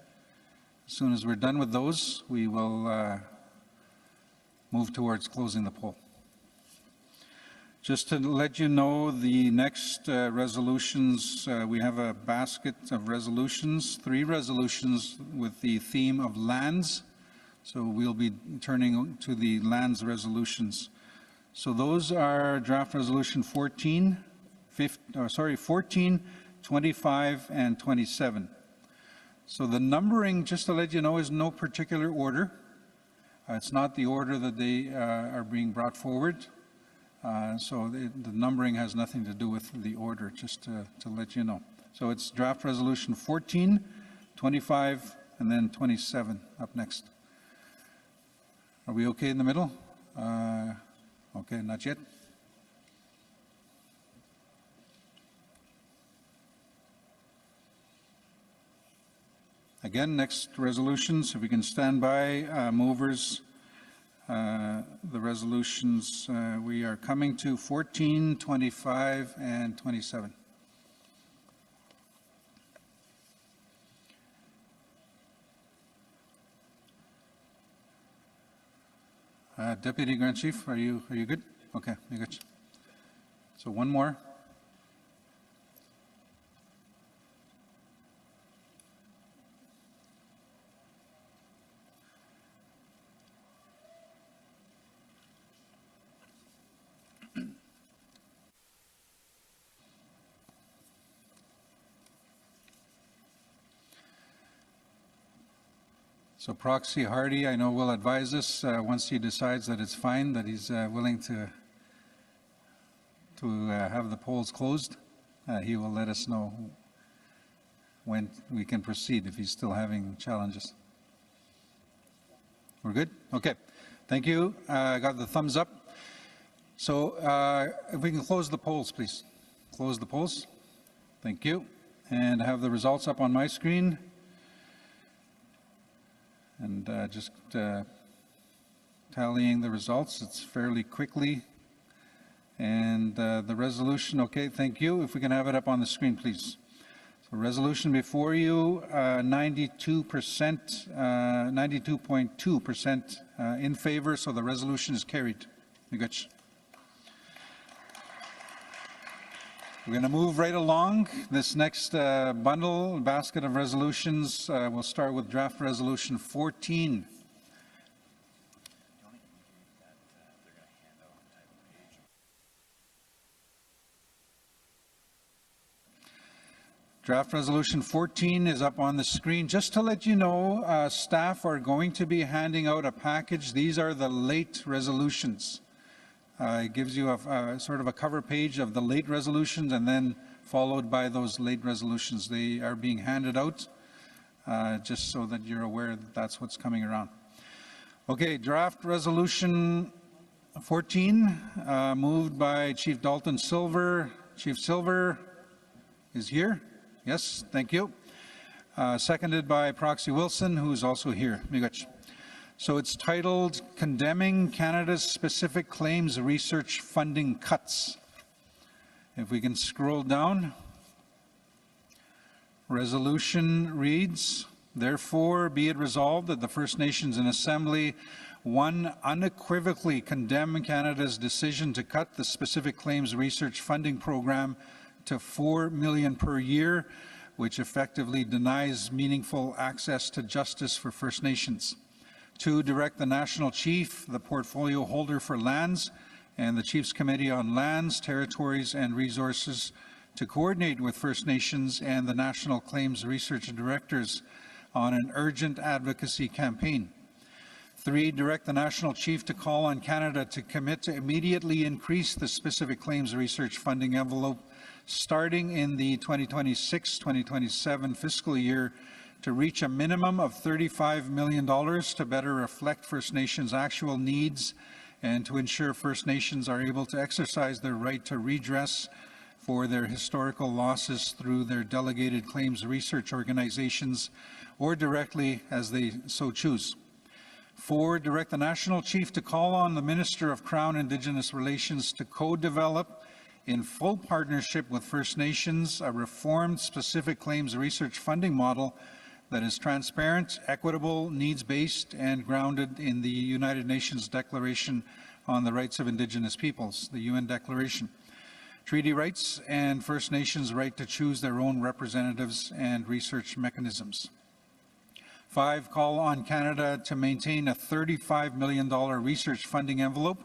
Speaker 1: As soon as we're done with those, we will move towards closing the poll. Just to let you know, the next resolutions, we have a basket of resolutions, 3 resolutions with the theme of lands. So we'll be turning to the lands resolutions. So those are draft resolution 14, 25, and 27. So the numbering, just to let you know, is no particular order. It's not the order that they are being brought forward. So the numbering has nothing to do with the order, just to let you know. So it's draft resolution 14, 25, and then 27 up next. Are we okay in the middle? Okay, not yet. Again, next resolutions, if we can stand by, movers, the resolutions, we are coming to 14, 25, and 27. Deputy Grand Chief, are you good? Okay, you're good. So one more. So Proxy Hardy, I know, will advise us once he decides that it's fine, that he's willing to have the polls closed. He will let us know when we can proceed if he's still having challenges. We're good? Okay. Thank you. I got the thumbs up. So if we can close the polls, please. Close the polls. Thank you. And I have the results up on my screen. And just tallying the results. It's fairly quickly. And the resolution, okay, thank you. If we can have it up on the screen, please. So resolution before you, 92.2% in favor, so the resolution is carried. Good. We're going to move right along. This next basket of resolutions, we'll start with draft resolution 14. Draft resolution 14 is up on the screen. Just to let you know, staff are going to be handing out a package. These are the late resolutions. It gives you a sort of a cover page of the late resolutions and then followed by those late resolutions. They are being handed out just so that you're aware that that's what's coming around. Okay, draft resolution 14 moved by Chief Dalton Silver. Chief Silver is here. Yes, thank you. Seconded by Proxy Wilson, who's also here. Miigwech. So it's titled Condemning Canada's Specific Claims Research Funding Cuts. If we can scroll down. Resolution reads, therefore be it resolved that the First Nations in Assembly 1 unequivocally condemn Canada's decision to cut the Specific Claims Research Funding Program to $4 million per year, which effectively denies meaningful access to justice for First Nations. 2, direct the National Chief, the portfolio holder for lands, and the Chiefs Committee on Lands, Territories and Resources to coordinate with First Nations and the National Claims Research Directors on an urgent advocacy campaign. 3, direct the National Chief to call on Canada to commit to immediately increase the Specific Claims Research funding envelope starting in the 2026-2027 fiscal year to reach a minimum of $35 million to better reflect First Nations' actual needs and to ensure First Nations are able to exercise their right to redress for their historical losses through their delegated claims research organizations or directly as they so choose. 4, direct the National Chief to call on the Minister of Crown Indigenous Relations to co-develop in full partnership with First Nations a reformed Specific Claims Research funding model that is transparent, equitable, needs-based, and grounded in the United Nations Declaration on the Rights of Indigenous Peoples, the UN Declaration, treaty rights, and First Nations' right to choose their own representatives and research mechanisms. 5, call on Canada to maintain a $35 million research funding envelope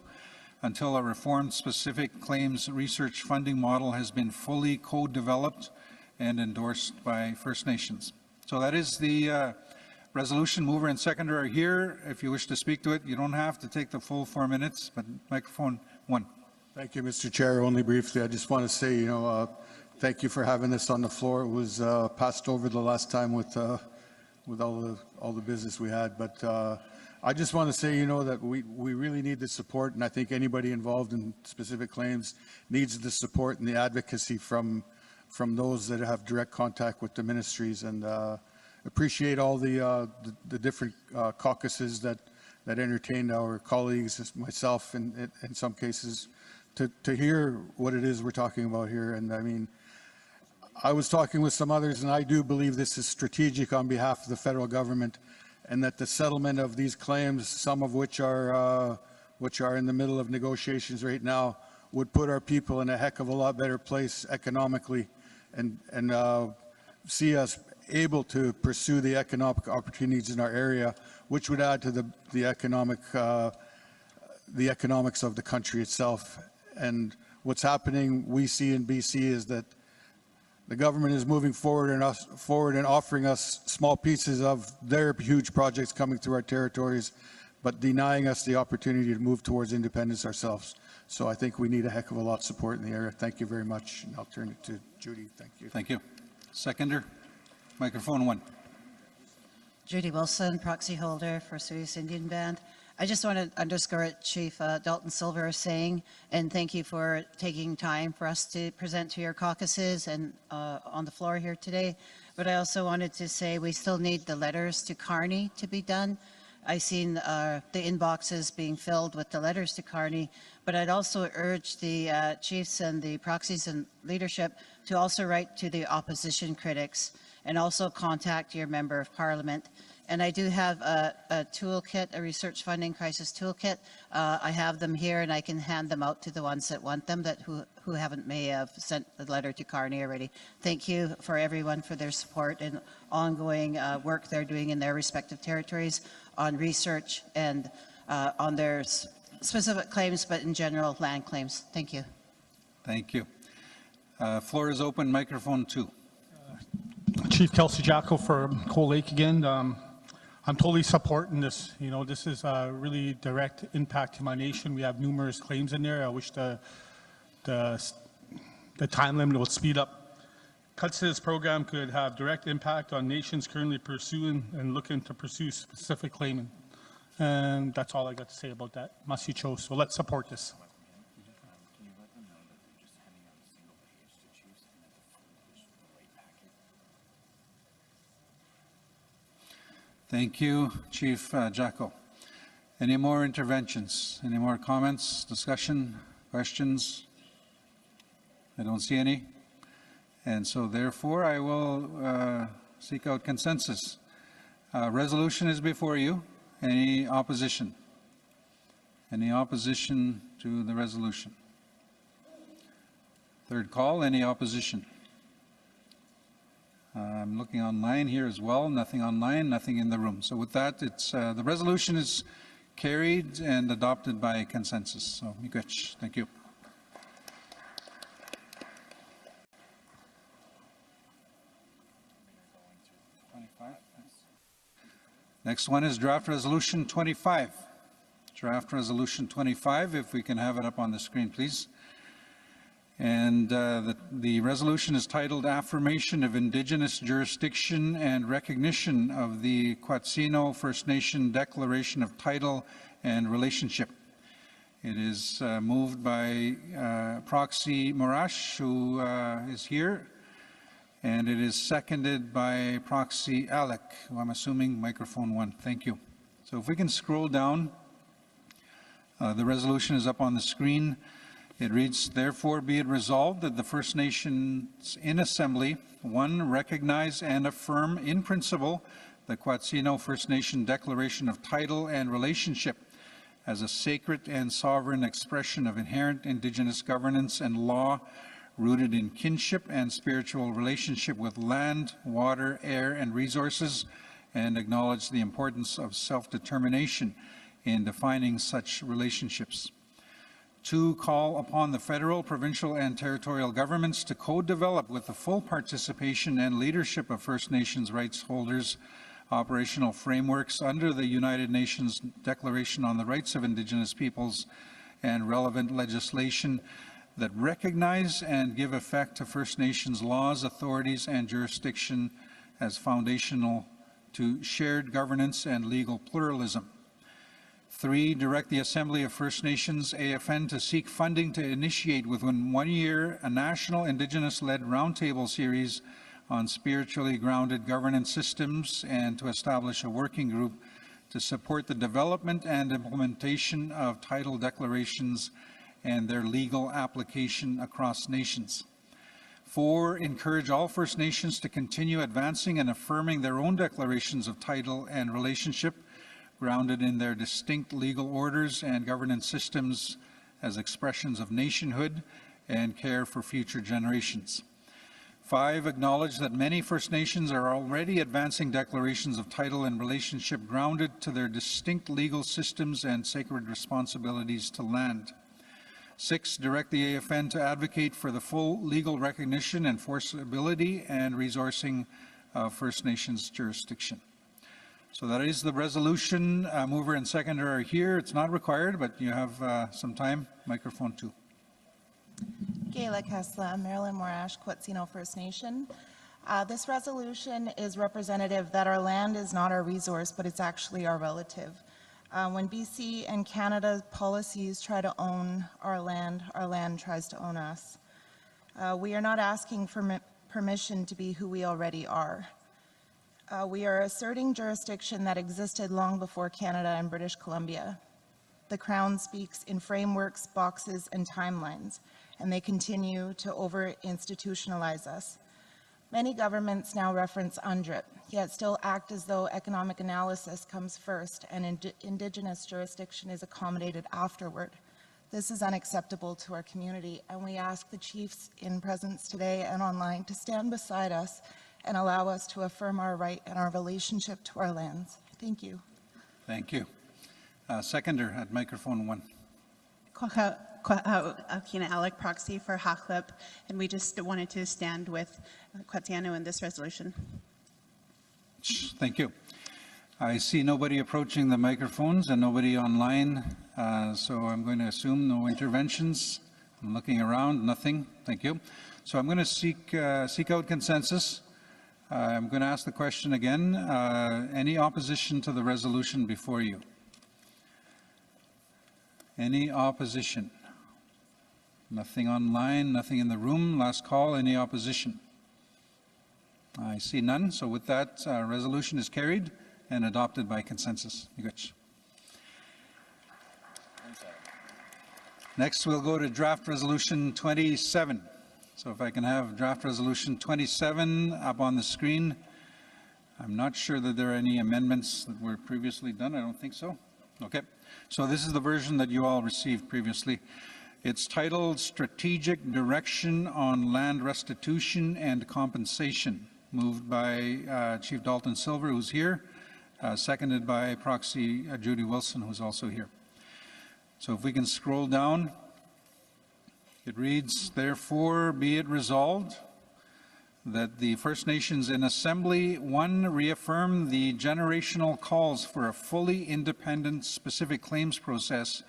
Speaker 1: until a reformed Specific Claims Research funding model has been fully co-developed and endorsed by First Nations. So that is the resolution. Mover and seconder are here. If you wish to speak to it, you don't have to take the full 4 minutes, but microphone 1.
Speaker 14: Thank you, Mr. Chair. Only briefly, I just want to say, thank you for having this on the floor. It was passed over the last time with all the business we had, but I just want to say, that we really need the support, and I think anybody involved in specific claims needs the support and the advocacy from those that have direct contact with the ministries, and appreciate all the different caucuses that entertained our colleagues, myself in some cases, to hear what it is we're talking about here. And I mean, I was talking with some others, and I do believe this is strategic on behalf of the federal government, and that the settlement of these claims, some of which are in the middle of negotiations right now, would put our people in a heck of a lot better place economically, and see us able to pursue the economic opportunities in our area, which would add to the economics of the country itself. And what's happening, we see in BC, is that the government is moving forward and offering us small pieces of their huge projects coming through our territories, but denying us the opportunity to move towards independence ourselves. So I think we need a heck of a lot of support in the area. Thank you very much. And I'll turn it to Judy. Thank you.
Speaker 1: Thank you. Seconder. Microphone 1.
Speaker 3: Judy Wilson, proxy holder for Sirius Indian Band. I just want to underscore what Chief Dalton Silver is saying, and thank you for taking time for us to present to your caucuses and on the floor here today. But I also wanted to say we still need the letters to Carney to be done. I've seen the inboxes being filled with the letters to Carney, but I'd also urge the chiefs and the proxies and leadership to also write to the opposition critics and also contact your member of parliament. And I do have a toolkit, a research funding crisis toolkit. I have them here and I can hand them out to the ones that want them, that who haven't may have sent the letter to Carney already. Thank you for everyone for their support and ongoing work they're doing in their respective territories on research and on their specific claims, but in general land claims. Thank you.
Speaker 1: Thank you. Floor is open. Microphone 2.
Speaker 16: Chief Kelsey Jacko for Coal Lake again. I'm totally supporting this. You know, this is a really direct impact to my nation. We have numerous claims in there. I wish the time limit would speed up. Cuts to this program could have direct impact on nations currently pursuing and looking to pursue specific claiming. And that's all I got to say about that. Must you chose. So let's support this.
Speaker 1: Thank you, Chief Jacko. Any more interventions? Any more comments, discussion, questions? I don't see any. And so therefore, I will seek out consensus. Resolution is before you. Any opposition? Any opposition to the resolution? Third call, any opposition? I'm looking online here as well. Nothing online, nothing in the room. So with that, it's the resolution is carried and adopted by consensus. So, Miigwech, thank you. Next one is draft resolution 25. Draft resolution 25, if we can have it up on the screen, please. And the resolution is titled Affirmation of Indigenous Jurisdiction and Recognition of the Quatsino First Nation Declaration of Title and Relationship. It is moved by Proxy Morash, who is here, and it is seconded by Proxy Alec, who I'm assuming microphone 1. Thank you. So if we can scroll down, the resolution is up on the screen. It reads, therefore be it resolved that the First Nations in Assembly, 1, recognize and affirm in principle the Quatsino First Nation Declaration of Title and Relationship as a sacred and sovereign expression of inherent Indigenous governance and law rooted in kinship and spiritual relationship with land, water, air, and resources, and acknowledge the importance of self-determination in defining such relationships. 2, call upon the federal, provincial, and territorial governments to co-develop with the full participation and leadership of First Nations rights holders operational frameworks under the United Nations Declaration on the Rights of Indigenous Peoples and relevant legislation that recognize and give effect to First Nations laws, authorities, and jurisdiction as foundational to shared governance and legal pluralism. 3, direct the Assembly of First Nations, AFN, to seek funding to initiate within 1 year a national Indigenous-led roundtable series on spiritually grounded governance systems and to establish a working group to support the development and implementation of title declarations and their legal application across nations. 4, encourage all First Nations to continue advancing and affirming their own declarations of title and relationship grounded in their distinct legal orders and governance systems as expressions of nationhood and care for future generations. 5, acknowledge that many First Nations are already advancing declarations of title and relationship grounded to their distinct legal systems and sacred responsibilities to land. 6, direct the AFN to advocate for the full legal recognition, enforceability, and resourcing of First Nations jurisdiction. So that is the resolution. Mover and seconder are here. It's not required, but you have some time. Microphone 2.
Speaker 15: Gayla Kessler, Marilyn Morash, Quatsino First Nation. This resolution is representative that our land is not our resource, but it's actually our relative. When BC and Canada's policies try to own our land tries to own us. We are not asking for permission to be who we already are. We are asserting jurisdiction that existed long before Canada and British Columbia. The Crown speaks in frameworks, boxes, and timelines, and they continue to over-institutionalize us. Many governments now reference UNDRIP, yet still act as though economic analysis comes first and Indigenous jurisdiction is accommodated afterward. This is unacceptable to our community, and we ask the chiefs in presence today and online to stand beside us and allow us to affirm our right and our relationship to our lands. Thank you.
Speaker 1: Thank you. Seconder at microphone 1.
Speaker 17: Akina Alec, proxy for Hachlip, and we just wanted to stand with Quatiano in this resolution.
Speaker 1: Thank you. I see nobody approaching the microphones and nobody online, so I'm going to assume no interventions. I'm looking around, nothing. Thank you. So I'm going to seek out consensus. I'm going to ask the question again. Any opposition to the resolution before you? Any opposition? Nothing online, nothing in the room. Last call, any opposition? I see none. So with that, resolution is carried and adopted by consensus. Next, we'll go to draft resolution 27. So if I can have draft resolution 27 up on the screen. I'm not sure that there are any amendments that were previously done. I don't think so. Okay. So this is the version that you all received previously. It's titled Strategic Direction on Land Restitution and Compensation, moved by Chief Dalton Silver, who's here, seconded by Proxy Judy Wilson, who's also here. So if we can scroll down, it reads, therefore be it resolved that the First Nations in Assembly 1 reaffirm the generational calls for a fully independent specific claims process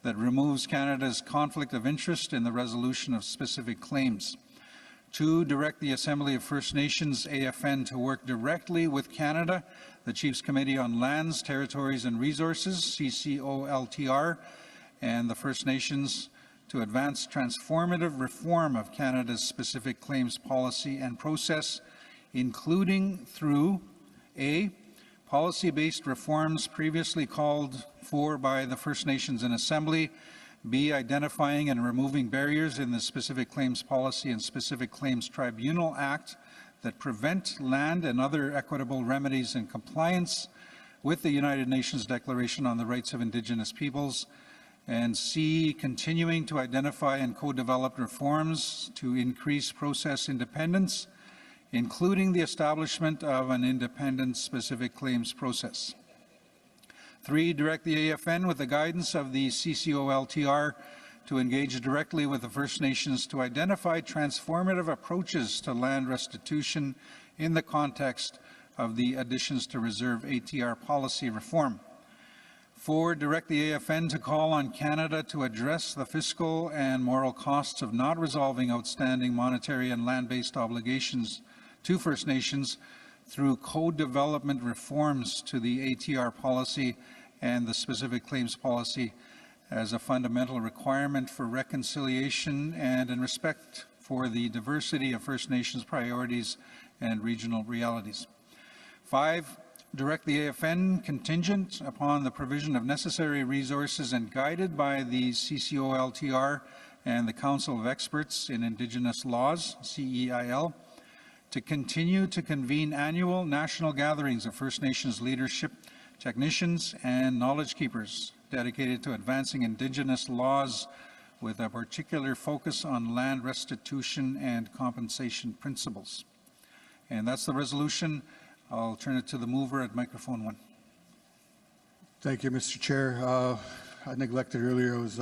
Speaker 1: that removes Canada's conflict of interest in the resolution of specific claims. 2, direct the Assembly of First Nations, AFN, to work directly with Canada, the Chiefs Committee on Lands, Territories and Resources, CCOLTR, and the First Nations to advance transformative reform of Canada's specific claims policy and process, including through A, policy-based reforms previously called for by the First Nations in Assembly, B, identifying and removing barriers in the Specific Claims Policy and Specific Claims Tribunal Act that prevent land and other equitable remedies in compliance with the United Nations Declaration on the Rights of Indigenous Peoples, and C, continuing to identify and co-develop reforms to increase process independence, including the establishment of an independent specific claims process. 3, direct the AFN with the guidance of the CCOLTR to engage directly with the First Nations to identify transformative approaches to land restitution in the context of the additions to reserve ATR policy reform. 4, direct the AFN to call on Canada to address the fiscal and moral costs of not resolving outstanding monetary and land-based obligations to First Nations through co-development reforms to the ATR policy and the specific claims policy as a fundamental requirement for reconciliation and in respect for the diversity of First Nations priorities and regional realities. 5, direct the AFN, contingent upon the provision of necessary resources and guided by the CCOLTR and the Council of Experts in Indigenous Laws, CEIL, to continue to convene annual national gatherings of First Nations leadership, technicians, and knowledge keepers dedicated to advancing Indigenous laws with a particular focus on land restitution and compensation principles. And that's the resolution. I'll turn it to the mover at microphone 1.
Speaker 14: Thank you, Mr. Chair. I neglected earlier, I was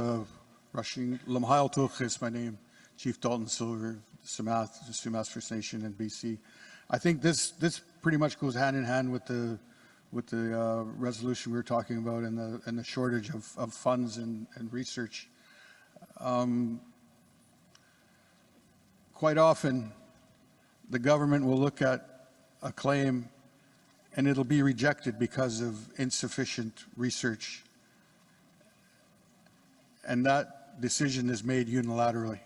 Speaker 14: rushing. Lamhail Tuch is my name, Chief Dalton Silver, Sumas First Nation in BC. I think this pretty much goes hand in hand with the resolution we were talking about and the shortage of funds and research. Quite often, the government will look at a claim and it'll be rejected because of insufficient research. And that decision is made unilaterally.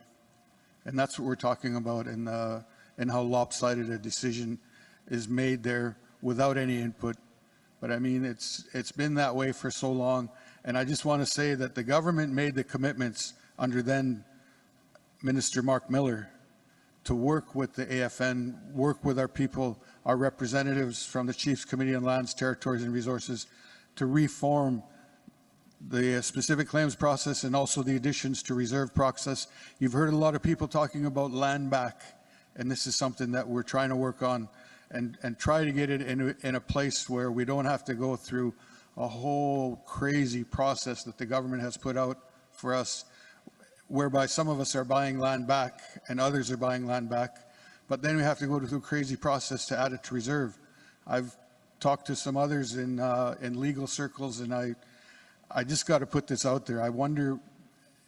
Speaker 14: And that's what we're talking about in how lopsided a decision is made there without any input. But I mean, it's been that way for so long. And I just want to say that the government made the commitments under then Minister Mark Miller to work with the AFN, work with our people, our representatives from the Chiefs Committee on Lands, Territories and Resources to reform the specific claims process and also the additions to reserve process. You've heard a lot of people talking about land back, and this is something that we're trying to work on and try to get it in a place where we don't have to go through a whole crazy process that the government has put out for us, whereby some of us are buying land back and others are buying land back, but then we have to go through a crazy process to add it to reserve. I've talked to some others in legal circles, and I just got to put this out there. I wonder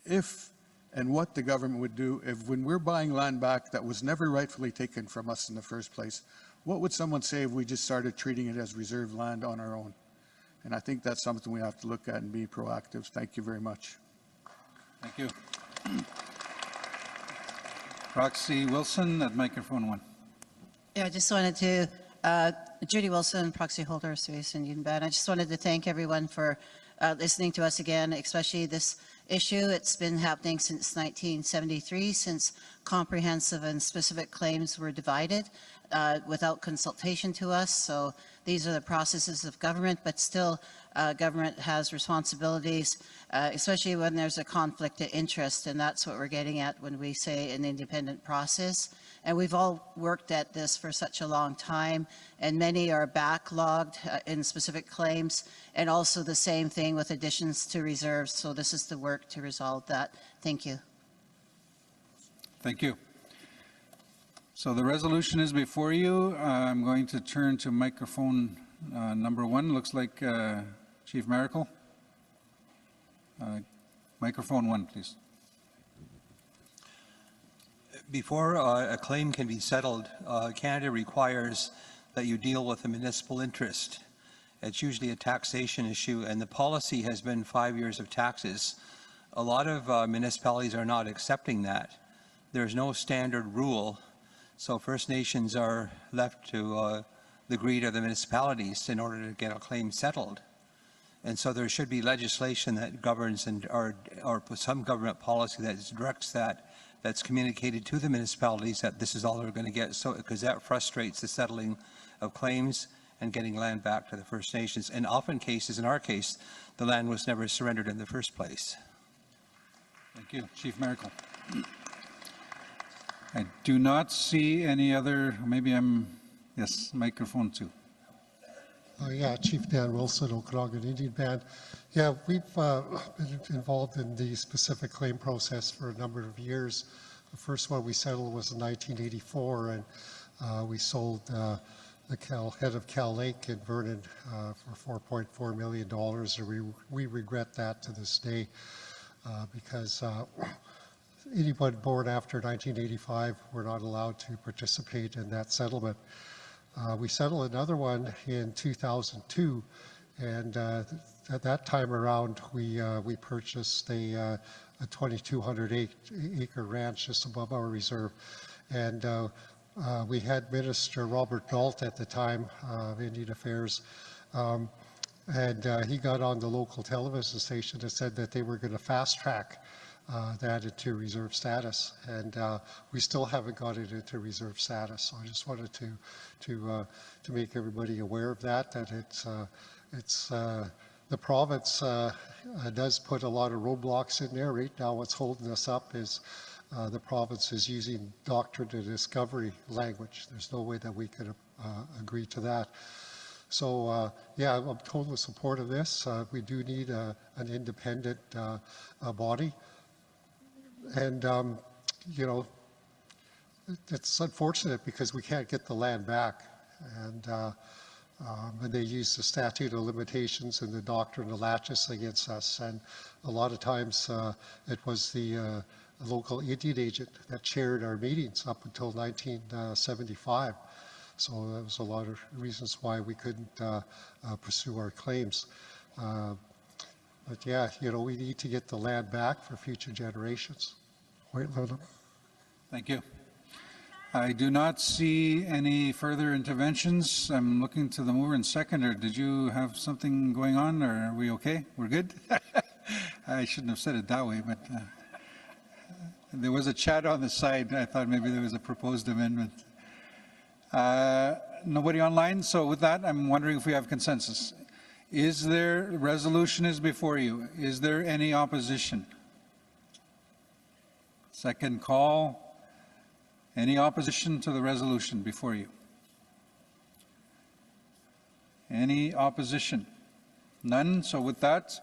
Speaker 14: if and what the government would do if, when we're buying land back that was never rightfully taken from us in the first place, what would someone say if we just started treating it as reserved land on our own? And I think that's something we have to look at and be proactive. Thank you very much.
Speaker 1: Thank you. Proxy Wilson at microphone 1.
Speaker 3: Yeah, I just wanted to, Judy Wilson, proxy holder, Suez and Union Band. I just wanted to thank everyone for listening to us again, especially this issue. It's been happening since 1973, since comprehensive and specific claims were divided without consultation to us. So these are the processes of government, but still government has responsibilities, especially when there's a conflict of interest, and that's what we're getting at when we say an independent process. And we've all worked at this for such a long time, and many are backlogged in specific claims, and also the same thing with additions to reserves. So this is the work to resolve that. Thank you.
Speaker 1: Thank you. So the resolution is before you. I'm going to turn to microphone number 1. Looks like Chief Miracle. Microphone 1, please.
Speaker 18: Before a claim can be settled, Canada requires that you deal with a municipal interest. It's usually a taxation issue, and the policy has been 5 years of taxes. A lot of municipalities are not accepting that. There's no standard rule, so First Nations are left to the greed of the municipalities in order to get a claim settled. And so there should be legislation that governs or some government policy that directs that, that's communicated to the municipalities that this is all they're going to get, so because that frustrates the settling of claims and getting land back to the First Nations. In often cases, in our case, the land was never surrendered in the first place.
Speaker 1: Thank you. Chief Miracle. I do not see any other, maybe yes, microphone 2.
Speaker 6: Yeah, Chief Dan Wilson, Okanagan Indian Band. Yeah, we've been involved in the specific claim process for a number of years. The first one we settled was in 1984, and we sold the head of Cal Lake in Vernon for $4.4 million. And we regret that to this day because anyone born after 1985 were not allowed to participate in that settlement. We settled another one in 2002, and at that time around, we purchased a 2,200 acre ranch just above our reserve, and we had Minister Robert Nault at the time of Indian Affairs, and he got on the local television station and said that they were going to fast track that into reserve status, and we still haven't got it into reserve status. So I just wanted to make everybody aware of that it's the province does put a lot of roadblocks in there. Right now, what's holding us up is the province is using doctrine to discovery language. There's no way that we could agree to that. So yeah, I'm totally support of this. We do need an independent body. And, you know, it's unfortunate because we can't get the land back. And they use the statute of limitations and the doctrine of laches against us. And a lot of times it was the local Indian agent that chaired our meetings up until 1975. So that was a lot of reasons why we couldn't pursue our claims. But yeah, you know, we need to get the land back for future generations.
Speaker 1: Thank you. I do not see any further interventions. I'm looking to the mover and seconder. Did you have something going on, or are we okay? We're good? I shouldn't have said it that way, but there was a chat on the side. I thought maybe there was a proposed amendment. Nobody online, so with that, I'm wondering if we have consensus. Resolution is before you. Is there any opposition? Second call. Any opposition to the resolution before you? Any opposition? None. So with that,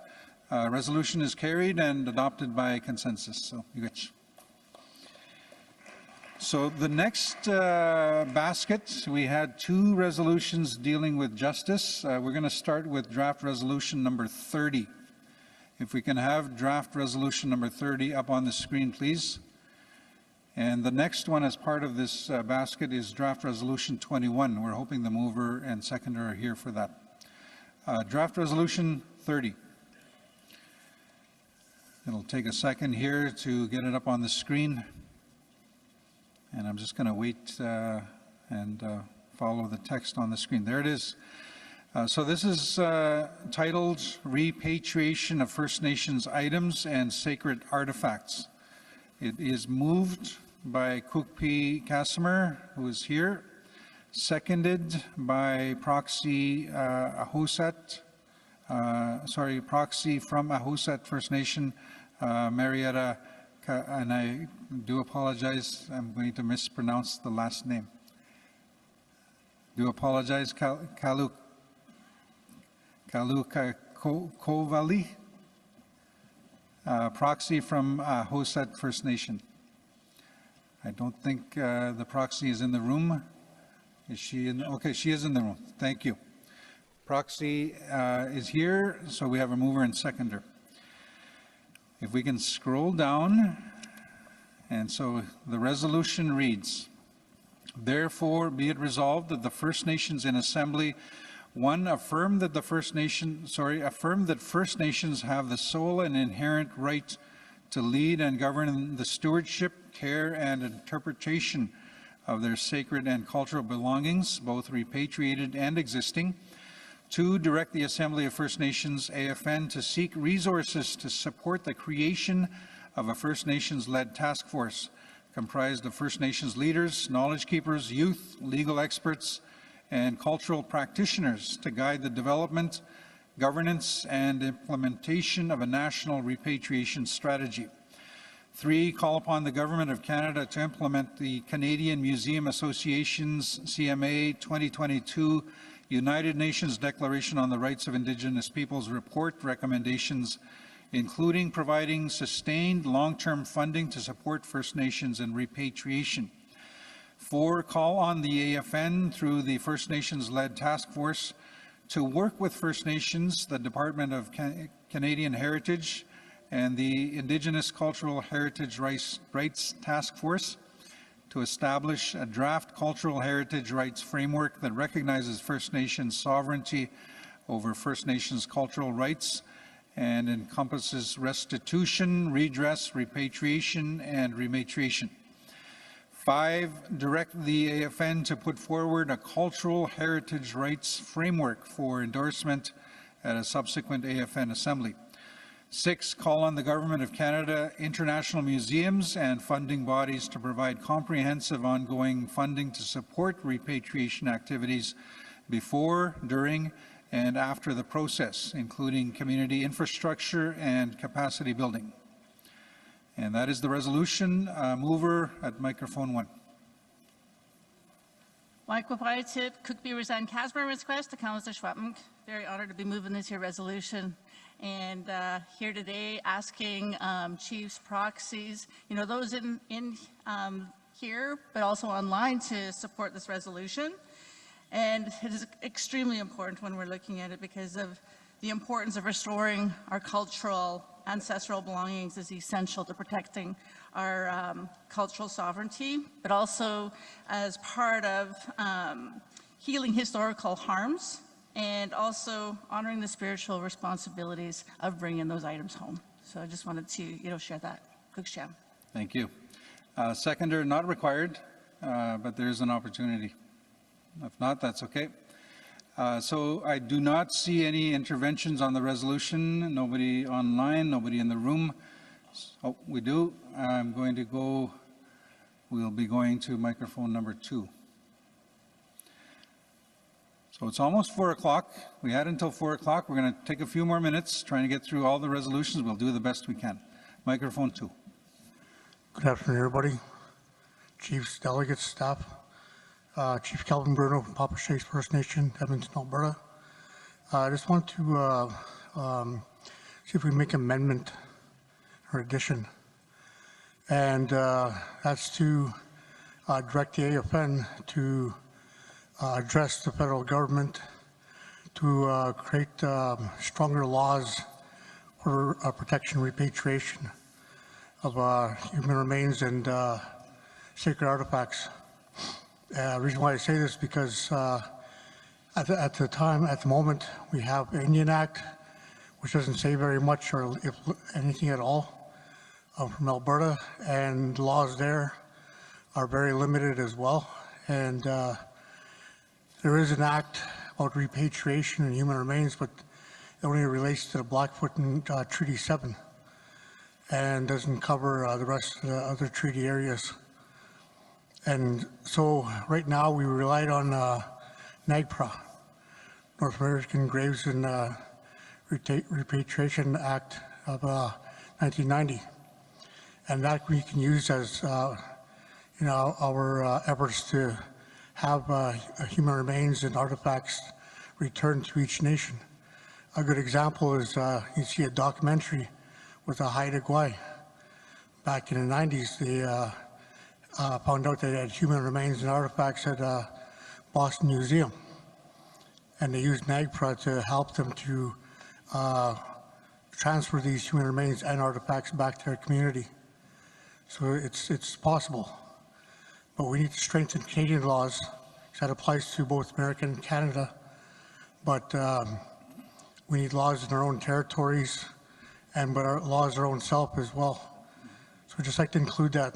Speaker 1: resolution is carried and adopted by consensus. So you got. So the next basket, we had 2 resolutions dealing with justice. We're going to start with draft resolution number 30. If we can have draft resolution number 30 up on the screen, please. And the next one as part of this basket is draft resolution 21. We're hoping the mover and seconder are here for that. Draft resolution 30. It'll take a second here to get it up on the screen. And I'm just going to wait and follow the text on the screen. There it is. So this is titled Repatriation of First Nations Items and Sacred Artifacts. It is moved by Kukpi Casimir, who is here, seconded by proxy proxy from Ahousaht First Nation, Marietta, and I do apologize, I'm going to mispronounce the last name. Do apologize, Kalukakovali, proxy from Ahousaht First Nation. I don't think the proxy is in the room. Is she in? Okay, she is in the room. Thank you. Proxy is here, so we have a mover and seconder. If we can scroll down, and so the resolution reads, therefore be it resolved that the First Nations in Assembly, 1, affirm that First Nations have the sole and inherent right to lead and govern the stewardship, care, and interpretation of their sacred and cultural belongings, both repatriated and existing. 2, direct the Assembly of First Nations, AFN, to seek resources to support the creation of a First Nations-led task force comprised of First Nations leaders, knowledge keepers, youth, legal experts, and cultural practitioners to guide the development, governance, and implementation of a national repatriation strategy. 3, call upon the Government of Canada to implement the Canadian Museum Association's CMA 2022 United Nations Declaration on the Rights of Indigenous Peoples report recommendations, including providing sustained long-term funding to support First Nations and repatriation. 4, call on the AFN through the First Nations-led task force to work with First Nations, the Department of Canadian Heritage, and the Indigenous Cultural Heritage Rights Task Force to establish a draft cultural heritage rights framework that recognizes First Nations sovereignty over First Nations cultural rights and encompasses restitution, redress, repatriation, and rematriation. 5, direct the AFN to put forward a cultural heritage rights framework for endorsement at a subsequent AFN assembly. 6, call on the Government of Canada, international museums, and funding bodies to provide comprehensive ongoing funding to support repatriation activities before, during, and after the process, including community infrastructure and capacity building. And that is the resolution. Mover at microphone 1.
Speaker 19: Like provided, Kukpi Resign Casimir request to Councillor Schwapman. Very honored to be moving this here resolution. And here today asking chiefs, proxies, you know, those in here, but also online to support this resolution. And it is extremely important when we're looking at it because of the importance of restoring our cultural, ancestral belongings is essential to protecting our cultural sovereignty, but also as part of healing historical harms and also honoring the spiritual responsibilities of bringing those items home. So I just wanted to, share that. Kuksha.
Speaker 1: Thank you. Seconder not required, but there is an opportunity. If not, that's okay. So I do not see any interventions on the resolution. Nobody online, nobody in the room. Oh, we do. I'm going to go, we'll be going to microphone number 2. So it's almost 4 o'clock. We had until 4 o'clock. We're going to take a few more minutes trying to get through all the resolutions. We'll do the best we can. Microphone 2.
Speaker 11: Good afternoon, everybody. Chiefs, delegates, staff. Chief Calvin Bruno from Papa Chase First Nation, Edmonton, Alberta. I just want to see if we make an amendment or addition. And that's to direct the AFN to address the federal government to create stronger laws for protection and repatriation of human remains and sacred artifacts. The reason why I say this is because at the moment, we have Indian Act, which doesn't say very much or if anything at all from Alberta, and laws there are very limited as well. And there is an act about repatriation and human remains, but it only relates to the Blackfoot and Treaty 7 and doesn't cover the rest of the other treaty areas. And so right now we relied on NAGPRA, North American Graves and Repatriation Act of 1990. And that we can use as our efforts to have human remains and artifacts returned to each nation. A good example is you see a documentary with a Haida Gwaii. Back in the 90s, they found out they had human remains and artifacts at Boston Museum. And they used NAGPRA to help them to transfer these human remains and artifacts back to their community. So it's possible. But we need to strengthen Canadian laws. That applies to both America and Canada. But we need laws in our own territories and but our laws our own self as well. So I'd just like to include that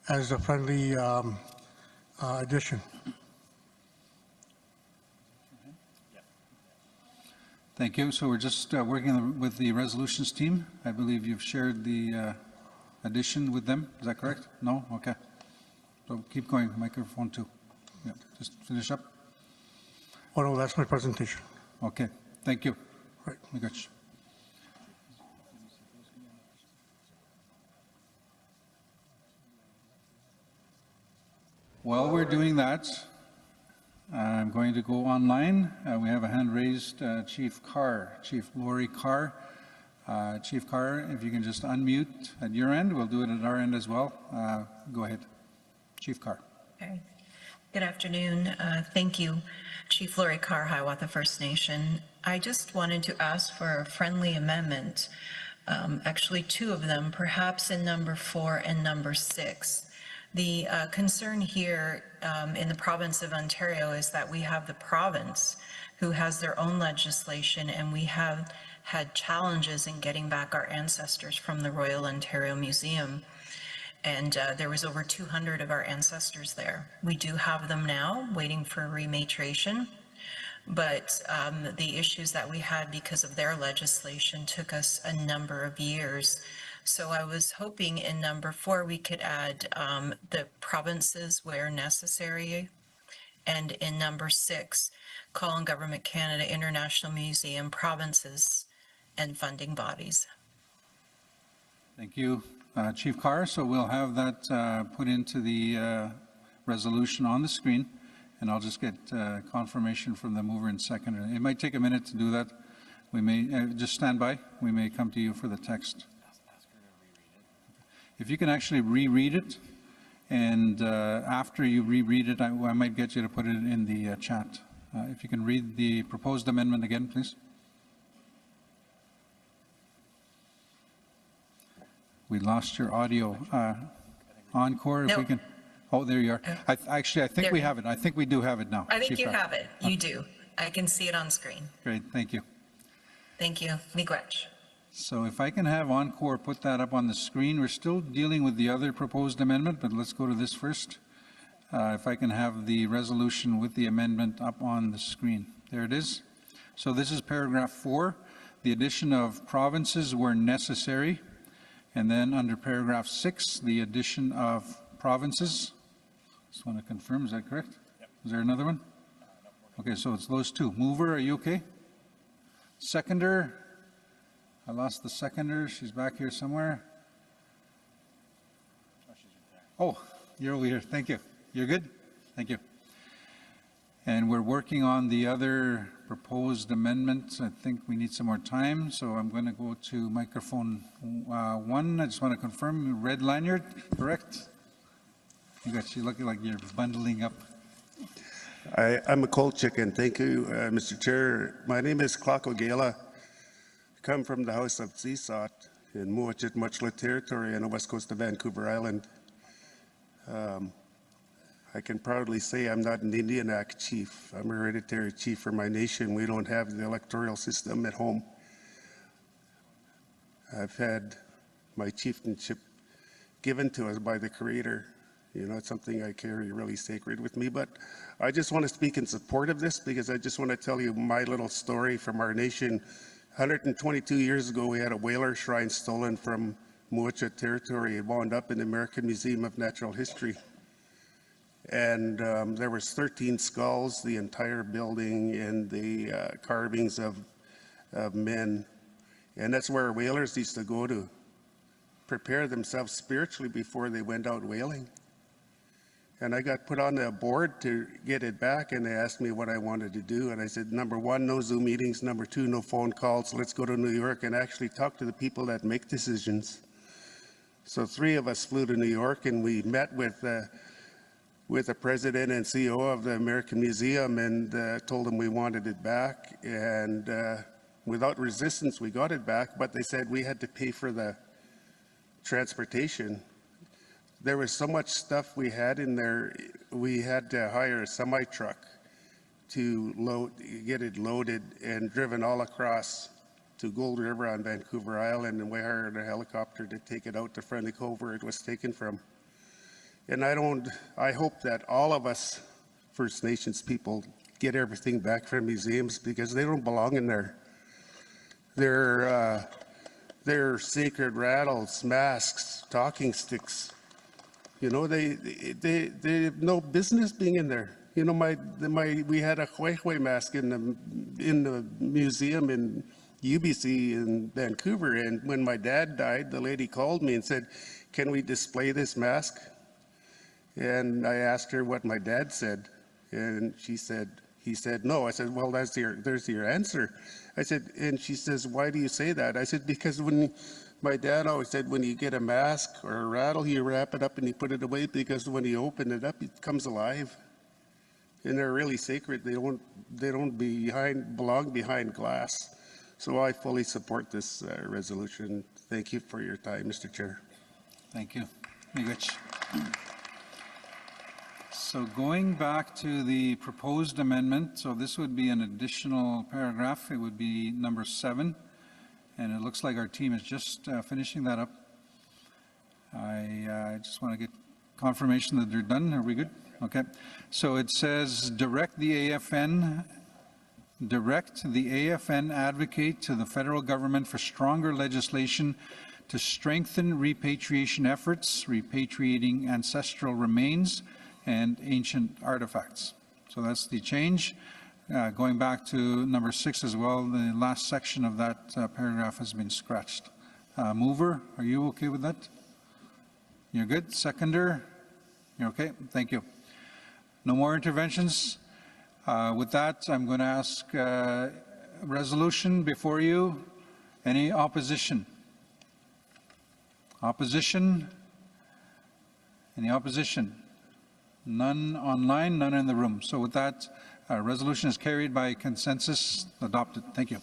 Speaker 11: as a friendly addition.
Speaker 1: Thank you. So we're just working with the resolutions team. I believe you've shared the addition with them. Is that correct? No? Okay. So keep going. Microphone 2. Yeah. Just finish up.
Speaker 11: Oh, no, that's my presentation.
Speaker 1: Okay. Thank you.
Speaker 11: Right.
Speaker 1: We got you. While we're doing that, I'm going to go online. We have a hand raised, Chief Carr, Chief Laurie Carr. Chief Carr, if you can just unmute at your end, we'll do it at our end as well. Go ahead. Chief Carr.
Speaker 20: Okay. Good afternoon. Thank you. Chief Laurie Carr, Hiawatha First Nation. I just wanted to ask for a friendly amendment, actually 2 of them, perhaps in number 4 and number 6. The concern here in the province of Ontario is that we have the province who has their own legislation, and we have had challenges in getting back our ancestors from the Royal Ontario Museum. And there was over 200 of our ancestors there. We do have them now waiting for rematriation, but the issues that we had because of their legislation took us a number of years. So I was hoping in number 4 we could add the provinces where necessary, and in number 6, call on Government Canada, International Museum, provinces, and funding bodies.
Speaker 1: Thank you, Chief Carr. So we'll have that put into the resolution on the screen, and I'll just get confirmation from the mover and seconder. It might take a minute to do that. We may just stand by. We may come to you for the text. If you can actually reread it, and after you reread it, I might get you to put it in the chat. If you can read the proposed amendment again, please. We lost your audio. Encore, if we can. Oh, there you are. Actually, I think we have it. I think we do have it now.
Speaker 20: I think
Speaker 1: Chief
Speaker 20: you
Speaker 1: Doc.
Speaker 20: have it. You do. I can see it on screen.
Speaker 1: Great, thank you.
Speaker 20: Thank you. Miigwech.
Speaker 1: So if I can have Encore put that up on the screen. We're still dealing with the other proposed amendment, but let's go to this first. If I can have the resolution with the amendment up on the screen. There it is. So this is paragraph 4, the addition of provinces where necessary. And then under paragraph 6, the addition of provinces. Just want to confirm, is that correct? Yep. Is there another one? Okay, so it's those two. Mover, are you okay? Seconder, I lost the seconder. She's back here somewhere. Oh, you're over here. Thank you. You're good? Thank you. And we're working on the other proposed amendments. I think we need some more time, so I'm going to go to microphone 1. I just want to confirm, red lanyard, correct? You look like you're bundling up.
Speaker 21: I'm a cold chicken. Thank you, Mr. Chair. My name is Clark O'Gala. I come from the House of Seasot in Muachit Muchla Territory on the west coast of Vancouver Island. I can proudly say I'm not an Indian Act chief. I'm a hereditary chief for my nation. We don't have the electoral system at home. I've had my chieftainship given to us by the Creator. You know, it's something I carry really sacred with me. But I just want to speak in support of this because I just want to tell you my little story from our nation. 122 years ago, we had a whaler shrine stolen from Muachit Territory. It wound up in the American Museum of Natural History. And there was 13 skulls, the entire building, and the carvings of men. And that's where whalers used to go to prepare themselves spiritually before they went out whaling. And I got put on the board to get it back, and they asked me what I wanted to do. And I said, number 1, no Zoom meetings. Number 2, no phone calls. Let's go to New York and actually talk to the people that make decisions. So 3 of us flew to New York, and we met with the president and CEO of the American Museum and told them we wanted it back. And without resistance, we got it back, but they said we had to pay for the transportation. There was so much stuff we had in there, we had to hire a semi-truck to get it loaded and driven all across to Gold River on Vancouver Island, and we hired a helicopter to take it out to Friendly Cove where it was taken from. And I hope that all of us First Nations people get everything back from museums because they don't belong in there. They're sacred rattles, masks, talking sticks. You know, they have no business being in there. You know, we had a Huehue mask in the museum in UBC in Vancouver, and when my dad died, the lady called me and said, "Can we display this mask?" And I asked her what my dad said, and he said no. I said, well, there's your answer. I said, and she says, why do you say that? I said, because my dad always said, when you get a mask or a rattle, you wrap it up and you put it away, because when you open it up, it comes alive. And they're really sacred. They don't belong behind glass. So I fully support this resolution. Thank you for your time, Mr. Chair.
Speaker 1: Thank you. So going back to the proposed amendment, so this would be an additional paragraph. It would be number 7, and it looks like our team is just finishing that up. I just want to get confirmation that they're done. Are we good? Okay. So it says direct the AFN advocate to the federal government for stronger legislation to strengthen repatriation efforts, repatriating ancestral remains and ancient artifacts. So that's the change. Going back to number 6 as well, the last section of that paragraph has been scratched. Mover, are you okay with that? You're good? Seconder? You're okay? Thank you. No more interventions? With that, I'm going to ask resolution before you. Any opposition? Opposition? Any opposition? None online, none in the room. So with that, resolution is carried by consensus, adopted. Thank you.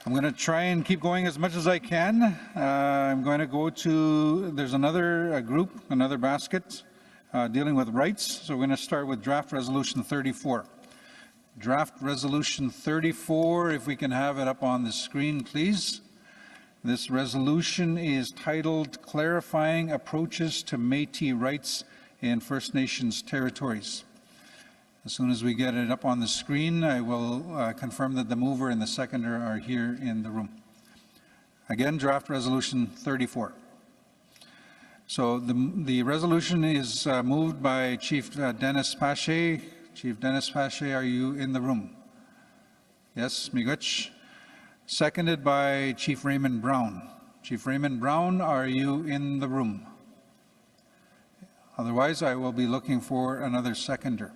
Speaker 1: I'm going to try and keep going as much as I can. I'm going to go to, there's another group, another basket dealing with rights. So we're going to start with Draft Resolution 34. Draft Resolution 34, if we can have it up on the screen, please. This resolution is titled Clarifying Approaches to Métis Rights in First Nations Territories. As soon as we get it up on the screen, I will confirm that the mover and the seconder are here in the room. Again, Draft Resolution 34. So the resolution is moved by Chief Dennis Pache. Chief Dennis Pache, are you in the room? Yes, Miigwech. Seconded by Chief Raymond Brown. Chief Raymond Brown, are you in the room? Otherwise, I will be looking for another seconder.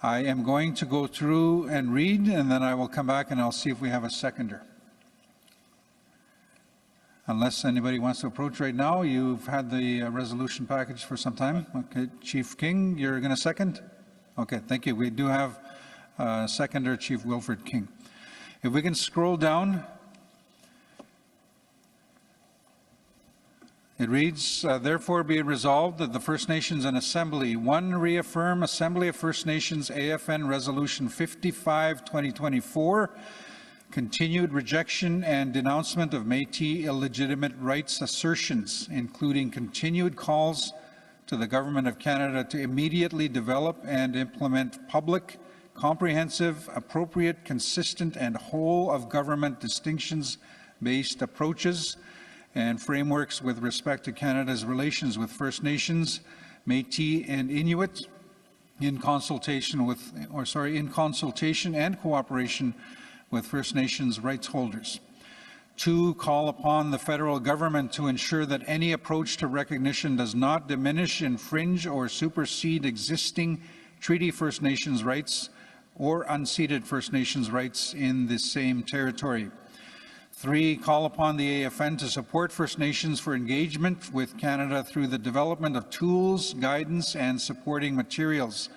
Speaker 1: I am going to go through and read, and then I will come back and I'll see if we have a seconder. Unless anybody wants to approach right now, you've had the resolution package for some time. Okay, Chief King, you're going to second? Okay, thank you. We do have seconder, Chief Wilfred King. If we can scroll down, it reads, therefore be it resolved that the First Nations and Assembly, 1, reaffirm Assembly of First Nations AFN Resolution 55-2024, continued rejection and denouncement of Métis illegitimate rights assertions, including continued calls to the Government of Canada to immediately develop and implement public, comprehensive, appropriate, consistent, and whole-of-government distinctions-based approaches and frameworks with respect to Canada's relations with First Nations, Métis, and Inuit in consultation and cooperation with First Nations rights holders. 2, call upon the federal government to ensure that any approach to recognition does not diminish, infringe, or supersede existing treaty First Nations rights or unceded First Nations rights in the same territory. 3, call upon the AFN to support First Nations for engagement with Canada through the development of tools, guidance, and supporting materials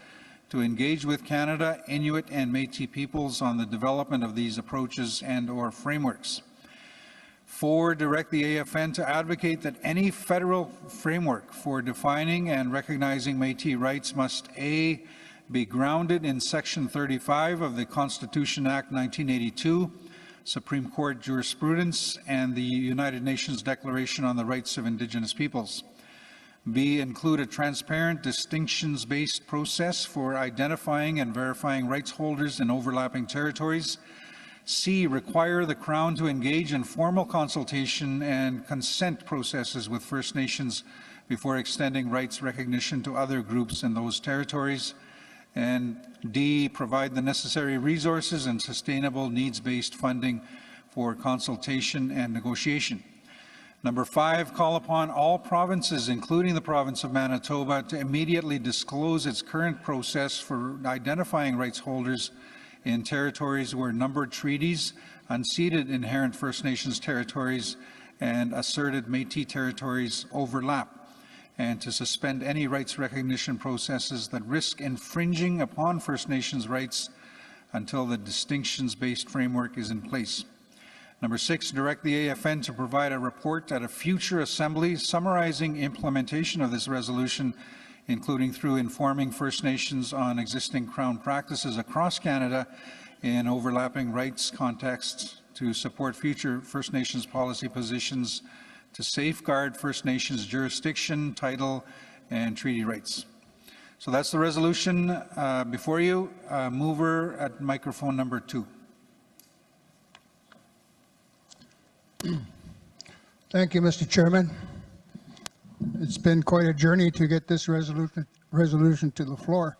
Speaker 1: to engage with Canada, Inuit, and Métis peoples on the development of these approaches and/or frameworks. 4, direct the AFN to advocate that any federal framework for defining and recognizing Métis rights must A, be grounded in Section 35 of the Constitution Act 1982, Supreme Court jurisprudence, and the United Nations Declaration on the Rights of Indigenous Peoples. B, include a transparent, distinctions-based process for identifying and verifying rights holders in overlapping territories. C, require the Crown to engage in formal consultation and consent processes with First Nations before extending rights recognition to other groups in those territories. And D, provide the necessary resources and sustainable needs-based funding for consultation and negotiation. Number 5, call upon all provinces, including the province of Manitoba, to immediately disclose its current process for identifying rights holders in territories where numbered treaties, unceded inherent First Nations territories, and asserted Métis territories overlap, and to suspend any rights recognition processes that risk infringing upon First Nations rights until the distinctions-based framework is in place. Number 6, direct the AFN to provide a report at a future assembly summarizing implementation of this resolution, including through informing First Nations on existing Crown practices across Canada in overlapping rights contexts to support future First Nations policy positions to safeguard First Nations jurisdiction, title, and treaty rights. So that's the resolution before you. Mover at microphone number 2.
Speaker 5: Thank you, Mr. Chairman. It's been quite a journey to get this resolution to the floor.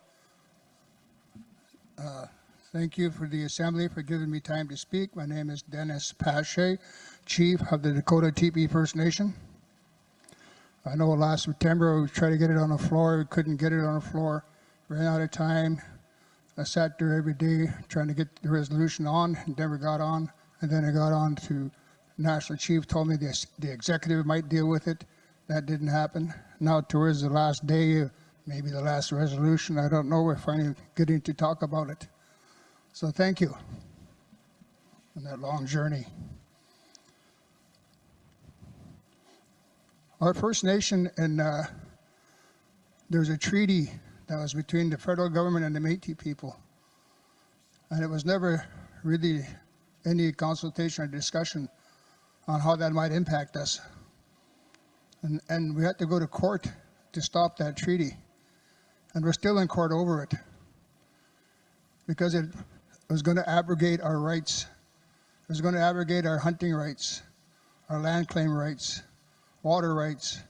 Speaker 5: Thank you for the Assembly for giving me time to speak. My name is Dennis Pache, Chief of the Dakota Teepee First Nation. I know last September we tried to get it on the floor. We couldn't get it on the floor. Ran out of time. I sat there every day trying to get the resolution on. Never got on. And then I got on to National Chief, told me the executive might deal with it. That didn't happen. Now towards the last day, maybe the last resolution, I don't know, we're finally getting to talk about it. So thank you. on that long journey. Our First Nation, and there's a treaty that was between the federal government and the Métis people. And it was never really any consultation or discussion on how that might impact us. And we had to go to court to stop that treaty. And we're still in court over it because it was going to abrogate our rights. It was going to abrogate our hunting rights, our land claim rights, water rights.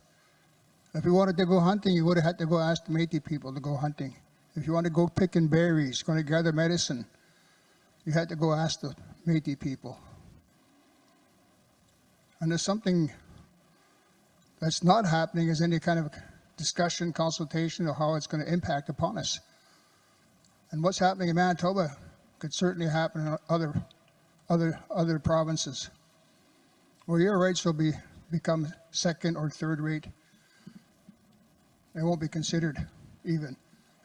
Speaker 5: If you wanted to go hunting, you would have had to go ask the Métis people to go hunting. If you want to go picking berries, going to gather medicine, you had to go ask the Métis people. And there's something that's not happening is any kind of discussion, consultation, or how it's going to impact upon us. And what's happening in Manitoba could certainly happen in other provinces, where your rights will become second or third rate. They won't be considered even.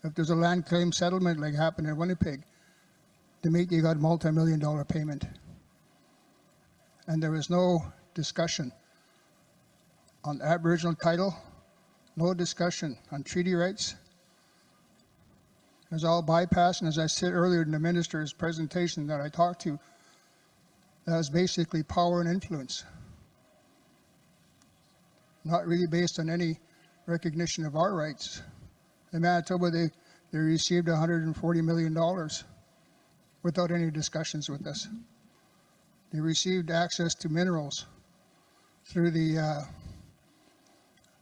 Speaker 5: If there's a land claim settlement like happened in Winnipeg, the Métis got a multi-million-dollar payment. And there was no discussion on Aboriginal title, no discussion on treaty rights. It was all bypassed, and as I said earlier in the minister's presentation that I talked to, that was basically power and influence. Not really based on any recognition of our rights. In Manitoba, they received $140 million without any discussions with us. They received access to minerals through the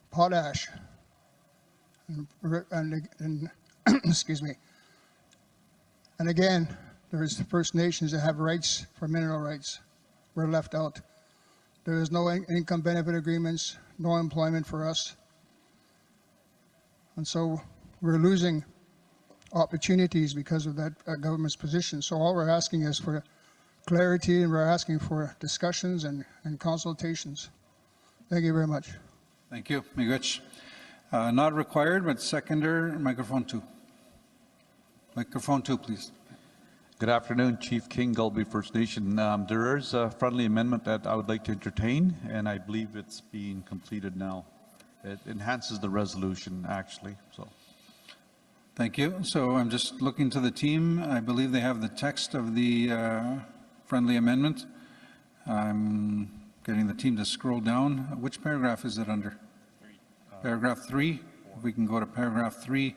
Speaker 5: potash and excuse me. And again, there's the First Nations that have rights for mineral rights. We're left out. There is no income benefit agreements, no employment for us. And so we're losing opportunities because of that government's position. So all we're asking is for clarity, and we're asking for discussions and consultations. Thank you very much.
Speaker 1: Thank you, Miigwech. Not required, but seconder, microphone 2. Microphone 2, please.
Speaker 9: Good afternoon, Chief King, Gulby First Nation. There is a friendly amendment that I would like to entertain, and I believe it's being completed now. It enhances the resolution, actually. So,
Speaker 1: thank you. So I'm just looking to the team. I believe they have the text of the friendly amendment. I'm getting the team to scroll down. Which paragraph is it under? Paragraph 3. If we can go to paragraph 3,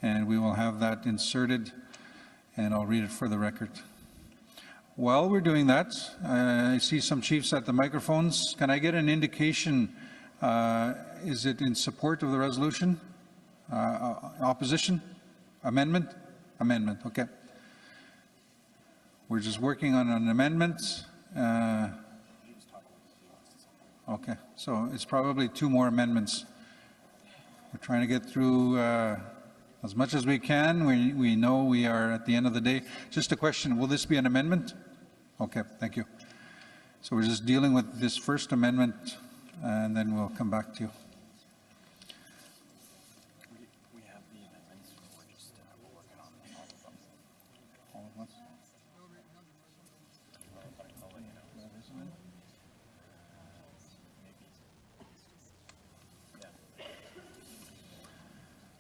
Speaker 1: and we will have that inserted, and I'll read it for the record. While we're doing that, I see some chiefs at the microphones. Can I get an indication? Is it in support of the resolution? Opposition? Amendment? Amendment, okay. We're just working on an amendment. Okay, so it's probably 2 more amendments. We're trying to get through as much as we can. We know we are at the end of the day. Just a question, will this be an amendment? Okay, thank you. So we're just dealing with this first amendment, and then we'll come back to you. We have the amendments. We're just working on all of them. All at once?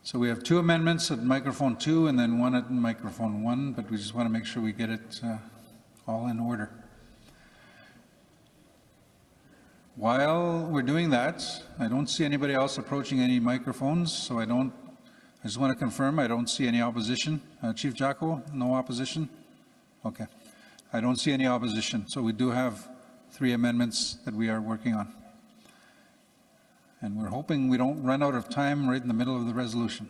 Speaker 1: So we have 2 amendments at microphone 2 and then 1 at microphone 1, but we just want to make sure we get it all in order. While we're doing that, I don't see anybody else approaching any microphones, so I just want to confirm I don't see any opposition. Chief Jacko, no opposition? Okay. I don't see any opposition, so we do have 3 amendments that we are working on. And we're hoping we don't run out of time right in the middle of the resolution.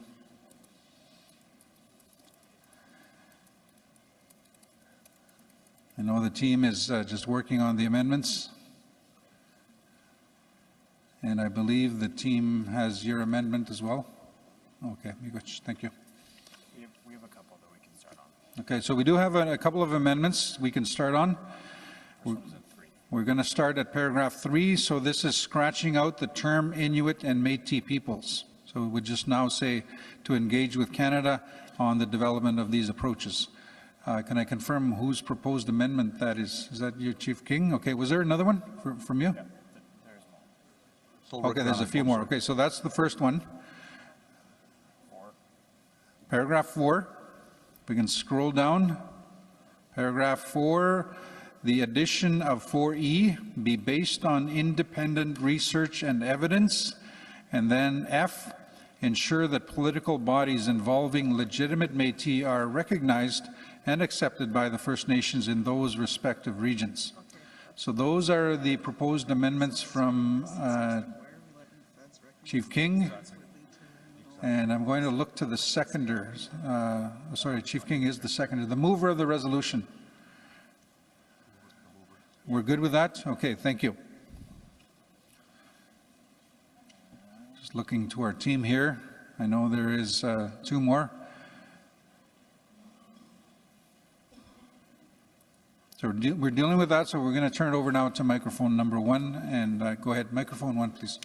Speaker 1: I know the team is just working on the amendments. And I believe the team has your amendment as well. Okay, thank you.
Speaker 12: We have a couple that we can start on.
Speaker 1: Okay, so we do have a couple of amendments we can start on. We're going to start at paragraph 3. So this is scratching out the term Inuit and Métis peoples. So we would just now say to engage with Canada on the development of these approaches. Can I confirm whose proposed amendment that is? Is that you, Chief King? Okay, was there another one from you? Okay, there's a few more. Okay, so that's the first one. Paragraph 4. We can scroll down. Paragraph 4, the addition of 4E be based on independent research and evidence. And then F, ensure that political bodies involving legitimate Métis are recognized and accepted by the First Nations in those respective regions. So those are the proposed amendments from Chief King. And I'm going to look to the seconders. Sorry, Chief King is the seconder. The mover of the resolution. We're good with that? Okay, thank you. Just looking to our team here. I know there is 2 more. So we're dealing with that, so we're going to turn it over now to microphone number 1. And go ahead, microphone 1, please.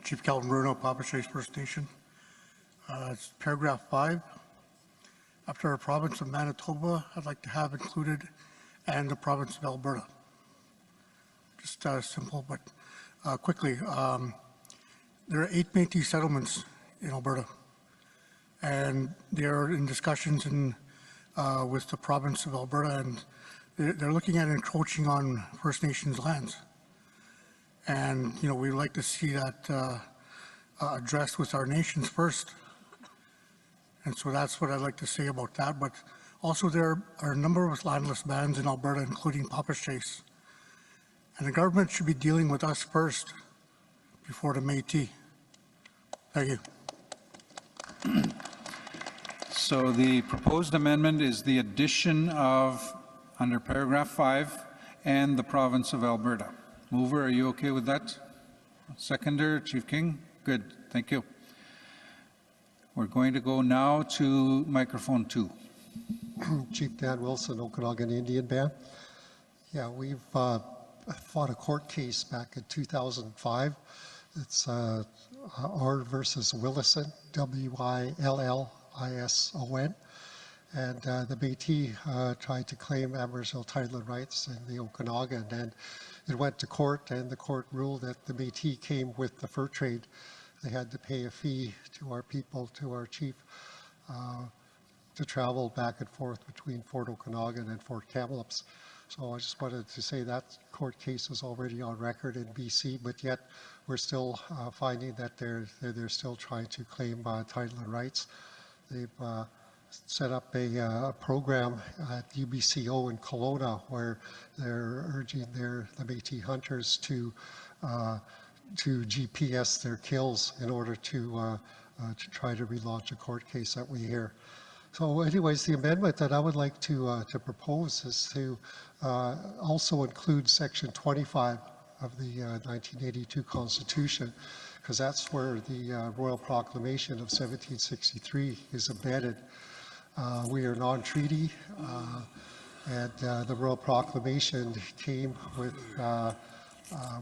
Speaker 11: Chief Calvin Bruno, Papaschase First Nation. It's paragraph 5. After our province of Manitoba, I'd like to have included and the province of Alberta. Just simple, but quickly. There are 8 Métis settlements in Alberta, and they're in discussions with the province of Alberta, and they're looking at encroaching on First Nations lands. And, you know, we'd like to see that addressed with our nations first. And so that's what I'd like to say about that. But also there are a number of landless bands in Alberta, including Papaschase. And the government should be dealing with us first before the Métis. Thank you.
Speaker 1: So the proposed amendment is the addition of, under paragraph 5, and the province of Alberta. Mover, are you okay with that? Seconder, Chief King? Good, thank you. We're going to go now to microphone 2.
Speaker 6: Chief Dan Wilson, Okanagan Indian Band. Yeah, we've fought a court case back in 2005. It's R versus Willison, W-I-L-L-I-S-O-N. And the Métis tried to claim Aboriginal title and rights in the Okanagan. And it went to court, and the court ruled that the Métis came with the fur trade. They had to pay a fee to our people, to our chief, to travel back and forth between Fort Okanagan and Fort Kamloops. So I just wanted to say that court case was already on record in BC, but yet we're still finding that they're still trying to claim title and rights. They've set up a program at UBCO in Kelowna where they're urging the Métis hunters to GPS their kills in order to try to relaunch a court case that we hear. So anyways, the amendment that I would like to propose is to also include section 25 of the 1982 Constitution, because that's where the Royal Proclamation of 1763 is embedded. We are non-treaty, and the Royal Proclamation came with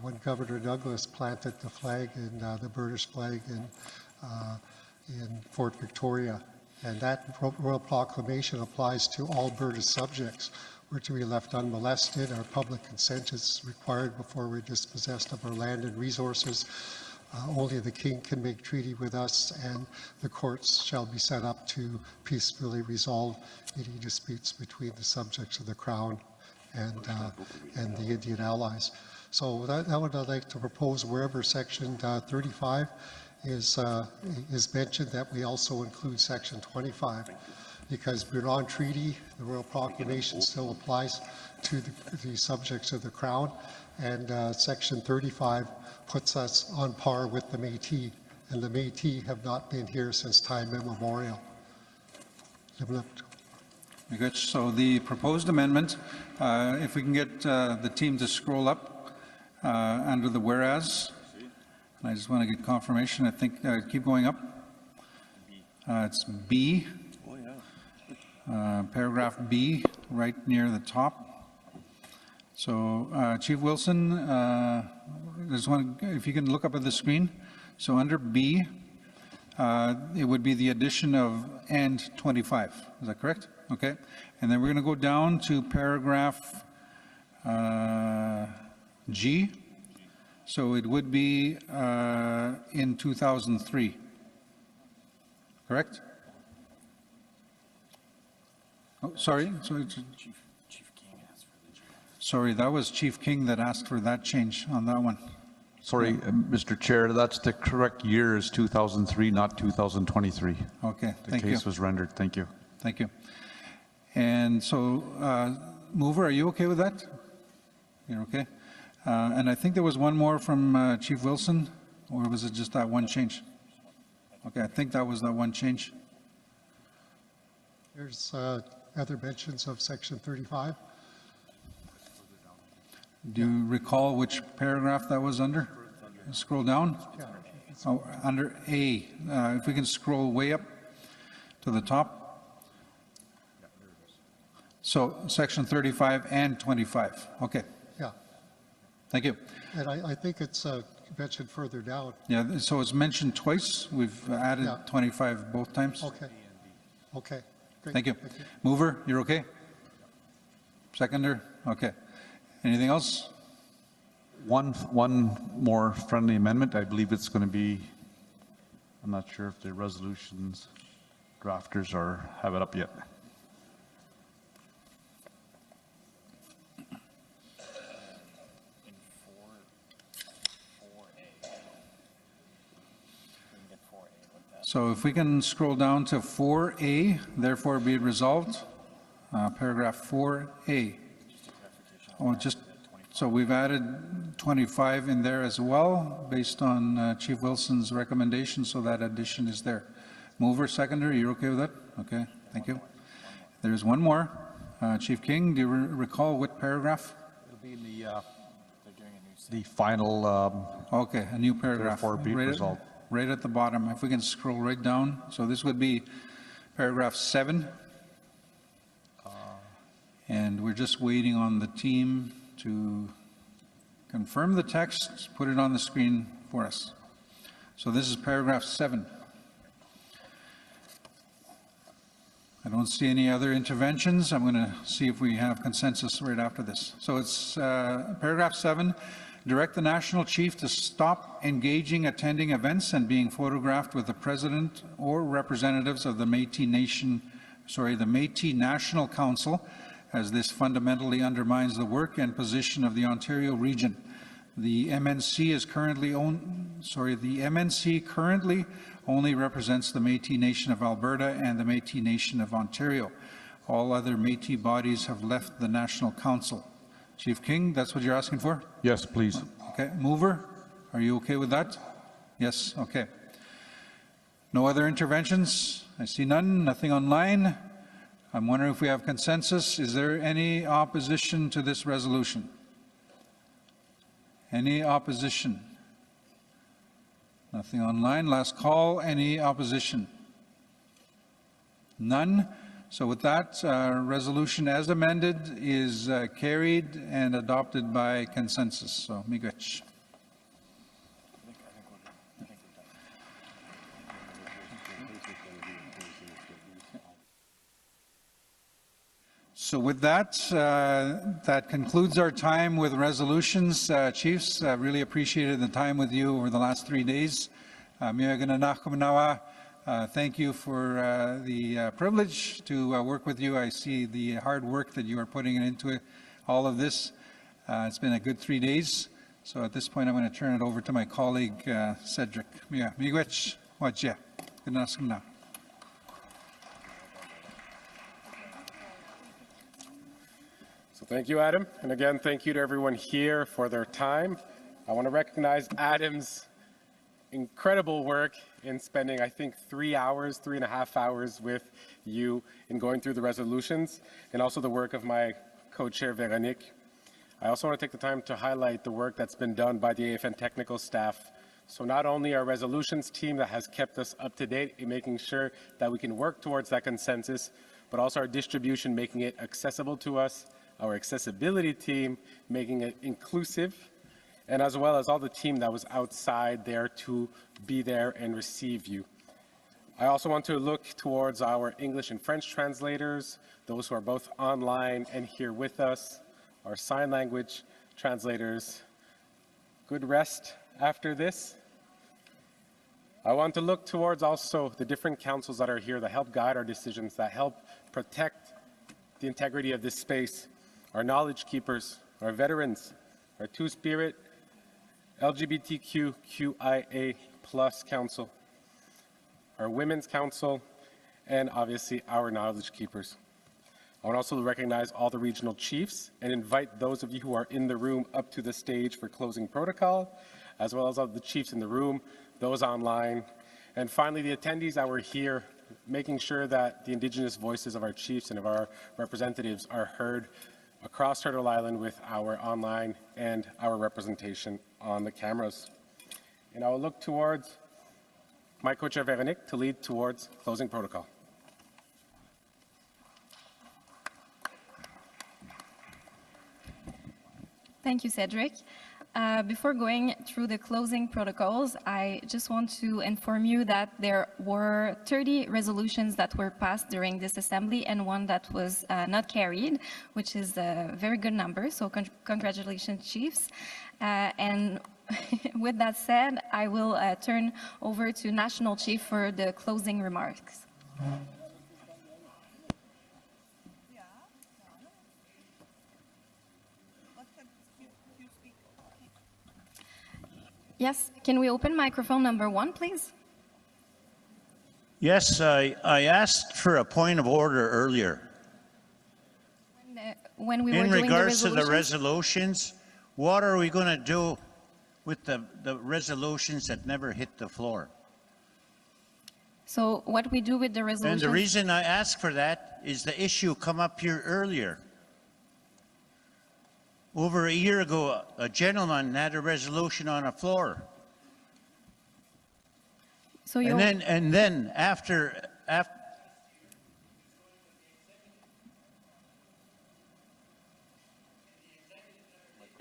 Speaker 6: when Governor Douglas planted the flag, the British flag in Fort Victoria. And that Royal Proclamation applies to all British subjects. We're to be left unmolested. Our public consent is required before we're dispossessed of our land and resources. Only the King can make treaty with us, and the courts shall be set up to peacefully resolve any disputes between the subjects of the Crown and the Indian allies. So that what I'd like to propose, wherever section 35 is mentioned, that we also include section 25, because we're on treaty. The Royal Proclamation still applies to the subjects of the Crown, and section 35 puts us on par with the Métis, and the Métis have not been here since time immemorial.
Speaker 1: Very good. So the proposed amendment, if we can get the team to scroll up under the whereas. I just want to get confirmation. I think keep going up. It's B. Paragraph B, right near the top. So Chief Wilson, I just want to, if you can look up at the screen. So under B, it would be the addition of and 25. Is that correct? Okay. And then we're going to go down to paragraph G. So it would be in 2003. Correct? Oh, sorry. Sorry, that was Chief King that asked for that change on that one.
Speaker 9: Sorry, Mr. Chair, that's the correct year is 2003, not 2023.
Speaker 1: Okay,
Speaker 9: thank you. The case was rendered. Thank you.
Speaker 1: Thank you. And so, Mover, are you okay with that? You're okay? And I think there was one more from Chief Wilson, or was it just that one change? Okay, I think that was that one change.
Speaker 6: There's other mentions of section 35.
Speaker 1: Do you recall which paragraph that was under? Scroll down. Oh, under A. If we can scroll way up to the top. So section 35 and 25. Okay.
Speaker 6: Yeah.
Speaker 1: Thank you.
Speaker 6: And I think it's mentioned further down.
Speaker 1: Yeah, so it's mentioned twice. We've added 25 both times.
Speaker 6: Okay. Okay. Great.
Speaker 1: Thank you. Mover, you're okay? Seconder? Okay. Anything else?
Speaker 9: One more friendly amendment. I believe it's going to be, I'm not sure if the resolutions drafters have it up yet.
Speaker 1: So if we can scroll down to 4A, therefore be it resolved, paragraph 4A. Oh, so we've added 25 in there as well, based on Chief Wilson's recommendation, so that addition is there. Mover, seconder, you're okay with that? Okay, thank you. There's one more. Chief King, do you recall what paragraph?
Speaker 9: It'll be in the final.
Speaker 1: Okay, a new paragraph.
Speaker 9: Be resolved.
Speaker 1: Right at the bottom. If we can scroll right down. So this would be paragraph 7. And we're just waiting on the team to confirm the text, put it on the screen for us. So this is paragraph 7. I don't see any other interventions. I'm going to see if we have consensus right after this. So it's paragraph 7. Direct the national chief to stop engaging, attending events, and being photographed with the president or representatives of the Métis National Council, as this fundamentally undermines the work and position of the Ontario region. The MNC currently only represents the Métis Nation of Alberta and the Métis Nation of Ontario. All other Métis bodies have left the National Council. Chief King, that's what you're asking for?
Speaker 9: Yes, please.
Speaker 1: Okay. Mover, are you okay with that? Yes, okay. No other interventions? I see none. Nothing online. I'm wondering if we have consensus. Is there any opposition to this resolution? Any opposition? Nothing online. Last call. Any opposition? None. So with that, resolution as amended is carried and adopted by consensus. So, miigwech. So with that, that concludes our time with resolutions. Chiefs, really appreciated the time with you over the last 3 days. Thank you for the privilege to work with you. I see the hard work that you are putting into all of this. It's been a good 3 days. So at this point, I'm going to turn it over to my colleague, Cedric. Miigwech, wajia. Good afternoon.
Speaker 8: So thank you, Adam. And again, thank you to everyone here for their time. I want to recognize Adam's incredible work in spending, I think, 3.5 hours with you in going through the resolutions, and also the work of my co-chair, Veronique. I also want to take the time to highlight the work that's been done by the AFN technical staff. So not only our resolutions team that has kept us up to date in making sure that we can work towards that consensus, but also our distribution, making it accessible to us, our accessibility team, making it inclusive, and as well as all the team that was outside there to be there and receive you. I also want to look towards our English and French translators, those who are both online and here with us, our sign language translators. Good rest after this. I want to look towards also the different councils that are here that help guide our decisions, that help protect the integrity of this space, our knowledge keepers, our veterans, our Two-Spirit, LGBTQIA+ Council, our Women's Council, and obviously our knowledge keepers. I want to also recognize all the regional chiefs and invite those of you who are in the room up to the stage for closing protocol, as well as all the chiefs in the room, those online, and finally the attendees that were here, making sure that the Indigenous voices of our chiefs and of our representatives are heard across Turtle Island with our online and our representation on the cameras. And I will look towards my co-chair Véronique to lead towards closing protocol.
Speaker 10: Thank you, Cedric. Before going through the closing protocols, I just want to inform you that there were 30 resolutions that were passed during this assembly and one that was not carried, which is a very good number, so congratulations, chiefs. And with that said, I will turn over to National Chief for the closing remarks. Yes, can we open microphone number 1, please?
Speaker 22: Yes, I asked for a point of order earlier.
Speaker 10: When we were
Speaker 22: in
Speaker 10: doing
Speaker 22: regards
Speaker 10: the
Speaker 22: to the resolutions, what are we going to do with the resolutions that never hit the floor?
Speaker 10: So what we do with the resolutions...
Speaker 22: And the reason I ask for that is the issue come up here earlier. Over a year ago, a gentleman had a resolution on the floor.
Speaker 10: So
Speaker 22: and then after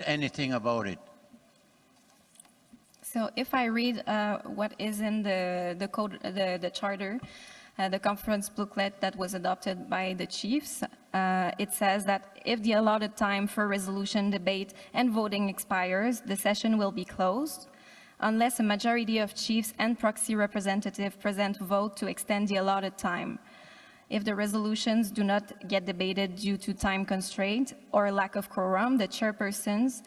Speaker 22: anything about it.
Speaker 10: So if I read what is in the code, the charter, the conference booklet that was adopted by the chiefs, it says that if the allotted time for resolution debate and voting expires, the session will be closed unless a majority of chiefs and proxy representatives present vote to extend the allotted time. If the resolutions do not get debated due to time constraint or lack of quorum, the chairpersons,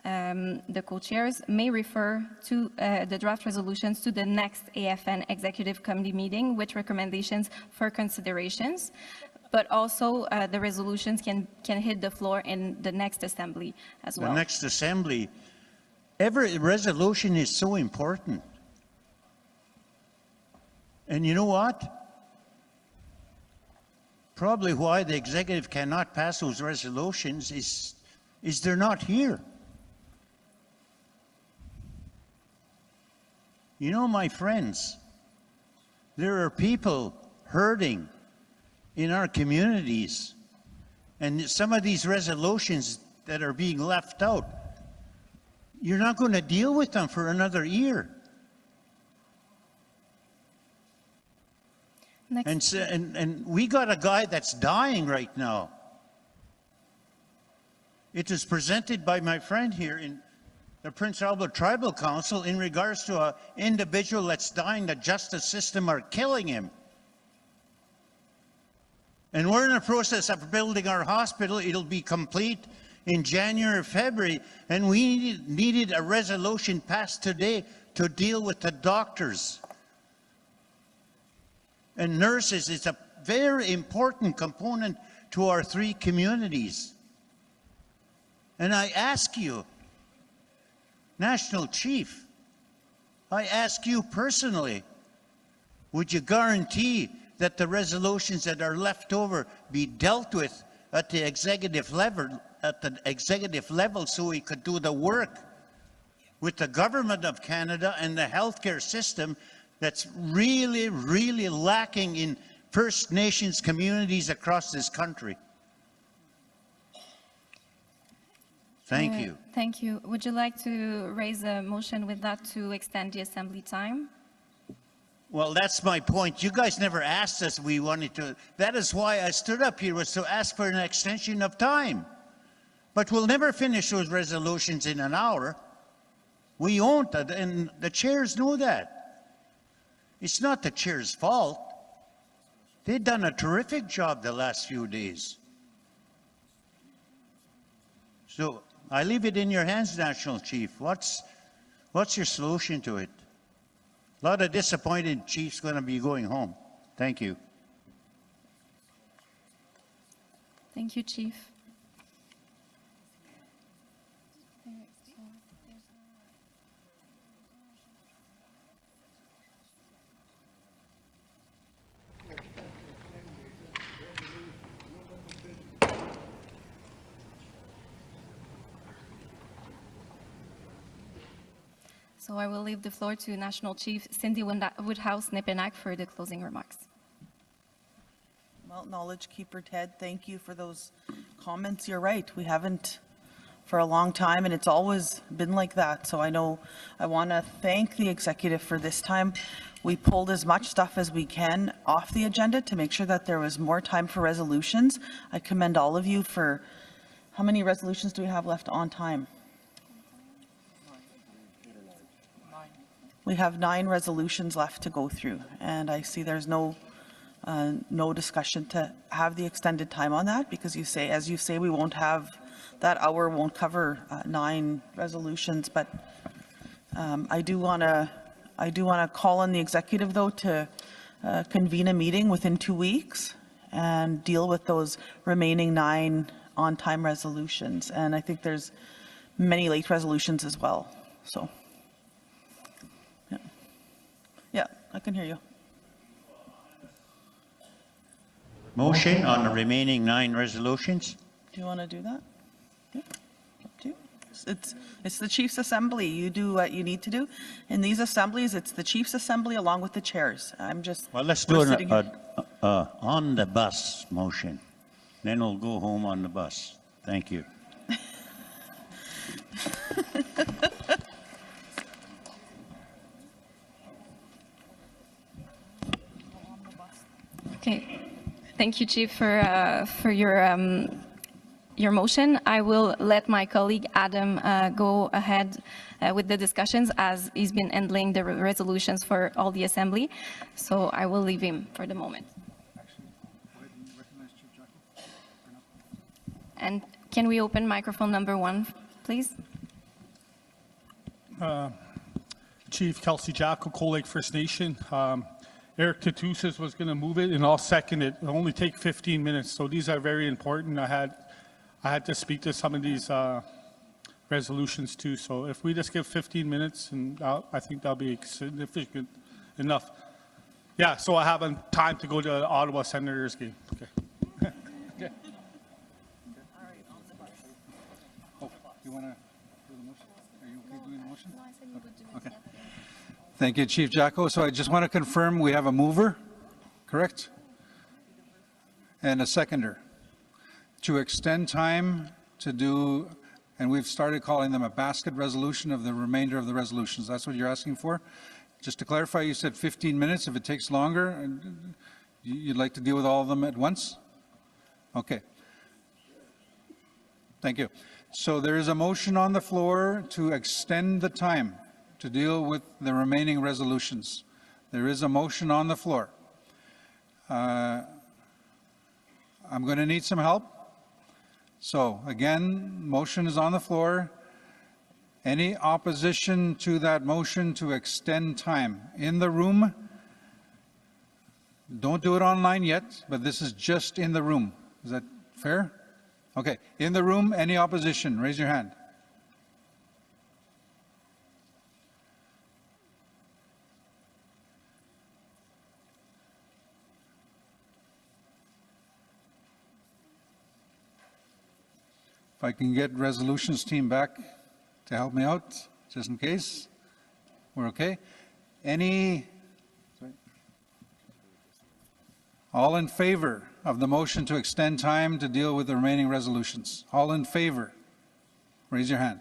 Speaker 10: the co-chairs, may refer to the draft resolutions to the next AFN Executive Committee meeting with recommendations for considerations, but also the resolutions can hit the floor in the next assembly as well.
Speaker 22: The next assembly, every resolution is so important. And you know what? Probably why the executive cannot pass those resolutions is they're not here. You know, my friends, there are people hurting in our communities, and some of these resolutions that are being left out, you're not going to deal with them for another year. And we got a guy that's dying right now. It was presented by my friend here in the Prince Albert Tribal Council in regards to an individual that's dying. The justice system are killing him. And we're in the process of building our hospital. It'll be complete in January or February. And we needed a resolution passed today to deal with the doctors and nurses. It's a very important component to our 3 communities. And I ask you, National Chief, I ask you personally, would you guarantee that the resolutions that are left over be dealt with at the executive level, so we could do the work with the government of Canada and the healthcare system that's really, really lacking in First Nations communities across this country? Thank you.
Speaker 10: Thank you. Would you like to raise a motion with that to extend the assembly time?
Speaker 22: Well, that's my point. You guys never asked us we wanted to. That is why I stood up here, was to ask for an extension of time. But we'll never finish those resolutions in an hour. We won't, and the chairs know that. It's not the chair's fault. They've done a terrific job the last few days. So I leave it in your hands, National Chief. What's your solution to it? A lot of disappointed chiefs going to be going home. Thank you.
Speaker 10: Thank you, Chief. So I will leave the floor to National Chief Cindy Woodhouse-Nepenack for the closing remarks.
Speaker 2: Well, Knowledge Keeper Ted, thank you for those comments. You're right. We haven't for a long time, and it's always been like that. So I know I want to thank the executive for this time. We pulled as much stuff as we can off the agenda to make sure that there was more time for resolutions. I commend all of you for, how many resolutions do we have left on time? We have 9 resolutions left to go through, and I see there's no discussion to have the extended time on that, because you say, as you say, we won't have, that hour won't cover 9 resolutions. But I do want to call on the executive, though, to convene a meeting within 2 weeks and deal with those remaining 9 on-time resolutions. And I think there's many late resolutions as well. So. Yeah, I can hear you.
Speaker 22: Motion on the remaining 9 resolutions?
Speaker 2: Do you want to do that? Yeah, up to you. It's the Chiefs Assembly. You do what you need to do. In these assemblies, it's the Chiefs Assembly along with the chairs. I'm just...
Speaker 22: Well, let's do an on the bus motion. Then we'll go home on the bus. Thank you.
Speaker 10: Okay, thank you, Chief, for your motion. I will let my colleague Adam go ahead with the discussions, as he's been handling the resolutions for all the assembly. So I will leave him for the moment. And can we open microphone number 1, please?
Speaker 16: Chief Kelsey Jacko, Cold Lake First Nation. Eric Tatusas was going to move it, and I'll second it. It'll only take 15 minutes, so these are very important. I had to speak to some of these resolutions too. So if we just give 15 minutes, and I think that'll be significant enough. Yeah, so I have time to go to the Ottawa Senators game. Okay. Okay.
Speaker 1: Oh, you want to do the motion? Are you okay doing the motion? No, I said you would do it. Okay. Thank you, Chief Jacko. So I just want to confirm we have a mover, correct? And a seconder to extend time to do, and we've started calling them a basket resolution of the remainder of the resolutions. That's what you're asking for? Just to clarify, you said 15 minutes. If it takes longer, you'd like to deal with all of them at once? Okay. Thank you. So there is a motion on the floor to extend the time to deal with the remaining resolutions. There is a motion on the floor. I'm going to need some help. So again, motion is on the floor. Any opposition to that motion to extend time? In the room, don't do it online yet, but this is just in the room. Is that fair? Okay, in the room, any opposition? Raise your hand. If I can get resolutions team back to help me out, just in case. We're okay. All in favor of the motion to extend time to deal with the remaining resolutions? All in favor? Raise your hand.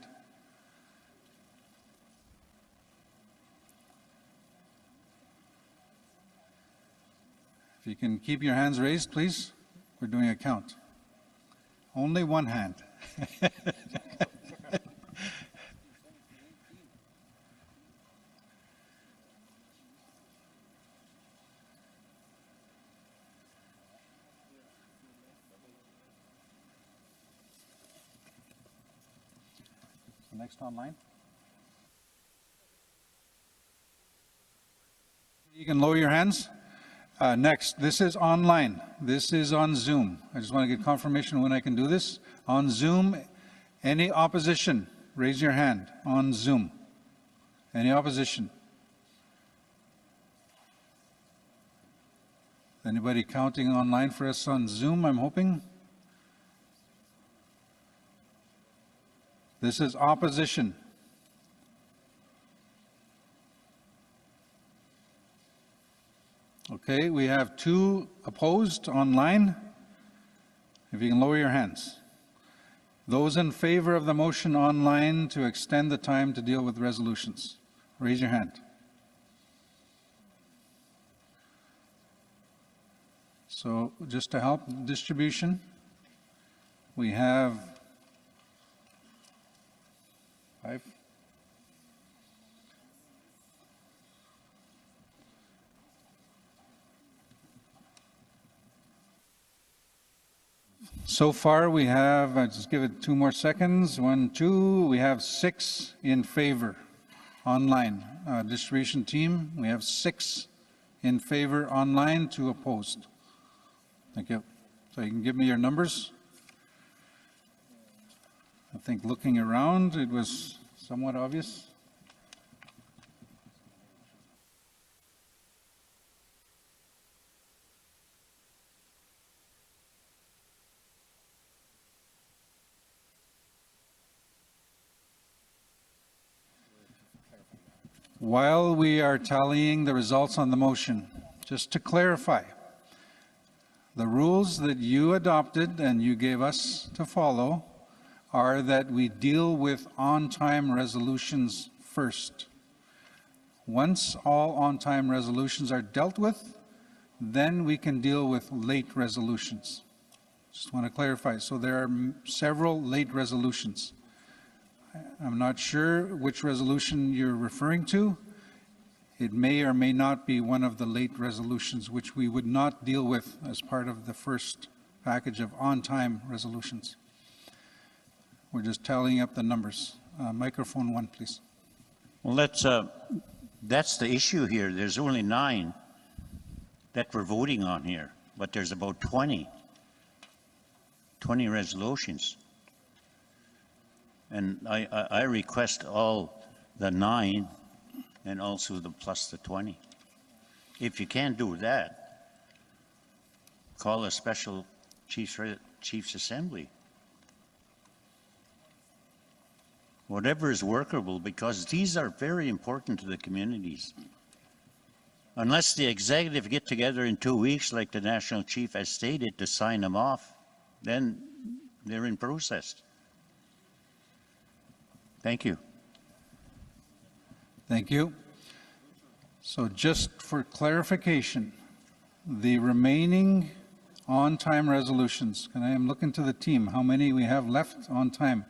Speaker 1: you can keep your hands raised, please. We're doing a count. Only one hand. Next online. You can lower your hands. Next, this is online. This is on Zoom. I just want to get confirmation when I can do this. On Zoom, any opposition, raise your hand on Zoom. Any opposition? Anybody counting online for us on Zoom, I'm hoping? This is opposition. Okay, we have 2 opposed online. If you can lower your hands. Those in favor of the motion online to extend the time to deal with resolutions, raise your hand. So just to help distribution, we have 5. So far we have, I'll just give it 2 more seconds, 1, 2, we have 6 in favor online. Distribution team, we have 6 in favor online, 2 opposed. Thank you. So you can give me your numbers. I think looking around, it was somewhat obvious. While we are tallying the results on the motion, just to clarify, the rules that you adopted and you gave us to follow are that we deal with on-time resolutions first. Once all on-time resolutions are dealt with, then we can deal with late resolutions. Just want to clarify. So there are several late resolutions. I'm not sure which resolution you're referring to. It may or may not be one of the late resolutions, which we would not deal with as part of the first package of on-time resolutions. We're just tallying up the numbers. Microphone 1, please.
Speaker 22: Well, that's the issue here. There's only 9 that we're voting on here, but there's about 20 resolutions. And I request all the 9 and also the plus the 20. If you can't do that, call a special Chiefs Assembly. Whatever is workable, because these are very important to the communities. Unless the executive get together in 2 weeks, like the National Chief has stated, to sign them off, then they're in process. Thank you.
Speaker 1: Thank you. So just for clarification, the remaining on-time resolutions, and I am looking to the team, how many we have left on time?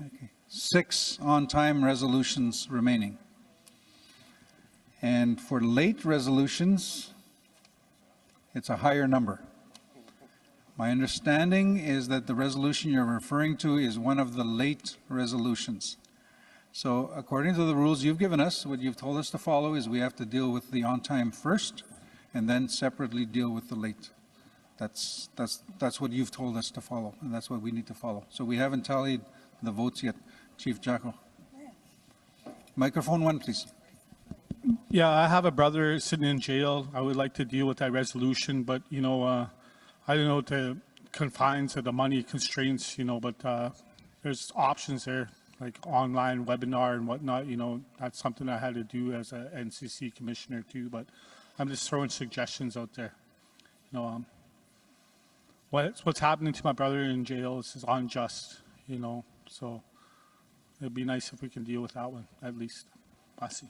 Speaker 1: Okay. 6 on-time resolutions remaining. And for late resolutions, it's a higher number. My understanding is that the resolution you're referring to is one of the late resolutions. So according to the rules you've given us, what you've told us to follow is we have to deal with the on-time first and then separately deal with the late. That's what you've told us to follow, and that's what we need to follow. So we haven't tallied the votes yet. Chief Jacko. Microphone 1, please.
Speaker 16: Yeah, I have a brother sitting in jail. I would like to deal with that resolution, but, you know, I don't know the confines of the money constraints, you know, but there's options there, like online webinar and whatnot, you know. That's something I had to do as a NCC commissioner too, but I'm just throwing suggestions out there. You know, what's happening to my brother in jail is unjust, you know, so it'd be nice if we can deal with that one, at least. I see.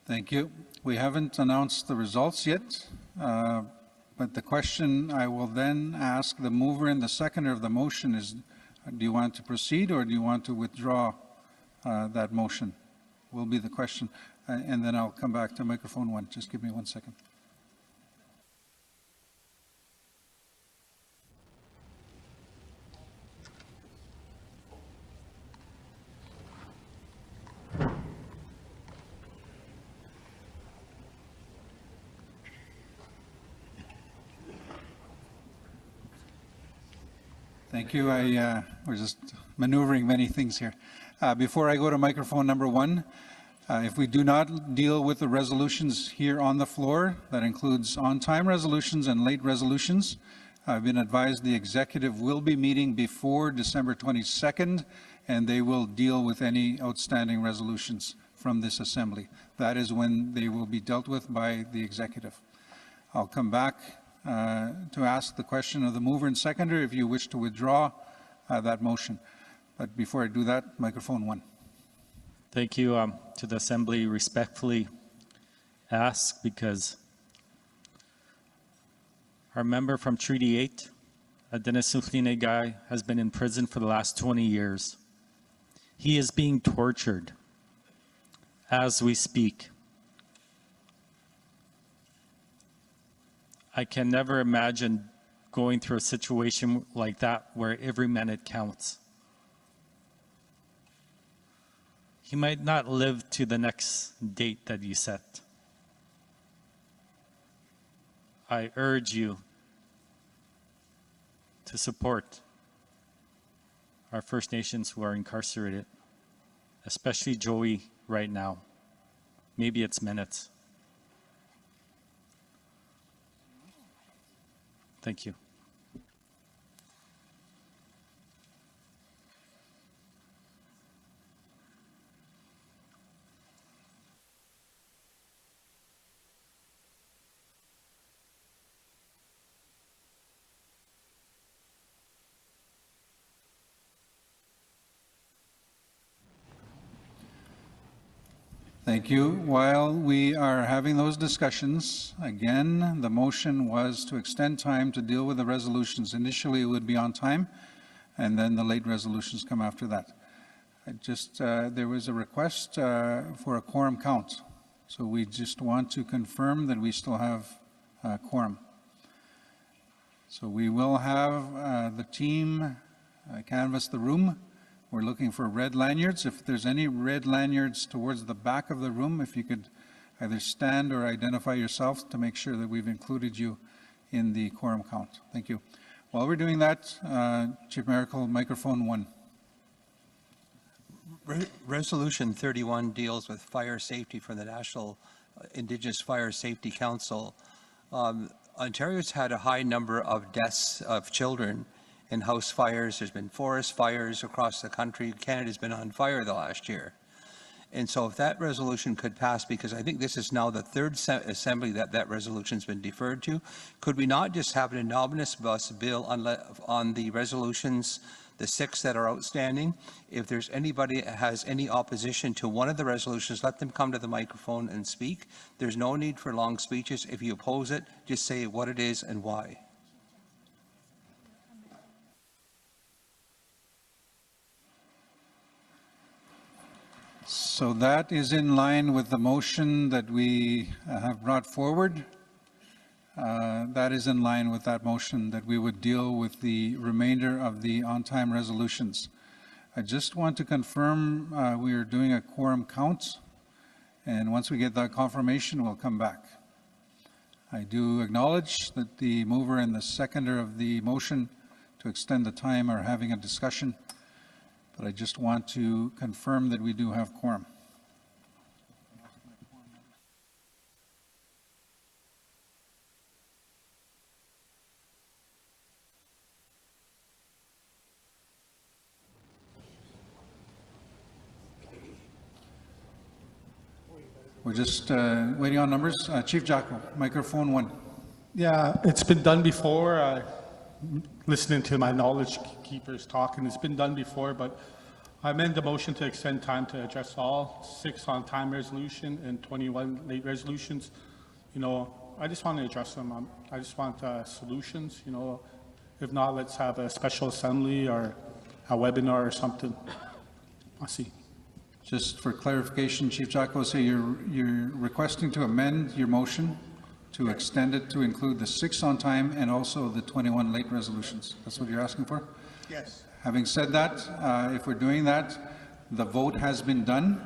Speaker 1: Thank you. We haven't announced the results yet, but the question I will then ask the mover and the seconder of the motion is, do you want to proceed or do you want to withdraw that motion? Will be the question. And then I'll come back to microphone 1. Just give me 1 second. Thank you. We're just maneuvering many things here. Before I go to microphone number 1, if we do not deal with the resolutions here on the floor, that includes on-time resolutions and late resolutions, I've been advised the executive will be meeting before December 22nd, and they will deal with any outstanding resolutions from this assembly. That is when they will be dealt with by the executive. I'll come back to ask the question of the mover and seconder if you wish to withdraw that motion. But before I do that, microphone 1.
Speaker 4: Thank you. To the Assembly, respectfully ask, because our member from Treaty 8, Dennis Sufline guy, has been in prison for the last 20 years. He is being tortured as we speak. I can never imagine going through a situation like that where every minute counts. He might not live to the next date that you set. I urge you to support our First Nations who are incarcerated, especially Joey right now. Maybe it's minutes. Thank you.
Speaker 1: Thank you. While we are having those discussions, again, the motion was to extend time to deal with the resolutions. Initially, it would be on time, and then the late resolutions come after that. There was a request for a quorum count. So we just want to confirm that we still have quorum. So we will have the team canvass the room. We're looking for red lanyards. If there's any red lanyards towards the back of the room, if you could either stand or identify yourself to make sure that we've included you in the quorum count. Thank you. While we're doing that, Chief Miracle, microphone 1.
Speaker 18: Resolution 31 deals with fire safety for the National Indigenous Fire Safety Council. Ontario's had a high number of deaths of children in house fires. There's been forest fires across the country. Canada's been on fire the last year. And so if that resolution could pass, because I think this is now the third assembly that resolution's been deferred to, could we not just have an omnibus bill on the resolutions, the 6 that are outstanding? If there's anybody that has any opposition to one of the resolutions, let them come to the microphone and speak. There's no need for long speeches. If you oppose it, just say what it is and why.
Speaker 1: So that is in line with the motion that we have brought forward. That is in line with that motion that we would deal with the remainder of the on-time resolutions. I just want to confirm we are doing a quorum count, and once we get that confirmation, we'll come back. I do acknowledge that the mover and the seconder of the motion to extend the time are having a discussion, but I just want to confirm that we do have quorum. We're just waiting on numbers. Chief Jacko, microphone 1.
Speaker 16: Yeah, it's been done before. Listening to my knowledge keepers talking, it's been done before, but I amend the motion to extend time to address all 6 on-time resolution and 21 late resolutions. You know, I just want to address them. I just want solutions, you know. If not, let's have a special assembly or a webinar or something. I'll see.
Speaker 1: Just for clarification, Chief Jacko, so you're requesting to amend your motion to extend it to include the 6 on time and also the 21 late resolutions. That's what you're asking for?
Speaker 16: Yes.
Speaker 1: Having said that, if we're doing that, the vote has been done,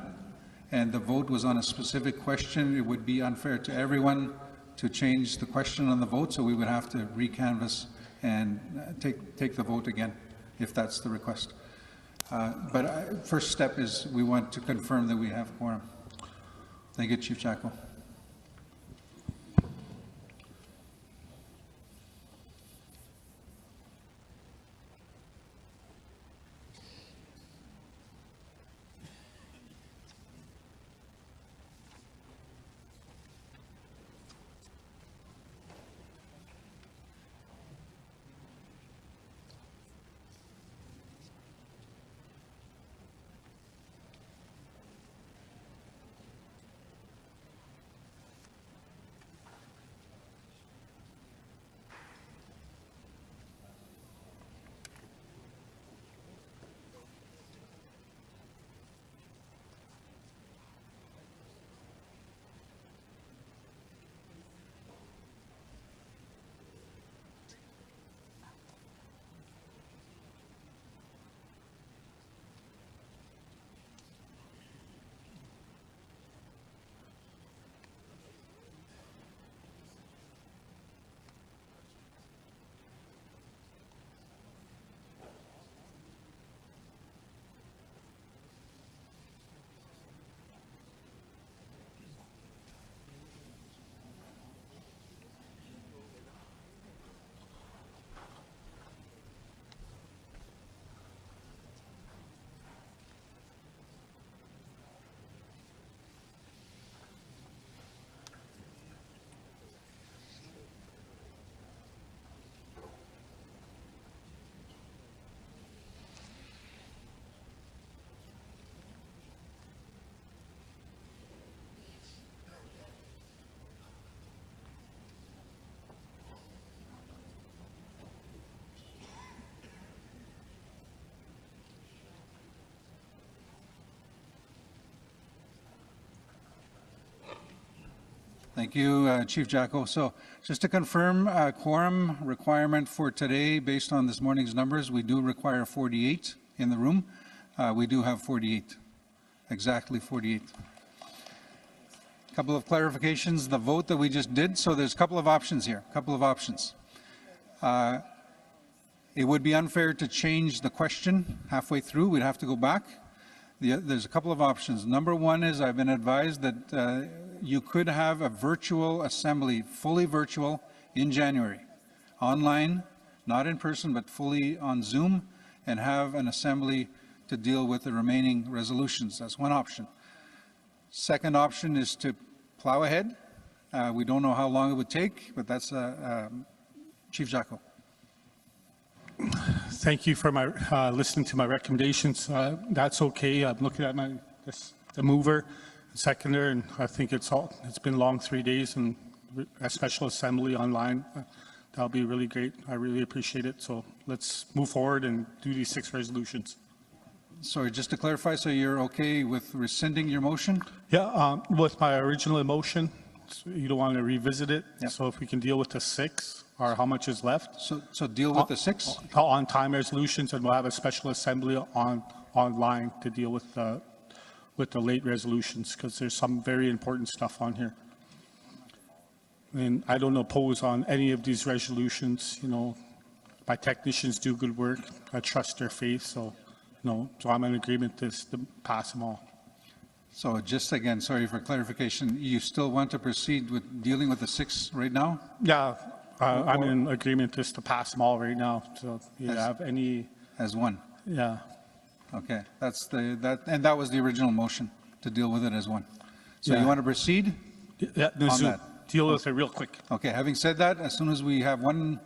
Speaker 1: and the vote was on a specific question. It would be unfair to everyone to change the question on the vote, so we would have to recanvass and take the vote again, if that's the request. But first step is we want to confirm that we have quorum. Thank you, Chief Jacko. Thank you, Chief Jacko. So just to confirm, quorum requirement for today, based on this morning's numbers, we do require 48 in the room. We do have 48, exactly 48. A couple of clarifications, the vote that we just did. So there's a couple of options here, a couple of options. It would be unfair to change the question halfway through. We'd have to go back. There's a couple of options. Number one is I've been advised that you could have a virtual assembly, fully virtual, in January, online, not in person, but fully on Zoom, and have an assembly to deal with the remaining resolutions. That's one option. Second option is to plow ahead. We don't know how long it would take, but that's Chief Jacko.
Speaker 16: Thank you for listening to my recommendations. That's okay. I'm looking at the mover, seconder, and I think it's been long 3 days, and a special assembly online. That'll be really great. I really appreciate it. So let's move forward and do these 6 resolutions.
Speaker 1: Sorry, just to clarify, so you're okay with rescinding your motion?
Speaker 16: Yeah, with my original motion, you don't want to revisit it. Yep. So if we can deal with the 6, or how much is left.
Speaker 1: So deal with the 6?
Speaker 16: On time resolutions, and we'll have a special assembly online to deal with the late resolutions, because there's some very important stuff on here. And I don't oppose on any of these resolutions. You know, my technicians do good work. I trust their faith, so so I'm in agreement to pass them all.
Speaker 1: So just again, sorry for clarification, you still want to proceed with dealing with the 6 right now?
Speaker 16: Yeah, I'm in agreement just to pass them all right now. So you have any
Speaker 1: as one?
Speaker 16: Yeah.
Speaker 1: Okay, and that was the original motion, to deal with it as one. So you want to proceed?
Speaker 16: Yeah,
Speaker 1: on that?
Speaker 16: Deal with it real quick.
Speaker 1: Okay, having said that, as soon as we have one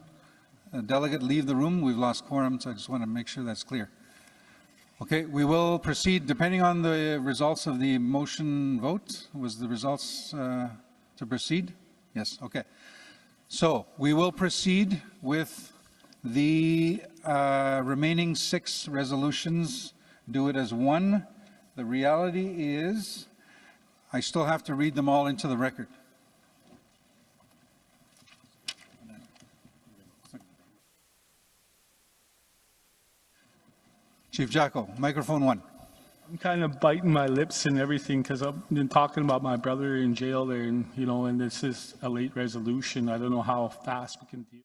Speaker 1: delegate leave the room, we've lost quorum, so I just want to make sure that's clear. Okay, we will proceed depending on the results of the motion vote. Was the results to proceed? Yes, okay. So we will proceed with the remaining 6 resolutions. Do it as one. The reality is I still have to read them all into the record. Chief Jacko, microphone 1.
Speaker 16: I'm kind of biting my lips and everything because I've been talking about my brother in jail there, and and this is a late resolution. I don't know how fast we can deal.